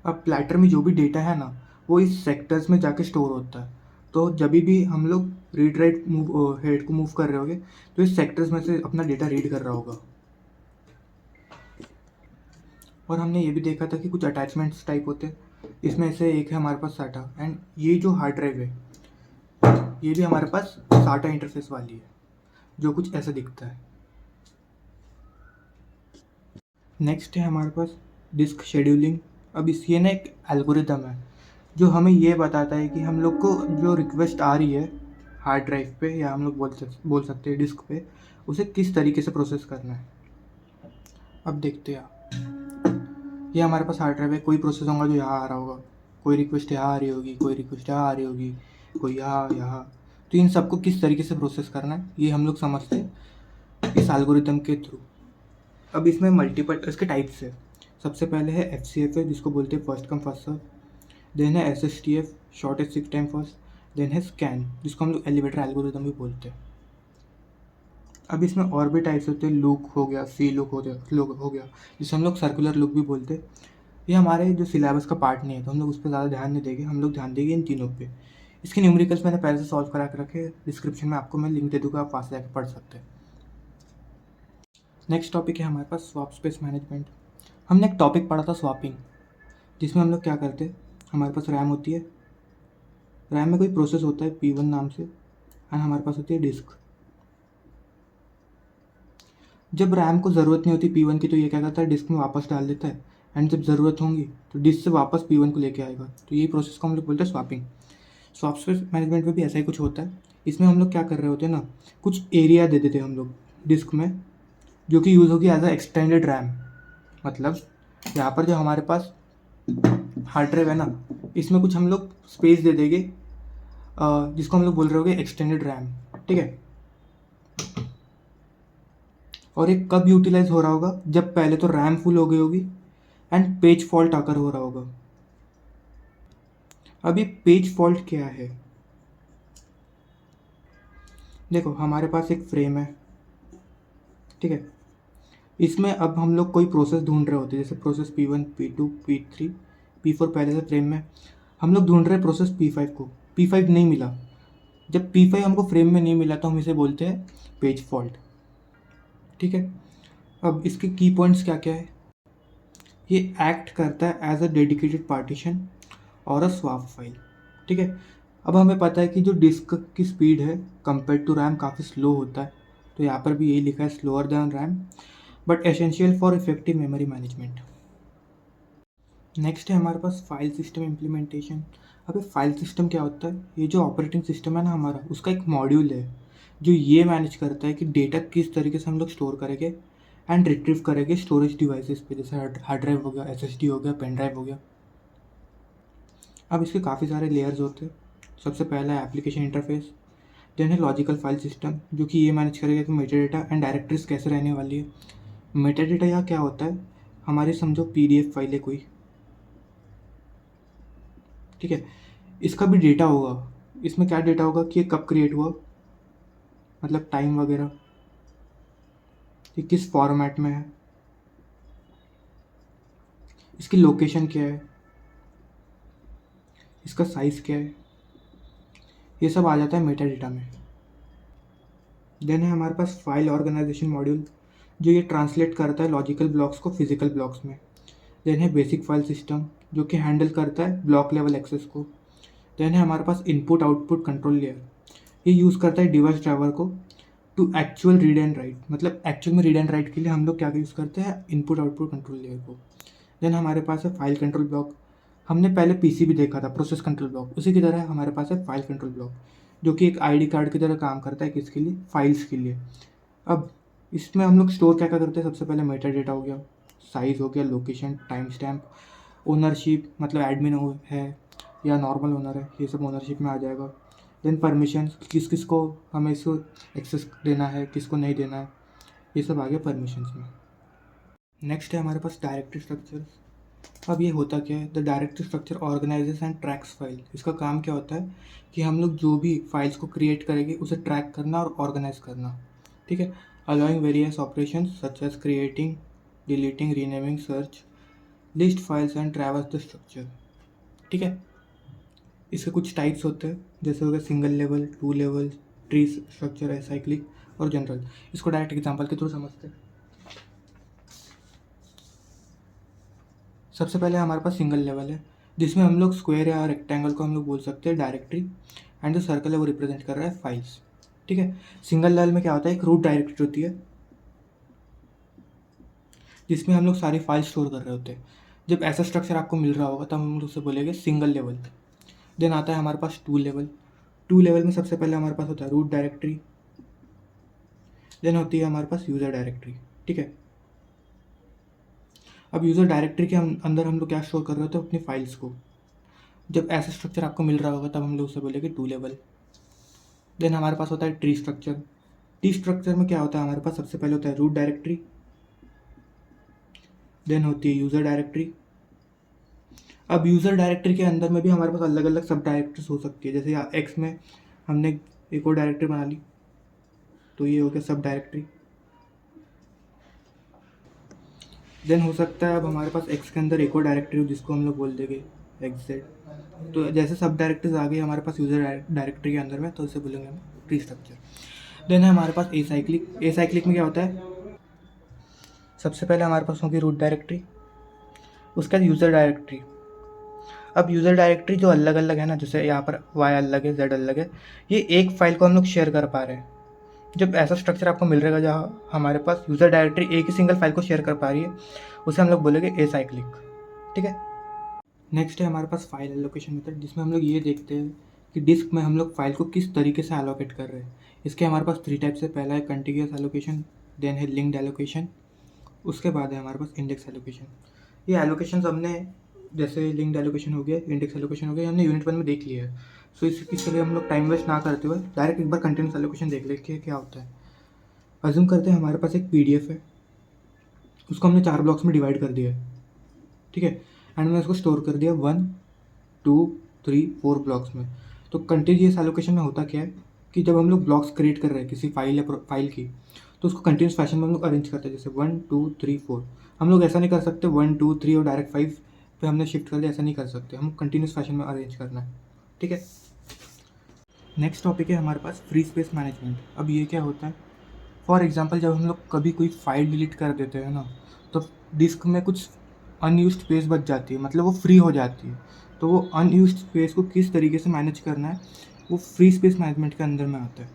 [SPEAKER 1] अब प्लेटर में जो भी डेटा है ना वो इस सेक्टर्स में जाके स्टोर होता है। तो जब भी हम लोग रीड राइट हेड को मूव कर रहे होंगे तो इस सेक्टर्स में से अपना डेटा रीड कर रहा होगा। और हमने ये भी देखा था कि कुछ अटैचमेंट्स टाइप होते हैं, इसमें से एक है हमारे पास SATA। एंड ये जो हार्ड ड्राइव है ये भी हमारे पास SATA इंटरफेस वाली है जो कुछ ऐसा दिखता है। नेक्स्ट है हमारे पास डिस्क शेड्यूलिंग। अब ये ना एक एल्गोरिदम है जो हमें ये बताता है कि हम लोग को जो रिक्वेस्ट आ रही है हार्ड ड्राइव पे या हम लोग बोल सकते हैं डिस्क पे, उसे किस तरीके से प्रोसेस करना है। अब देखते हैं ये हमारे पास हार्ड ड्राइव है, कोई प्रोसेस होगा जो यहाँ आ रहा होगा, कोई रिक्वेस्ट यहाँ आ रही होगी, कोई रिक्वेस्ट यहाँ आ रही होगी, कोई यहाँ। तो इन सबको किस तरीके से प्रोसेस करना है ये हम लोग समझते हैं इस एल्गोरिदम के थ्रू। अब इसमें मल्टीपल इसके टाइप्स है। सबसे पहले है FCF है जिसको बोलते हैं first come first serve. Then है SSTF shortest 6 time first. Then है स्कैन जिसको हम लोग एलिवेटर एल्गोरिदम भी बोलते हैं। अब इसमें और भी टाइप्स होते हैं, लूप हो गया, सी लूप हो गया जिसे हम लोग सर्कुलर लूप भी बोलते हैं। ये हमारे जो सिलेबस का पार्ट नहीं है तो हम लोग उस पर ज़्यादा ध्यान नहीं देंगे, हम लोग ध्यान देंगे इन तीनों पे। इसके न्यूमेरिकल्स मैंने पहले से सॉल्व करा के रखे, डिस्क्रिप्शन में आपको मैं लिंक दे दूँगा, आप वहाँ से जाकर पढ़ सकते हैं। नेक्स्ट टॉपिक है हमारे पास स्वैप स्पेस मैनेजमेंट। हमने एक टॉपिक पढ़ा था स्वैपिंग, जिसमें हम लोग क्या करते हैं, हमारे पास रैम होती है, रैम में कोई प्रोसेस होता है P1 नाम से, एंड हमारे पास होती है डिस्क। जब रैम को ज़रूरत नहीं होती P1 की तो ये क्या करता है डिस्क में वापस डाल देता है, एंड जब ज़रूरत होंगी तो डिस्क से वापस P1 को लेके आएगा। तो ये प्रोसेस को हम लोग बोलते हैं स्वैपिंग। स्वैप स्पेस मैनेजमेंट में भी ऐसा ही कुछ होता है। इसमें हम लोग क्या कर रहे होते हैं ना, कुछ एरिया दे देते हैं हम लोग डिस्क में, जो कि यूज़ होगी एज अ एक्सटेंडेड रैम। मतलब यहाँ पर जो हमारे पास हार्ड ड्राइव है ना, इसमें कुछ हम लोग स्पेस दे देंगे, जिसको हम लोग बोल रहे होंगे एक्सटेंडेड रैम। ठीक है। और ये कब यूटिलाइज हो रहा होगा, जब पहले तो रैम फुल हो गई होगी एंड पेज फॉल्ट आकर हो रहा होगा। अब ये पेज फॉल्ट क्या है? देखो हमारे पास एक फ्रेम है, ठीक है। इसमें अब हम लोग कोई प्रोसेस ढूंढ रहे होते हैं, जैसे process P1, P2, P3, P4 पहले से फ्रेम में। हम लोग ढूंढ रहे हैं प्रोसेस P5 को, P5 नहीं मिला। जब P5 हमको फ्रेम में नहीं मिला तो हम इसे बोलते हैं पेज फॉल्ट। ठीक है। अब इसके की पॉइंट्स क्या क्या है? ये एक्ट करता है एज अ डेडिकेटेड पार्टीशन और अ स्वैप फाइल। ठीक है। अब हमें पता है कि जो डिस्क की स्पीड है कंपेयर टू रैम काफ़ी स्लो होता है, तो यहाँ पर भी यही लिखा है slower then RAM, but essential for effective memory management. Next है हमारे पास फाइल सिस्टम इम्प्लीमेंटेशन। अब ये फाइल सिस्टम क्या होता है? ये जो ऑपरेटिंग सिस्टम है ना हमारा, उसका एक मॉड्यूल है जो ये मैनेज करता है कि डेटा किस तरीके से हम लोग स्टोर करेंगे एंड रिट्रीव करेंगे स्टोरेज डिवाइसेस पे, जैसे हार्ड ड्राइव हो गया, एसएसडी हो गया, पेन ड्राइव हो गया। अब इसके काफ़ी सारे लेयर्स होते हैं। सबसे पहला है एप्लीकेशन इंटरफेस, देन है लॉजिकल फाइल सिस्टम, जो कि ये मैनेज करेगा कि मेटा डेटा एंड डायरेक्टरीज कैसे रहने वाली है। मेटा डेटा यहाँ क्या होता है? हमारी समझो पीडीएफ फाइल है कोई, ठीक है। इसका भी डेटा होगा। इसमें क्या डेटा होगा कि ये कब क्रिएट हुआ, मतलब टाइम वगैरह, ये किस फॉर्मेट में है, इसकी लोकेशन क्या है, इसका साइज़ क्या है, ये सब आ जाता है मेटा डेटा में। देन है हमारे पास फाइल ऑर्गेनाइजेशन मॉड्यूल, जो ये ट्रांसलेट करता है लॉजिकल ब्लॉक्स को फिजिकल ब्लॉक्स में। देन है बेसिक फाइल सिस्टम, जो कि हैंडल करता है ब्लॉक लेवल एक्सेस को। देन है हमारे पास इनपुट आउटपुट कंट्रोल लेयर, ये यूज़ करता है डिवाइस ड्राइवर को to actual read and write. मतलब एक्चुअल में रीड एंड राइट के लिए हम लोग क्या यूज़ करते हैं? इनपुट आउटपुट कंट्रोल लेयर को। देन हमारे पास है फाइल कंट्रोल ब्लॉक। हमने पहले पीसी भी देखा था, प्रोसेस कंट्रोल ब्लॉक, उसी की तरह हमारे पास है फाइल कंट्रोल ब्लॉक, जो कि एक आईडी कार्ड की तरह काम करता है। किसके लिए? फाइल्स के लिए। अब इसमें हम लोग स्टोर क्या क्या करते हैं? सबसे पहले मेटा डेटा हो गया, साइज़ हो गया, लोकेशन, टाइम स्टैम्प, ओनरशिप, मतलब एडमिन है या नॉर्मल ओनर है, ये सब ओनरशिप में आ जाएगा। देन परमिशन, किस किस को हमें इसको एक्सेस देना है, किसको नहीं देना है, ये सब आ गया परमिशंस में। नेक्स्ट है हमारे पास डायरेक्टरी स्ट्रक्चर। अब ये होता क्या है? The directory structure organises and tracks file. इसका काम क्या होता है कि हम लोग जो भी फाइल्स को क्रिएट करेंगे उसे ट्रैक करना और ऑर्गेनाइज करना। ठीक है। Allowing various operation such as creating, deleting, renaming, search, list files and traverse the structure. ठीक है। इसके कुछ टाइप्स होते हैं, जैसे हो गया single level, two level, tree structure, acyclic और जनरल। इसको डायरेक्ट एग्जांपल के थ्रू समझते हैं। सबसे पहले हमारे पास सिंगल लेवल है, जिसमें हम लोग स्क्वायर या रेक्टेंगल को हम लोग बोल सकते हैं डायरेक्टरी, एंड जो सर्कल है वो रिप्रेजेंट कर रहा है फाइल्स। ठीक है। सिंगल लेवल में क्या होता है? एक रूट डायरेक्टरी होती है, जिसमें हम लोग सारी फाइल स्टोर कर रहे होते हैं। जब ऐसा स्ट्रक्चर आपको मिल रहा होगा तब हम लोग उसे बोलेंगे सिंगल लेवल। देन आता है हमारे पास टू लेवल। टू लेवल में सबसे पहले हमारे पास होता है रूट डायरेक्टरी, देन होती है हमारे पास यूज़र डायरेक्टरी। ठीक है। अब यूज़र डायरेक्टरी के अंदर हम लोग क्या स्टोर कर रहे होते हैं? अपनी फाइल्स को। जब ऐसा स्ट्रक्चर आपको मिल रहा होगा तब हम लोग उसे बोलेंगे टू लेवल। देन हमारे पास होता है ट्री स्ट्रक्चर। ट्री स्ट्रक्चर में क्या होता है? हमारे पास सबसे पहले होता है रूट डायरेक्टरी, देन होती है यूज़र डायरेक्टरी। अब यूज़र डायरेक्टरी के अंदर में भी हमारे पास अलग अलग सब डायरेक्टरीज हो सकती है। जैसे एक्स में हमने एक और डायरेक्टरी बना ली, तो ये हो गया सब डायरेक्टरी। देन हो सकता है अब हमारे पास एक्स के अंदर एक और डायरेक्टरी हो, जिसको हम लोग बोल देंगे एक्स। तो जैसे सब डायरेक्टरीज आ गई हमारे पास यूज़र डायरेक्टरी के अंदर में, तो इसे बोलेंगे हम ट्री स्ट्रक्चर। देन है हमारे पास ए साइक्लिक। ए साइक्लिक में क्या होता है? सबसे पहले हमारे पास होगी रूट डायरेक्टरी, उसके बाद यूज़र डायरेक्टरी। अब यूज़र डायरेक्टरी जो अलग अलग है ना, जैसे यहाँ पर वाई अलग है, जेड अलग है, ये एक फाइल को हम लोग शेयर कर पा रहे हैं। जब ऐसा स्ट्रक्चर आपको मिल रहेगा जहाँ हमारे पास यूज़र डायरेक्टरी एक ही सिंगल फाइल को शेयर कर पा रही है, उसे हम लोग बोलेंगे ए साइक्लिक। ठीक है। नेक्स्ट है हमारे पास फाइल एलोकेशन मेथड, जिसमें हम लोग ये देखते हैं कि डिस्क में हम लोग फाइल को किस तरीके से एलोकेट कर रहे हैं। इसके हमारे पास 3 टाइप्स है। पहला है कंटिग्यूअस एलोकेशन, देन है लिंक्ड एलोकेशन, उसके बाद है हमारे पास इंडेक्स एलोकेशन। ये एलोकेशन हमने जैसे लिंक्ड एलोकेशन हो गया, इंडेक्स एलोकेशन हो गया, हमने यूनिट 1 में देख लिया है। सो इसके लिए हम लोग टाइम वेस्ट ना करते हुए डायरेक्ट एक बार कंटिन्यूस एलोकेशन देख लेते हैं क्या होता है। अज्यूम करते हैं हमारे पास एक पीडीएफ है, उसको हमने 4 ब्लॉक्स में डिवाइड कर दिया है, ठीक है, एंड मैंने उसको स्टोर कर दिया 1 2 3 4 ब्लॉक्स में। तो कंटिन्यूस एलोकेशन में होता क्या है कि जब हम लोग ब्लॉक्स क्रिएट कर रहे हैं किसी फाइल या फाइल की, तो उसको कंटिन्यूस फैशन में हम लोग अरेंज करते हैं, जैसे 1 2 3 4। हम लोग ऐसा नहीं कर सकते 1 2 3 और डायरेक्ट 5 पे हमने शिफ्ट कर दिया, ऐसा नहीं कर सकते, हम कंटिन्यूस फैशन में अरेंज करना है, ठीक है। नेक्स्ट टॉपिक है हमारे पास फ्री स्पेस मैनेजमेंट। अब ये क्या होता है, फॉर एग्जांपल जब हम लोग कभी कोई फाइल डिलीट कर देते हैं ना, तो डिस्क में कुछ अनयूज्ड स्पेस बच जाती है, मतलब वो फ्री हो जाती है। तो वो अनयूज्ड स्पेस को किस तरीके से मैनेज करना है, वो फ्री स्पेस मैनेजमेंट के अंदर में आता है।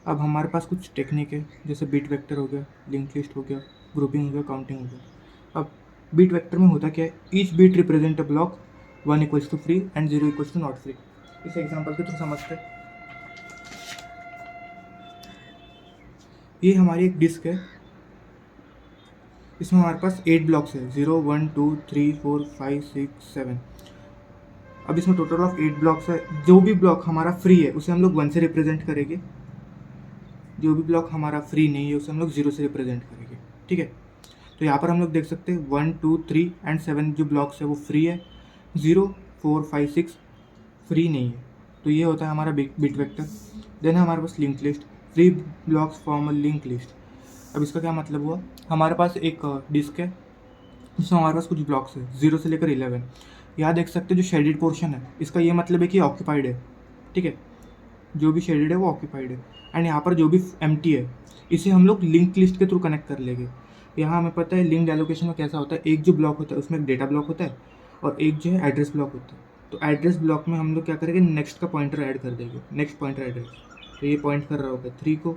[SPEAKER 1] अब हमारे पास कुछ टेक्निक है, जैसे बिट वेक्टर हो गया, लिंक लिस्ट हो गया, ग्रुपिंग हो गया, काउंटिंग हो गया। अब बिट वेक्टर में होता क्या है, each bit represent a block, 1 equals to free and 0 equals to not free. इस एग्जाम्पल के थ्रू समझते हैं। ये हमारी एक डिस्क है, इसमें हमारे पास 8 ब्लॉक्स है, 0 1 2 3 4 5 6 7। अब इसमें टोटल ऑफ 8 ब्लॉक्स है। जो भी ब्लॉक हमारा फ्री है उसे हम लोग 1 से रिप्रेजेंट करेंगे, जो भी ब्लॉक हमारा फ्री नहीं है उसे हम लोग 0 से रिप्रेजेंट करेंगे, ठीक है। तो यहाँ पर हम लोग देख सकते हैं 1 2 3 एंड 7 जो ब्लॉक्स है वो फ्री है, 0 4 5 6 फ्री नहीं है। तो ये होता है हमारा बिट वेक्टर। देन हमारे पास link list, free blocks form a link list. अब इसका क्या मतलब हुआ, हमारे पास एक डिस्क है जिसमें हमारे पास कुछ ब्लॉक्स है 0 से लेकर 11। यहाँ देख सकते हैं जो शेडेड पोर्शन है, इसका ये मतलब है कि ऑक्यूपाइड है, ठीक है, जो भी शेडेड है वो ऑक्यूपाइड है। एंड यहाँ पर जो भी एम्प्टी है इसे हम लोग लिंक लिस्ट के थ्रू कनेक्ट कर लेंगे। यहाँ हमें पता है लिंक्ड एलोकेशन में कैसा होता है, एक जो ब्लॉक होता है उसमें एक डेटा ब्लॉक होता है और एक जो है एड्रेस ब्लॉक होता है। तो एड्रेस ब्लॉक में हम लोग क्या करेंगे, नेक्स्ट का पॉइंटर ऐड कर देंगे, नेक्स्ट पॉइंटर एड्रेस। तो ये पॉइंट कर रहा होगा 3 को,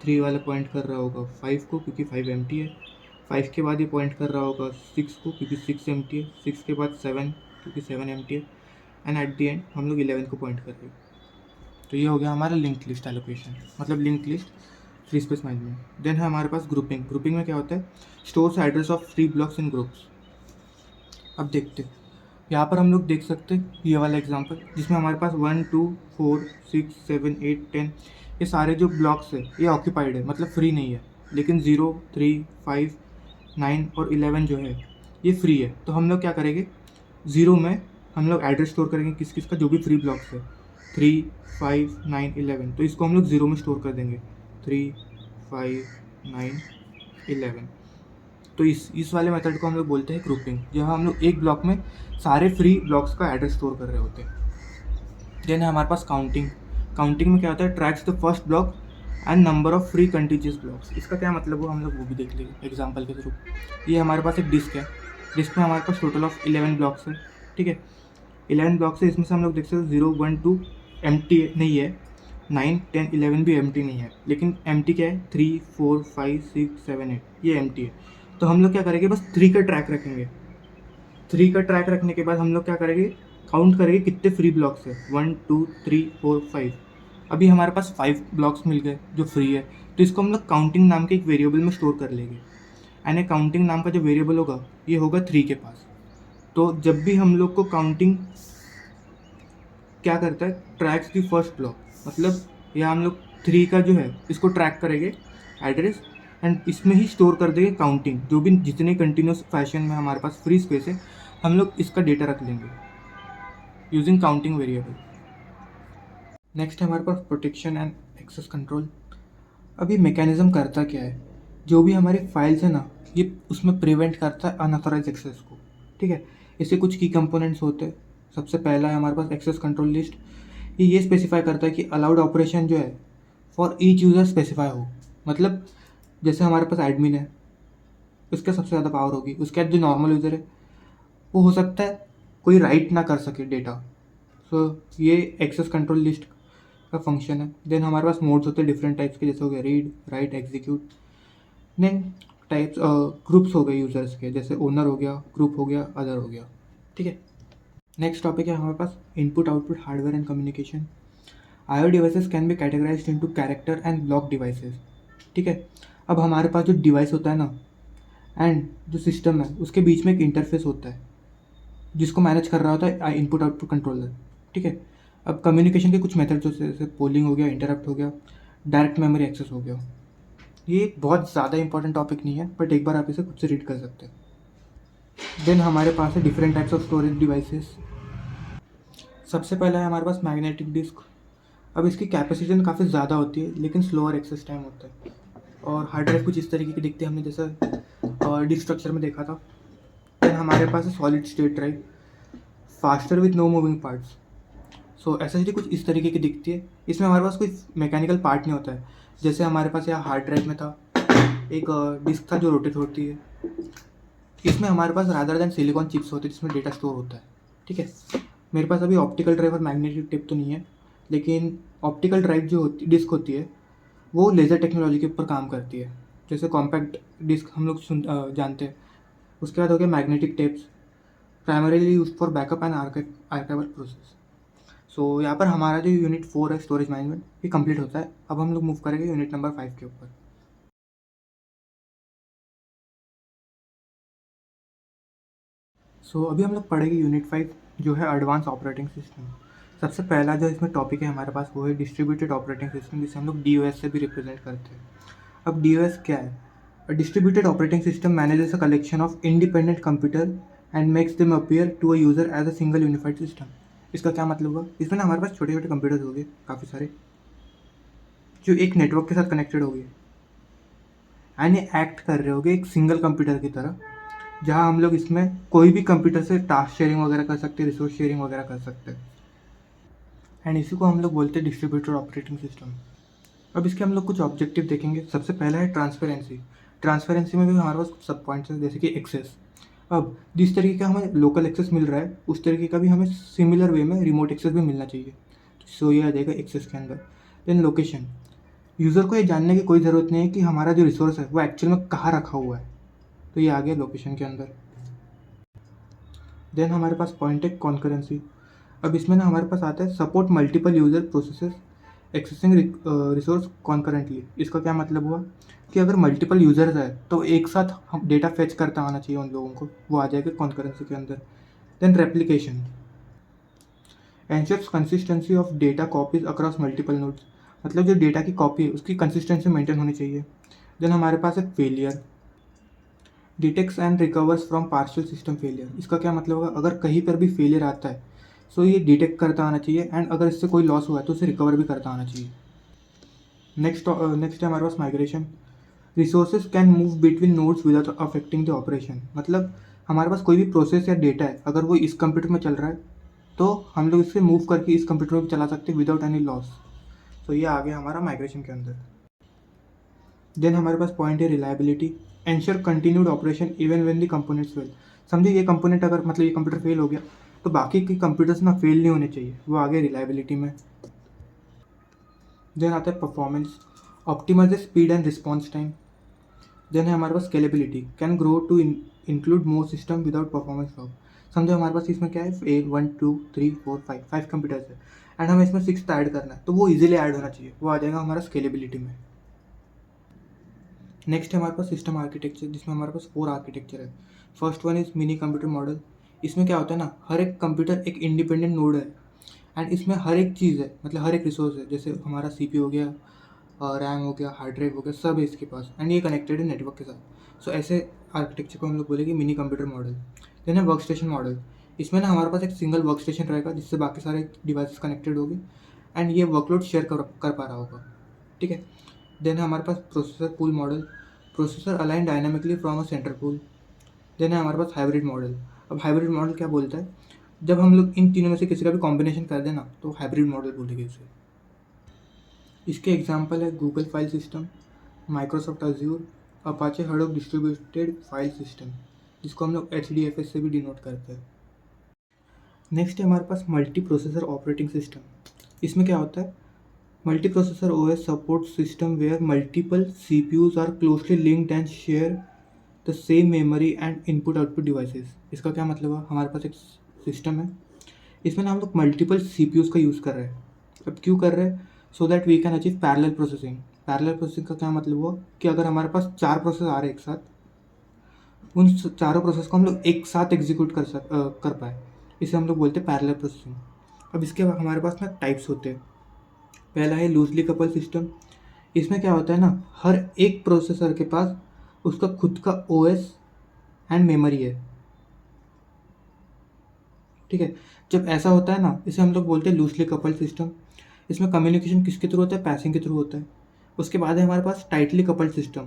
[SPEAKER 1] 3 वाला पॉइंट कर रहा होगा 5 को क्योंकि 5 एम्प्टी है, 5 के बाद ये पॉइंट कर रहा होगा 6 को क्योंकि 6 एम्प्टी है, 6 के बाद 7 क्योंकि 7 एम्प्टी है, एंड एट द एंड हम लोग 11 को पॉइंट कर रहे हैं। तो ये हो गया हमारा लिंक लिस्ट एलोकेशन, मतलब link list free space management. Then है हमारे पास ग्रुपिंग। ग्रुपिंग में क्या होता है, stores address of free blocks in groups. अब देखते हैं, यहाँ पर हम लोग देख सकते हैं ये वाला एग्जांपल जिसमें हमारे पास 1 2 4 6 7 8 10 ये सारे जो ब्लॉक्स है ये ऑक्यूपाइड है, मतलब फ्री नहीं है। लेकिन 0 3 5 9 और 11 जो है ये फ्री है। तो हम लोग क्या करेंगे, 0 में हम लोग एड्रेस स्टोर करेंगे किस किस का, जो भी फ्री ब्लॉक्स है 3 5 9 11। तो इसको हम लोग 0 में स्टोर कर देंगे, 3 5 9 11। तो इस वाले मेथड को हम लोग बोलते हैं ग्रुपिंग, जहाँ हम लोग एक ब्लॉक में सारे फ्री ब्लॉक्स का एड्रेस स्टोर कर रहे होते हैं। देन है हमारे पास काउंटिंग। काउंटिंग में क्या होता है, tracks the first block and number of free continuous blocks. इसका क्या मतलब हो हम लोग वो भी देख लेंगे एग्जाम्पल के थ्रू। ये हमारे पास एक डिस्क है, डिस्क में हमारे पास टोटल ऑफ 11 ब्लॉक्स है, ठीक है। 11 ब्लॉक्स है, इसमें से हम लोग देख सकते हैं 0 1 2 एम्प्टी नहीं है, 9 10 11 भी एम्प्टी नहीं है, लेकिन एम्प्टी क्या है 3 4 5 6 7 8 ये एम्प्टी है। तो हम लोग क्या करेंगे, बस 3 का ट्रैक रखेंगे। 3 का ट्रैक रखने के बाद हम लोग क्या करेंगे, काउंट करेंगे कितने फ्री ब्लॉक्स है, 1 2 3 4 5। अभी हमारे पास 5 ब्लॉक्स मिल गए जो फ्री है, तो इसको हम लोग काउंटिंग नाम के एक वेरिएबल में स्टोर कर लेंगे। एंड काउंटिंग नाम का जो वेरिएबल होगा ये होगा 3 के पास। तो जब भी हम लोग को काउंटिंग क्या करता है, ट्रैक्स दी फर्स्ट ब्लॉक, मतलब यहाँ हम लोग 3 का जो है इसको ट्रैक करेंगे एड्रेस, एंड इसमें ही स्टोर कर देंगे काउंटिंग, जो भी जितने कंटिन्यूस फैशन में हमारे पास फ्री स्पेस है हम लोग इसका डेटा रख लेंगे यूजिंग काउंटिंग वेरिएबल। नेक्स्ट है हमारे पास प्रोटेक्शन एंड एक्सेस कंट्रोल। अब ये मैकेनिज्म करता क्या है, जो भी हमारी फाइल्स है ना ये उसमें प्रिवेंट करता है अनऑथोराइज एक्सेस को, ठीक है। इससे कुछ की कंपोनेंट्स होते हैं। सबसे पहला है हमारे पास एक्सेस कंट्रोल लिस्ट। ये स्पेसिफाई करता है कि अलाउड ऑपरेशन जो है फॉर ईच यूज़र स्पेसिफाई हो, मतलब जैसे हमारे पास एडमिन है उसके सबसे ज़्यादा पावर होगी, उसके बाद जो नॉर्मल यूज़र है वो हो सकता है कोई राइट ना कर सके डेटा। सो ये एक्सेस कंट्रोल लिस्ट का फंक्शन है। देन हमारे पास मोड्स होते हैं डिफरेंट टाइप्स के, जैसे हो गया read write execute. Then types groups हो गए यूज़र्स के, जैसे ओनर हो गया, ग्रुप हो गया, अदर हो गया, ठीक है। नेक्स्ट टॉपिक है हमारे पास input output hardware and communication. IO devices can be categorized into character and block devices. ठीक है, अब हमारे पास जो डिवाइस होता है ना एंड जो सिस्टम है उसके बीच में एक इंटरफेस होता है जिसको मैनेज कर रहा होता है इनपुट आउटपुट कंट्रोलर। ठीक है, अब कम्युनिकेशन के कुछ मेथड जैसे पोलिंग हो गया, इंटरप्ट हो गया, डायरेक्ट मेमोरी एक्सेस हो गया। ये एक बहुत ज़्यादा इंपॉर्टेंट टॉपिक नहीं है, बट एक बार आप इसे खुद से रीड कर सकते हैं। देन हमारे पास है different types of storage devices. सबसे पहला है हमारे पास मैग्नेटिक डिस्क। अब इसकी कैपेसिटी काफ़ी ज़्यादा होती है लेकिन स्लोअर एक्सेस टाइम होता है। और हार्ड ड्राइव कुछ इस तरीके की दिखती है, हमने जैसा डिस्क स्ट्रक्चर में देखा था। देन हमारे पास है solid state drive, faster with no moving parts. So SSD कुछ इस तरीके की दिखती है। इसमें हमारे पास कोई मैकेनिकल पार्ट नहीं होता है, जैसे हमारे पास यहाँ हार्ड ड्राइव में था एक डिस्क था जो रोटेट होती है। इसमें हमारे पास रादर देन सिलिकॉन चिप्स होते हैं जिसमें डेटा स्टोर होता है। ठीक है, मेरे पास अभी ऑप्टिकल ड्राइव और मैग्नेटिक टेप तो नहीं है, लेकिन ऑप्टिकल ड्राइव जो होती डिस्क होती है वो लेज़र टेक्नोलॉजी के ऊपर काम करती है, जैसे कॉम्पैक्ट डिस्क हम लोग जानते हैं। उसके बाद हो गया magnetic tapes, primarily use for backup and archival process. So यहाँ पर हमारा जो यूनिट 4 है स्टोरेज मैनेजमेंट ये कंप्लीट होता है। अब हम लोग मूव करेंगे यूनिट नंबर 5 के ऊपर। अभी हम लोग पढ़ेंगे यूनिट 5 जो है एडवांस ऑपरेटिंग सिस्टम। सबसे पहला जो इसमें टॉपिक है हमारे पास वो है डिस्ट्रीब्यूटेड ऑपरेटिंग सिस्टम, जिसे हम लोग DOS से भी रिप्रेजेंट करते हैं। अब DOS क्या है? A distributed operating system manages a collection of independent computer and makes them appear to a user as a single unified system। इसका क्या मतलब हुआ? इसमें ना हमारे पास छोटे छोटे कंप्यूटर्स हो गए काफ़ी सारे जो एक नेटवर्क के साथ कनेक्टेड हो गए एंड ये एक्ट कर रहे होंगे एक सिंगल कंप्यूटर की तरह, जहाँ हम लोग इसमें कोई भी कंप्यूटर से टास्क शेयरिंग वगैरह कर सकते हैं, रिसोर्स शेयरिंग वगैरह कर सकते हैं। एंड इसी को हम लोग बोलते हैं डिस्ट्रीब्यूटेड ऑपरेटिंग सिस्टम। अब इसके हम लोग कुछ ऑब्जेक्टिव देखेंगे। सबसे पहला है ट्रांसपेरेंसी। ट्रांसपेरेंसी में भी हमारे पास कुछ सब पॉइंट्स हैं, जैसे कि एक्सेस। अब जिस तरीके का हमें लोकल एक्सेस मिल रहा है उस तरीके का भी हमें सिमिलर वे में रिमोट एक्सेस भी मिलना चाहिए। सो ये आ जाएगा एक्सेस के अंदर। देन लोकेशन, यूज़र को ये जानने की कोई ज़रूरत नहीं है कि हमारा जो रिसोर्स है वो एक्चुअल में कहाँ रखा हुआ है, तो ये आ गया लोकेशन के अंदर। देन हमारे पास पॉइंट है कॉन्करेंसी। अब इसमें ना हमारे पास आता है support multiple user processes accessing resource concurrently. इसका क्या मतलब हुआ कि अगर मल्टीपल यूज़र्स है तो एक साथ हम डेटा फेच करता आना चाहिए उन लोगों को, वो आ जाएगा कॉन्करेंसी के अंदर। Then replication ensures consistency of data copies across multiple nodes, मतलब जो डेटा की कॉपी है उसकी कंसिस्टेंसी मेंटेन होनी चाहिए। देन हमारे पास है failure, detects and recovers from partial system failure. इसका क्या मतलब होगा? अगर कहीं पर भी फेलियर आता है सो ये डिटेक्ट करता आना चाहिए एंड अगर इससे कोई लॉस हुआ है तो उसे रिकवर भी करता आना चाहिए। नेक्स्ट है हमारे पास migration. Resources can move between nodes without affecting the operation, मतलब हमारे पास कोई भी प्रोसेस या डेटा है अगर वो इस कंप्यूटर में चल रहा है तो हम लोग इससे मूव करके इस कंप्यूटर में चला सकते हैं विदाउट एनी लॉस। तो ये आ गया हमारा माइग्रेशन के अंदर। देन हमारे पास पॉइंट है reliability, ensure continued operation even when the components fail. समझिए ये कंपोनेंट अगर मतलब ये कंप्यूटर फेल हो गया तो बाकी के कंप्यूटर्स ना फेल नहीं होने चाहिए, वो आ गया रिलायबिलिटी में। देन आता है performance, optimize speed and response time. Then है हमारे पास scalability, can grow to include more system without performance loss. समझो हमारे पास इसमें क्या है, 1 2 3 4 5 कंप्यूटर्स है एंड हमें इसमें 6 ऐड करना है तो वो इजीली ऐड होना चाहिए, वो आ जाएगा हमारा स्केलेबिलिटी में। नेक्स्ट है हमारे पास सिस्टम आर्किटेक्चर, जिसमें हमारे पास 4 आर्किटेक्चर है। First one is mini computer model. इसमें क्या होता है ना, हर एक कंप्यूटर एक इंडिपेंडेंट नोड है एंड इसमें हर एक चीज़ है, मतलब हर एक रिसोर्स है, जैसे हमारा CPU हो गया, रैम हो गया, हार्ड ड्राइव हो गया, सब है इसके पास एंड ये कनेक्टेड है नेटवर्क के साथ। सो ऐसे आर्किटेक्चर को हम लोग बोलेंगे मिनी कंप्यूटर मॉडल। देन है वर्क स्टेशन मॉडल। इसमें ना हमारे पास एक सिंगल वर्क स्टेशन रहेगा जिससे बाकी सारे डिवाइसेस कनेक्टेड होंगे एंड ये वर्कलोड शेयर कर पा रहा होगा। ठीक है। देन है हमारे पास processor pool model, processor align dynamically from a center pool. Then है हमारे पास हाइब्रिड मॉडल। अब हाइब्रिड मॉडल क्या बोलता है, जब हम लोग इन तीनों में से किसी का भी कॉम्बिनेशन कर देना तो हाइब्रिड मॉडल बोलेंगे इसे। इसके एग्जांपल है Google file system, Microsoft azure, Apache Hadoop distributed file system, जिसको हम लोग HDFS से भी डिनोट करते हैं। नेक्स्ट है हमारे पास मल्टी प्रोसेसर ऑपरेटिंग सिस्टम। इसमें क्या होता है, multi processor OS support system where multiple CPUs are closely linked and share the same memory and input output devices. इसका क्या मतलब है, हमारे पास एक सिस्टम है, इसमें ना हम लोग मल्टीपल CPUs का यूज़ कर रहे हैं अब क्यों कर रहे हैं? So that we can achieve parallel processing. Parallel processing का क्या मतलब हुआ कि अगर हमारे पास 4 प्रोसेस आ रहे हैं एक साथ, उन चारों प्रोसेस को हम लोग एक साथ एग्जीक्यूट कर पाए, इसे हम लोग बोलते हैं पैरेलल प्रोसेसिंग। अब इसके बाद हमारे पास ना टाइप्स होते हैं। पहला है लूजली कपल सिस्टम। इसमें क्या होता है ना, हर एक प्रोसेसर के पास उसका खुद का ओएस एंड मेमोरी है, ठीक है। जब ऐसा होता है ना, इसे हम लोग बोलते हैं लूजली कपल्ड सिस्टम। इसमें कम्युनिकेशन किसके थ्रू होता है? पैसिंग के थ्रू होता है। उसके बाद है हमारे पास टाइटली कपल्ड सिस्टम।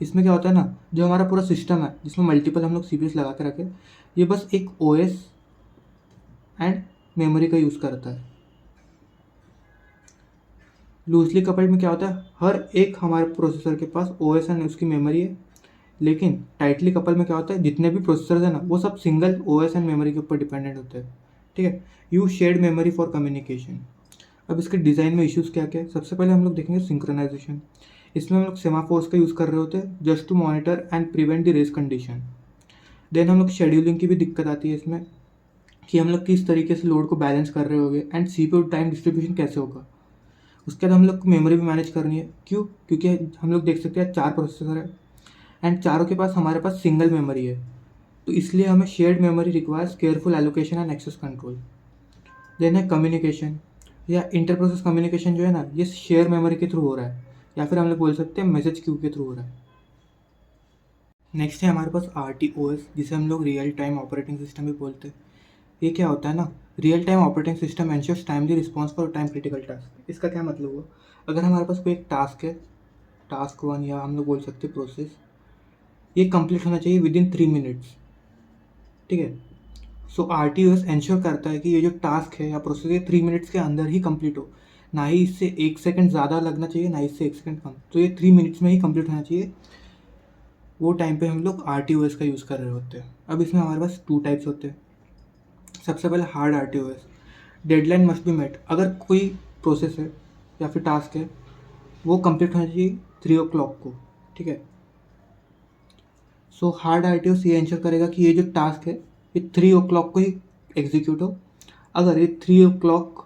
[SPEAKER 1] इसमें क्या होता है ना, जो हमारा पूरा सिस्टम है जिसमें मल्टीपल हम लोग सीपीयूस लगा के रखे, ये बस एक ओएस एंड मेमोरी का यूज़ करता है। लूजली कपल्ड में क्या होता है, हर एक हमारे प्रोसेसर के पास ओएस एंड उसकी मेमोरी है। लेकिन टाइटली कपल में क्या होता है, जितने भी प्रोसेसर है ना, वो सब सिंगल ओएस एंड मेमोरी के ऊपर डिपेंडेंट होते हैं, ठीक है। Use shared memory for communication. अब इसके डिज़ाइन में इश्यूज़ क्या क्या है? सबसे पहले हम लोग देखेंगे सिंक्रोनाइजेशन। इसमें हम लोग सेमाफोर्स का यूज़ कर रहे होते हैं just to monitor and prevent the race condition. Then हम लोग शेड्यूलिंग की भी दिक्कत आती है इसमें, कि हम लोग किस तरीके से लोड को बैलेंस कर रहे होंगे एंड सीपीयू टाइम डिस्ट्रीब्यूशन कैसे होगा। उसके बाद हम लोग को मेमोरी भी मैनेज करनी है। क्यों? क्योंकि हम लोग देख सकते हैं 4 प्रोसेसर है एंड चारों के पास हमारे पास सिंगल मेमोरी है, तो इसलिए हमें shared memory requires careful allocation and access control. Then है कम्युनिकेशन या इंटर प्रोसेस कम्युनिकेशन, जो है ना, ये शेयर मेमोरी के थ्रू हो रहा है, या फिर हम लोग बोल सकते हैं मैसेज क्यू के थ्रू हो रहा है। नेक्स्ट है हमारे पास RTOS, जिसे हम लोग रियल टाइम ऑपरेटिंग सिस्टम भी बोलते हैं। ये क्या होता है ना, real time operating system ensures timely response for time critical task. इसका क्या मतलब हुआ? अगर हमारे पास कोई एक टास्क है, टास्क 1 या हम लोग बोल सकते हैं प्रोसेस, ये कंप्लीट होना चाहिए विद इन 3 मिनट्स, ठीक है। सो RTOS इंश्योर करता है कि ये जो टास्क है या प्रोसेस है 3 मिनट्स के अंदर ही कंप्लीट हो, ना ही इससे 1 सेकंड ज़्यादा लगना चाहिए, ना इससे 1 सेकंड कम। तो ये 3 मिनट्स में ही कंप्लीट होना चाहिए। वो टाइम पे हम लोग RTOS का यूज़ कर रहे होते हैं। अब इसमें हमारे पास 2 टाइप्स होते हैं। सबसे पहले hard RTOS, deadline must be met. अगर कोई प्रोसेस है या फिर टास्क है, वो कंप्लीट होना चाहिए 3 o'clock को, ठीक है। सो हार्ड RTOS ये इंश्योर करेगा कि ये जो टास्क है ये 3 o'clock को ही एग्जीक्यूट हो। अगर ये 3 o'clock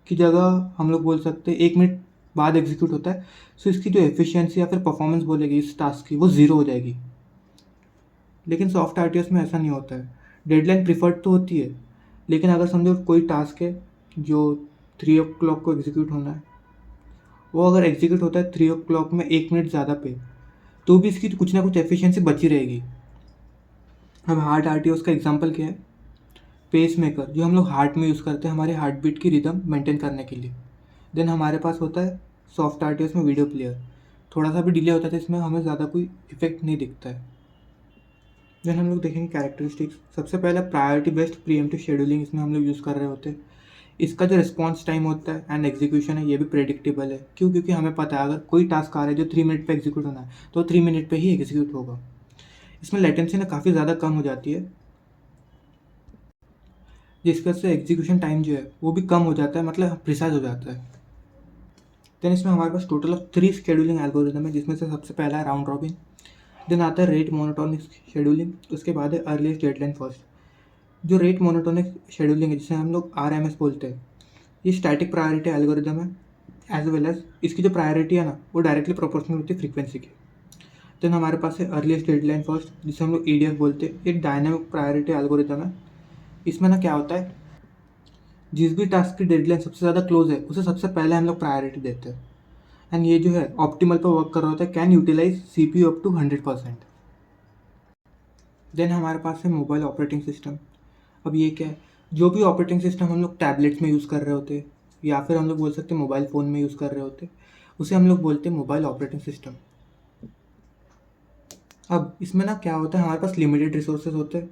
[SPEAKER 1] की जगह हम लोग बोल सकते हैं 1 मिनट बाद एग्जीक्यूट होता है, सो इसकी जो एफिशिएंसी या फिर परफॉर्मेंस बोलेगी इस टास्क की, वो ज़ीरो हो जाएगी। लेकिन सॉफ्ट RTOS में ऐसा नहीं होता है। डेडलाइन प्रिफर्ड तो होती है, लेकिन अगर समझो कोई टास्क है जो 3 o'clock को एग्जीक्यूट होना है, वो अगर एग्जीक्यूट होता है 3 o'clock में 1 मिनट ज़्यादा पे, तो भी इसकी कुछ ना कुछ एफिशिएंसी बची रहेगी। अब हार्ड RTOS का एग्जांपल क्या है? पेस मेकर, जो हम लोग हार्ट में यूज़ करते हैं हमारे हार्ट बीट की रिदम मेंटेन करने के लिए। देन हमारे पास होता है सॉफ्ट RTOS में वीडियो प्लेयर। थोड़ा सा भी डिले होता है तो इसमें हमें ज़्यादा कोई इफेक्ट नहीं दिखता है। देन हम लोग देखेंगे कैरेक्टरिस्टिक्स। सबसे पहला प्रायोरिटी बेस्ड प्रीएम्प्टिव शेड्यूलिंग इसमें हम लोग यूज़ कर रहे होते हैं। इसका जो रिस्पॉन्स टाइम होता है एंड एग्जीक्यूशन है, ये भी प्रेडिक्टेबल है। क्यों? क्योंकि हमें पता है अगर कोई टास्क आ रहा है जो 3 मिनट पे एग्जीक्यूट होना है, तो 3 मिनट पे ही एग्जीक्यूट होगा। इसमें लेटेंसी ना काफ़ी ज़्यादा कम हो जाती है, जिसकी वजह से एग्जीक्यूशन टाइम जो है वो भी कम हो जाता है, मतलब प्रिसाइज हो जाता है। देन इसमें हमारे पास टोटल ऑफ 3 शेड्यूलिंग एल्गोरिदम है, जिसमें से सबसे पहला है राउंड रॉबिन। देन आता है रेट मोनोटोनिक शेड्यूलिंग। उसके बाद है अर्लीस्ट डेडलाइन फर्स्ट। जो रेट मोनोटोनिक शेड्यूलिंग है, जिसे हम लोग RMS बोलते हैं, ये स्टैटिक प्रायोरिटी एल्गोरिदम है। एज वेल एज इसकी जो प्रायोरिटी है ना, वो डायरेक्टली प्रोपोर्शनल होती है फ्रीक्वेंसी की। देन हमारे पास है अर्लीस्ट डेडलाइन फर्स्ट, जिसे हम लोग EDF बोलते हैं। एक डायनामिक प्रायोरिटी एल्गोरिदम है। इसमें ना क्या होता है, जिस भी टास्क की डेडलाइन सबसे ज़्यादा क्लोज है, उसे सबसे पहले हम लोग प्रायोरिटी देते हैं। एंड ये जो है ऑप्टिमल पर वर्क कर रहा होता है, can utilize CPU up to 100%। देन हमारे पास है मोबाइल ऑपरेटिंग सिस्टम। अब ये क्या है? जो भी ऑपरेटिंग सिस्टम हम लोग टैबलेट्स में यूज़ कर रहे होते हैं, या फिर हम लोग बोल सकते हैं मोबाइल फ़ोन में यूज़ कर रहे होते हैं, उसे हम लोग बोलते हैं मोबाइल ऑपरेटिंग सिस्टम। अब इसमें ना क्या होता है, हमारे पास लिमिटेड रिसोर्सेज होते हैं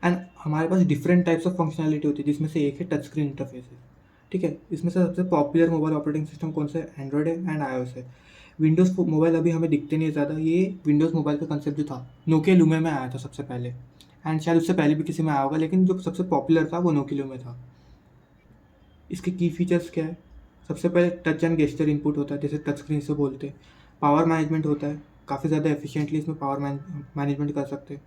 [SPEAKER 1] एंड हमारे पास डिफरेंट टाइप्स ऑफ फंक्शनैलिटी होती है, जिसमें से एक है टच स्क्रीन इंटरफेस है, ठीक है। इसमें से सबसे पॉपुलर मोबाइल ऑपरेटिंग सिस्टम कौन सा है? एंड्रॉयड है एंड iOS है। विंडोज़ मोबाइल अभी हमें दिखते नहीं है ज़्यादा। ये विंडोज़ मोबाइल का कंसेप्ट जो था, नोकिया लूमिया में आया था सबसे पहले, एंड शायद उससे पहले भी किसी में आया होगा, लेकिन जो सबसे पॉपुलर था वो नोकिया लूमिया था। इसके की फीचर्स क्या है? सबसे पहले टच एंड गेस्चर इनपुट होता है, जैसे टच स्क्रीन से बोलते हैं। पावर मैनेजमेंट होता है, काफ़ी ज़्यादा एफिशिएंटली इसमें पावर मैनेजमेंट कर सकते हैं।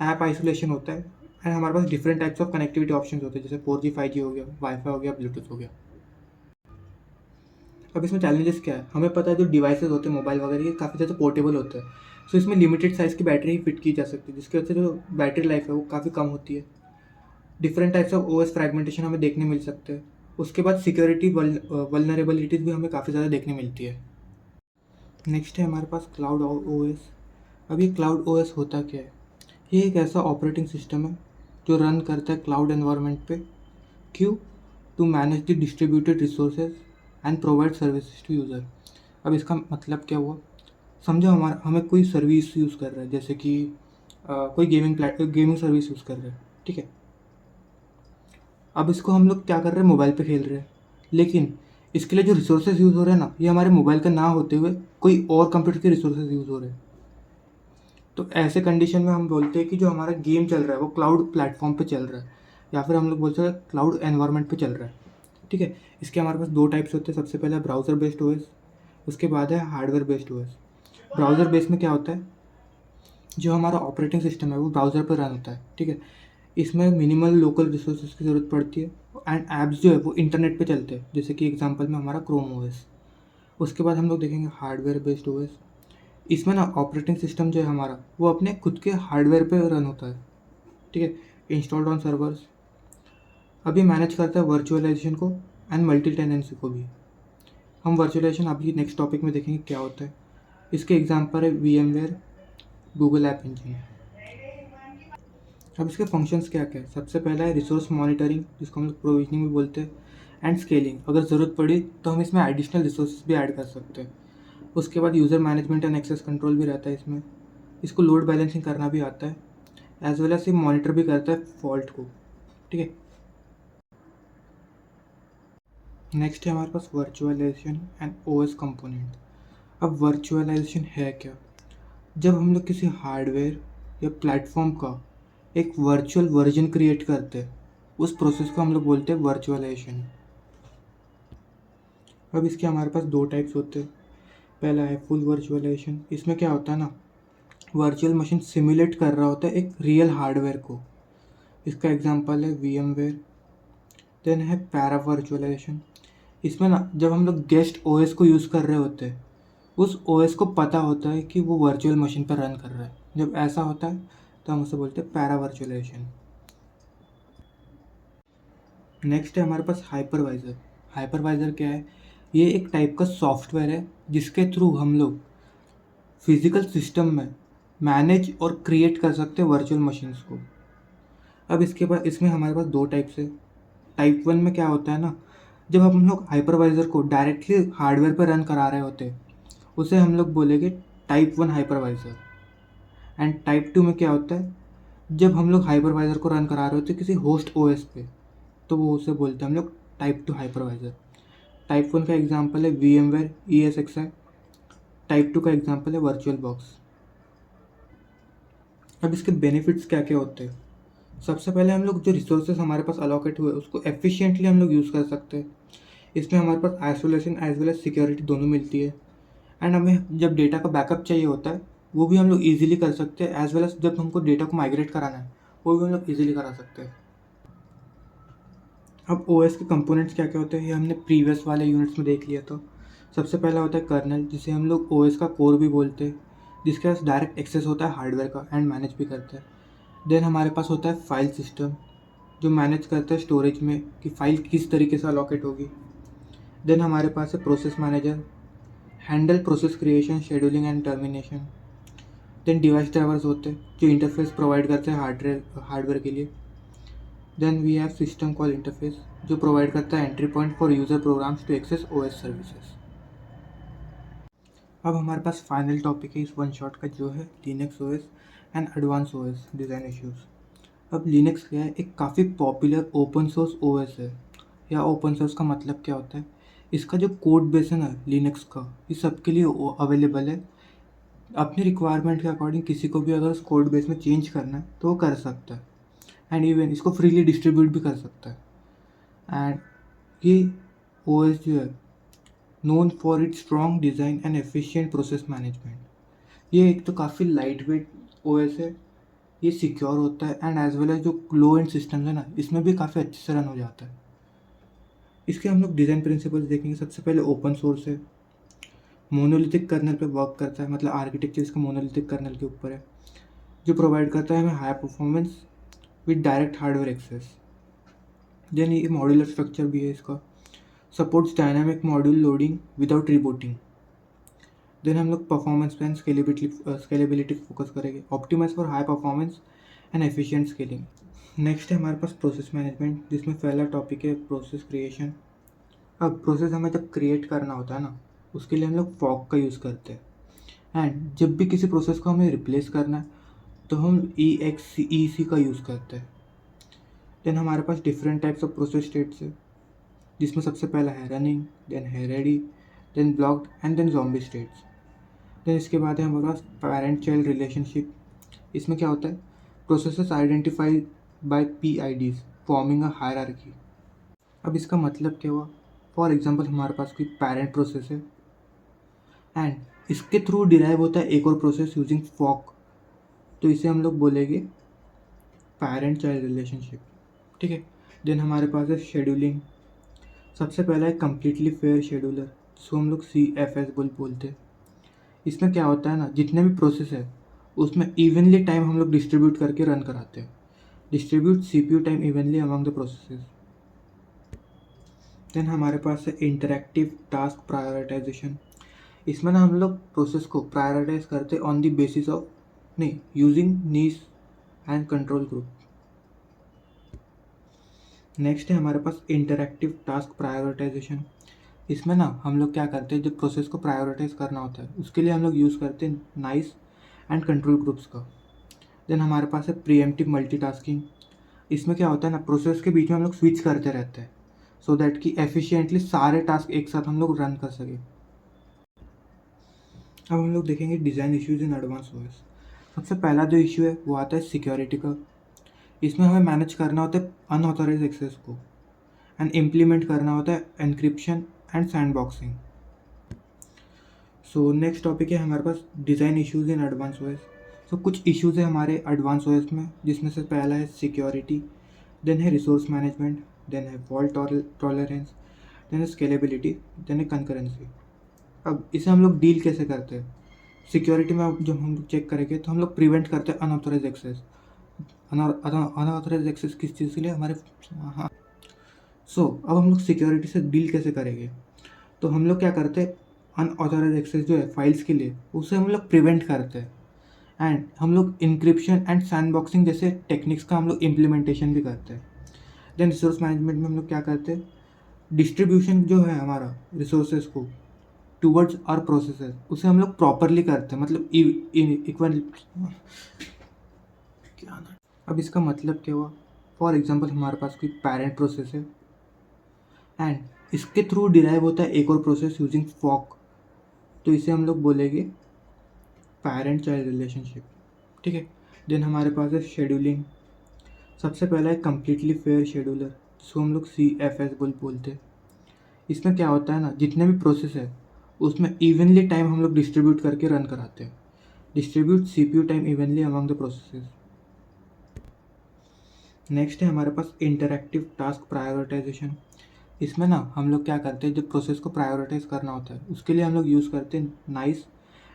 [SPEAKER 1] ऐप आइसोलेशन होता है एंड हमारे पास different types of connectivity option होते हैं, जैसे 4G 5G हो गया, वाईफाई हो गया, ब्लूटूथ हो गया। अब इसमें चैलेंजेस क्या है, हमें पता है जो डिवाइसेस होते हैं मोबाइल वगैरह ये काफ़ी ज़्यादा पोर्टेबल होते हैं, सो इसमें लिमिटेड साइज़ की बैटरी ही फिट की जा सकती है, जिसकी वजह से जो बैटरी लाइफ है वो काफ़ी कम होती है। Different types of OS fragmentation हमें देखने मिल सकते हैं। उसके बाद सिक्योरिटी वल्नरेबिलिटीज़ भी हमें काफ़ी ज़्यादा देखने मिलती है। नेक्स्ट है हमारे पास क्लाउड ओएस। अब ये क्लाउड ओएस होता क्या है, ये एक ऐसा ऑपरेटिंग सिस्टम है जो रन करता है क्लाउड एनवायरनमेंट पे। क्यों? To manage the distributed resources and provide services to user. अब इसका मतलब क्या हुआ, समझो हमारा हमें कोई सर्विस यूज़ कर रहा है, जैसे कि कोई गेमिंग सर्विस यूज़ कर रहा है, ठीक है। अब इसको हम लोग क्या कर रहे हैं, मोबाइल पे खेल रहे हैं, लेकिन इसके लिए जो रिसोर्सेज यूज़ हो रहे हैं ना, ये हमारे मोबाइल का ना होते हुए कोई और कंप्यूटर के रिसोर्सेज यूज़ हो रहे हैं। तो ऐसे कंडीशन में हम बोलते हैं कि जो हमारा गेम चल रहा है वो क्लाउड प्लेटफॉर्म पे चल रहा है, या फिर हम लोग बोलते हैं क्लाउड एनवायरनमेंट पे चल रहा है, ठीक है। इसके हमारे पास दो टाइप्स होते हैं, सबसे पहला ब्राउज़र बेस्ड ओएस, उसके बाद है hardware based OS. Browser based में क्या होता है, जो हमारा ऑपरेटिंग सिस्टम है वो ब्राउज़र पर रन होता है, ठीक है। इसमें मिनिमल लोकल रिसोर्सेज की ज़रूरत पड़ती है एंड ऐप्स जो है वो इंटरनेट पे चलते हैं, जैसे कि एग्जांपल में हमारा क्रोम ओएस। उसके बाद हम लोग देखेंगे हार्डवेयर बेस्ड ओएस। इसमें ना ऑपरेटिंग सिस्टम जो है हमारा वो अपने खुद के हार्डवेयर पे रन होता है, ठीक है, इंस्टॉल्ड ऑन सर्वर्स। अभी मैनेज करता है वर्चुअलाइजेशन को एंड मल्टी टेनेंसी को भी। हम वर्चुअलाइजेशन अभी नेक्स्ट टॉपिक में देखेंगे क्या होता है। इसके एग्जांपल है वीएमवेयर, गूगल ऐप इंजन। अब इसके फंक्शंस क्या क्या है, सबसे पहला है रिसोर्स मॉनिटरिंग, जिसको हम लोग प्रोविजनिंग भी बोलते हैं, एंड स्केलिंग। अगर ज़रूरत पड़ी तो हम इसमें एडिशनल रिसोर्सेज भी ऐड कर सकते हैं। उसके बाद user management and access control भी रहता है इसमें। इसको लोड बैलेंसिंग करना भी आता है, एज वेल एज ये मॉनिटर भी करता है फॉल्ट को, ठीक है। नेक्स्ट है हमारे पास वर्चुअलाइजेशन एंड ओएस कंपोनेंट। अब वर्चुअलाइजेशन है क्या, जब हम लोग किसी हार्डवेयर या प्लेटफॉर्म का एक वर्चुअल वर्जन क्रिएट करते हैं, उस प्रोसेस को हम लोग बोलते हैं वर्चुअलाइजेशन। अब इसके हमारे पास दो टाइप्स होते हैं। पहला है फुल वर्चुअलाइजेशन। इसमें क्या होता है ना, वर्चुअल मशीन सिमुलेट कर रहा होता है एक रियल हार्डवेयर को। इसका एग्जांपल है वीएमवेयर। देन है पैरा वर्चुअलाइजेशन। इसमें ना जब हम लोग गेस्ट ओएस को यूज़ कर रहे होते हैं, उस ओएस को पता होता है कि वो वर्चुअल मशीन पर रन कर रहा है। जब ऐसा होता है तो हम उसे बोलते हैं पैरा वर्चुअलाइजेशन। नेक्स्ट है हमारे पास हाइपरवाइज़र। हाइपरवाइज़र क्या है, ये एक टाइप का सॉफ्टवेयर है जिसके थ्रू हम लोग फिज़िकल सिस्टम में मैनेज और क्रिएट कर सकते हैं वर्चुअल मशीन्स को। अब इसके बाद इसमें हमारे पास दो टाइप्स है। टाइप वन में क्या होता है ना, जब हम लोग हाइपरवाइज़र को डायरेक्टली हार्डवेयर पर रन करा रहे होते हैं, उसे हम लोग बोलेंगे type one hypervisor. And type two में क्या होता है, जब हम लोग हाइपरवाइज़र को रन करा रहे होते हैं किसी होस्ट ओएस पे, तो वो उसे बोलते हैं हम लोग type two hypervisor. Type one का एग्जांपल है वीएमवेयर ESXi। टाइप टू का एग्जांपल है वर्चुअल बॉक्स। अब इसके बेनिफिट्स क्या क्या होते हैं, सबसे पहले हम लोग जो रिसोर्सेज हमारे पास अलोकेट हुए उसको एफिशिएंटली हम लोग यूज़ कर सकते हैं। इसमें हमारे पास isolation as well as security दोनों मिलती है। एंड हमें जब डेटा का बैकअप चाहिए होता है वो भी हम लोग ईजिली कर सकते हैं, एज वेल एज जब हमको डेटा को माइग्रेट कराना है वो भी हम लोग ईजिली करा सकते हैं। अब ओएस के कंपोनेंट्स क्या क्या होते हैं ये हमने प्रीवियस वाले यूनिट्स में देख लिया। तो सबसे पहला होता है कर्नल, जिसे हम लोग ओएस का कोर भी बोलते हैं, जिसके पास डायरेक्ट एक्सेस होता है हार्डवेयर का एंड मैनेज भी करता है। देन हमारे पास होता है फाइल सिस्टम, जो मैनेज करता है स्टोरेज में कि फ़ाइल किस तरीके से अलॉकेट होगी। देन हमारे पास है process manager, handle process creation, scheduling and termination. Then device drivers होते हैं जो इंटरफेस प्रोवाइड करते हैं हार्डवेयर के लिए। Then we have system call interface, जो प्रोवाइड करता है entry point for user programs to access OS services. अब हमारे पास फाइनल टॉपिक है इस वन शॉट का, जो है Linux OS and advance OS design issues. अब लिनक्स क्या है, एक काफ़ी पॉपुलर ओपन सोर्स ओएस है। या ओपन सोर्स का मतलब क्या होता है, इसका जो कोड बेस है ना लिनक्स का, ये सबके लिए अवेलेबल है। अपनी रिक्वायरमेंट के अकॉर्डिंग किसी को भी अगर उस कोड बेस में चेंज करना है तो वो कर सकता है। एंड इवन इसको फ्रीली डिस्ट्रीब्यूट भी कर सकता है। एंड ये ओएस जो है known for its strong design and efficient process management. ये एक तो काफ़ी लाइट वेट ओएस है, ये सिक्योर होता है एंड एज वेल एज जो लो एंड सिस्टम्स है ना इसमें भी काफ़ी अच्छे से रन हो जाता है। इसके हम लोग डिज़ाइन प्रिंसिपल्स देखेंगे। सबसे पहले ओपन सोर्स है, मोनोलिथिक कर्नल पे वर्क करता है, मतलब आर्किटेक्चर इसका मोनोलिथिक कर्नल के ऊपर है, जो प्रोवाइड करता है हमें high performance with direct hardware access. Then ये मॉड्यूलर स्ट्रक्चर भी है इसका, supports dynamic module loading without rebooting. Then हम लोग परफॉर्मेंस पे एंड स्केलेबिलिटी फोकस करेंगे, optimize for high performance and efficient scaling. Next है हमारे पास प्रोसेस मैनेजमेंट, जिसमें पहला टॉपिक है प्रोसेस क्रिएशन। अब प्रोसेस हमें जब क्रिएट करना होता है ना, उसके लिए हम लोग फॉग का यूज़ करते हैं। एंड जब भी किसी प्रोसेस को हमें रिप्लेस करना है तो हम EXEC का यूज़ करते हैं। देन हमारे पास different types of process states है, जिसमें सबसे पहला है रनिंग, देन है ready, then blocked and then zombie states. Then इसके बाद है हमारे पास पेरेंट चाइल्ड रिलेशनशिप। इसमें क्या होता है, processes identified by PIDs forming a hierarchy. अब इसका मतलब क्या हुआ, फॉर एग्जांपल हमारे पास कोई पेरेंट प्रोसेस है एंड इसके थ्रू डिराइव होता है एक और प्रोसेस यूजिंग फॉक, तो इसे हम लोग बोलेंगे पेरेंट चाइल्ड रिलेशनशिप। ठीक है। देन हमारे पास है शेड्यूलिंग। सबसे पहला है कम्प्लीटली फेयर शेड्यूलर, जिसको हम लोग CFS बोलते हैं। इसमें क्या होता है ना, जितने भी प्रोसेस है उसमें इवनली टाइम हम लोग डिस्ट्रीब्यूट करके रन कराते हैं, distribute CPU time evenly among the processes. Then हमारे पास है इंटरैक्टिव टास्क प्रायोरिटाइजेशन। इसमें ना हम लोग प्रोसेस को प्रायोरिटाइज करते हैं ऑन द बेसिस ऑफ नहीं using needs and control group. Next है हमारे पास इंटरैक्टिव टास्क प्रायोरिटाइजेशन। इसमें ना हम लोग क्या करते हैं, जब प्रोसेस को प्रायोरिटाइज करना होता है उसके लिए हम लोग यूज़ करते हैं नाइस एंड कंट्रोल ग्रुप्स का। देन हमारे पास है प्रीएम्प्टिव मल्टीटास्किंग। इसमें क्या होता है ना, प्रोसेस के बीच में हम लोग स्विच करते रहते हैं सो दैट कि एफिशिएंटली सारे टास्क एक साथ हम लोग रन कर सकें। अब हम लोग देखेंगे design issues in advance OS। सबसे पहला जो इशू है वो आता है सिक्योरिटी का। इसमें हमें मैनेज करना होता है अनऑथराइज एक्सेस को एंड इम्प्लीमेंट करना होता है encryption and sandboxing. So next topic है हमारे पास design issues in advance OS। So कुछ इश्यूज है हमारे एडवांस OS में, जिसमें से पहला है सिक्योरिटी, देन है रिसोर्स मैनेजमेंट, देन है फॉल्ट टॉलरेंस, देन है स्केलेबिलिटी, देन है कंकरेंसी। अब इसे हम लोग डील कैसे करते हैं, सिक्योरिटी में अब जब हम लोग चेक करेंगे तो हम लोग प्रिवेंट करते हैं अनऑथराइज एक्सेस। अनऑथराइज एक्सेस किस चीज़ के लिए, हमारे हाँ। सो अब हम लोग सिक्योरिटी से डील कैसे करेंगे, तो हम लोग क्या करते हैं, अनऑथराइज एक्सेस जो है फाइल्स के लिए उसे हम लोग प्रिवेंट करते हैं एंड हम लोग इंक्रिप्शन एंड सैंडबॉक्सिंग जैसे टेक्निक्स का हम लोग इम्प्लीमेंटेशन भी करते हैं। देन रिसोर्स मैनेजमेंट में हम लोग क्या करते हैं, डिस्ट्रीब्यूशन जो है हमारा रिसोर्सेज को टूवर्ड्स आवर प्रोसेसेस उसे हम लोग प्रॉपरली करते हैं, मतलब इक्वल क्या ना। अब इसका मतलब क्या हुआ, फॉर एग्जांपल हमारे पास कोई पेरेंट प्रोसेस है एंड इसके थ्रू डिराइव होता है एक और प्रोसेस यूजिंग फॉक, तो इसे हम लोग बोलेंगे पेरेंट चाइल्ड रिलेशनशिप। ठीक है। देन हमारे पास है शेड्यूलिंग। सबसे पहला है कम्प्लीटली फेयर शेड्यूलर, जिसको हम लोग CFS बोलते हैं। इसमें क्या होता है ना, जितने भी प्रोसेस है उसमें इवनली टाइम हम लोग डिस्ट्रीब्यूट करके रन कराते हैं, distribute CPU time evenly among the processes. Next है हमारे पास इंटरैक्टिव टास्क प्रायोरिटाइजेशन। इसमें ना हम लोग क्या करते हैं, जब प्रोसेस को प्रायोरिटाइज करना होता है उसके लिए हम लोग यूज़ करते हैं नाइस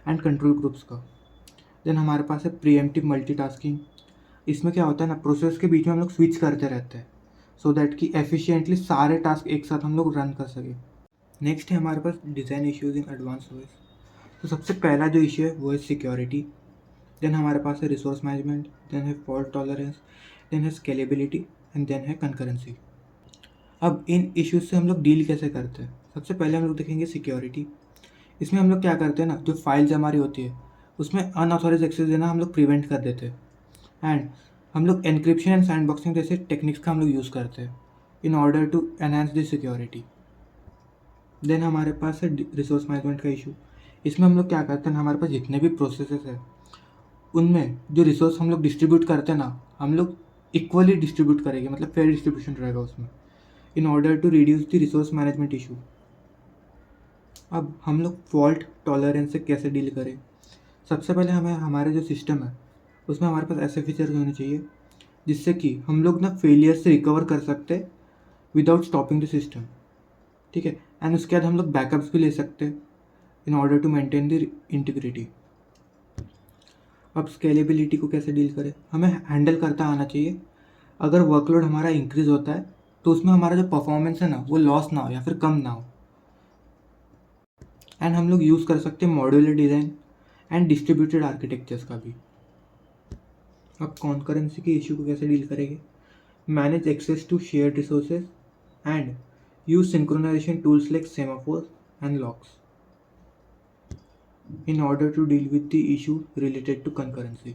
[SPEAKER 1] एंड कंट्रोल ग्रुप्स का। देन हमारे पास है प्रीएम्प्टिव मल्टीटास्किंग। इसमें क्या होता है ना, प्रोसेस के बीच में हम लोग स्विच करते रहते हैं सो दैट कि एफिशिएंटली सारे टास्क एक साथ हम लोग रन कर सकें। नेक्स्ट है हमारे पास design issues in advance OS। तो सबसे पहला जो इशू है वो है सिक्योरिटी, देन हमारे पास है रिसोर्स मैनेजमेंट, देन है फॉल्ट टॉलरेंस, देन है स्केलेबिलिटी एंड देन है कंकरेंसी। अब इन इश्यूज से हम लोग डील कैसे करते हैं, सबसे पहले हम लोग देखेंगे सिक्योरिटी। इसमें हम लोग क्या करते हैं ना, जो फाइल्स हमारी होती है उसमें अनऑथराइज एक्सेस देना हम लोग प्रिवेंट कर देते हैं एंड हम लोग एनक्रिप्शन एंड सैंडबॉक्सिंग जैसे टेक्निक्स का हम लोग यूज़ करते हैं in order to enhance the security. Then हमारे पास है रिसोर्स मैनेजमेंट का इशू। इसमें हम लोग क्या करते हैं, हमारे पास जितने भी प्रोसेसेस है उनमें जो रिसोर्स हम लोग डिस्ट्रीब्यूट करते हैं ना, हम लोग इक्वली डिस्ट्रीब्यूट करेंगे, मतलब फेयर डिस्ट्रीब्यूशन रहेगा उसमें, in order to reduce the resource management issue. अब हम लोग फॉल्ट टॉलरेंस से कैसे डील करें, सबसे पहले हमें हमारे जो सिस्टम है उसमें हमारे पास ऐसे फीचर्स होने चाहिए जिससे कि हम लोग ना फेलियर से रिकवर कर सकते विदाउट स्टॉपिंग द सिस्टम। ठीक है। एंड उसके बाद हम लोग बैकअप्स भी ले सकते हैं in order to maintain the integrity. अब स्केलेबिलिटी को कैसे डील करें, हमें हैंडल करता आना चाहिए। अगर वर्कलोड हमारा इंक्रीज होता है तो उसमें हमारा जो परफॉर्मेंस है ना वो लॉस ना हो या फिर कम ना हो। एंड हम लोग यूज़ कर सकते हैं modular design and distributed architectures का भी। अब कॉन्करेंसी के इशू को कैसे डील करेंगे, manage access to shared resources and use synchronization tools like semaphore and locks in order to deal with the issue related to concurrency.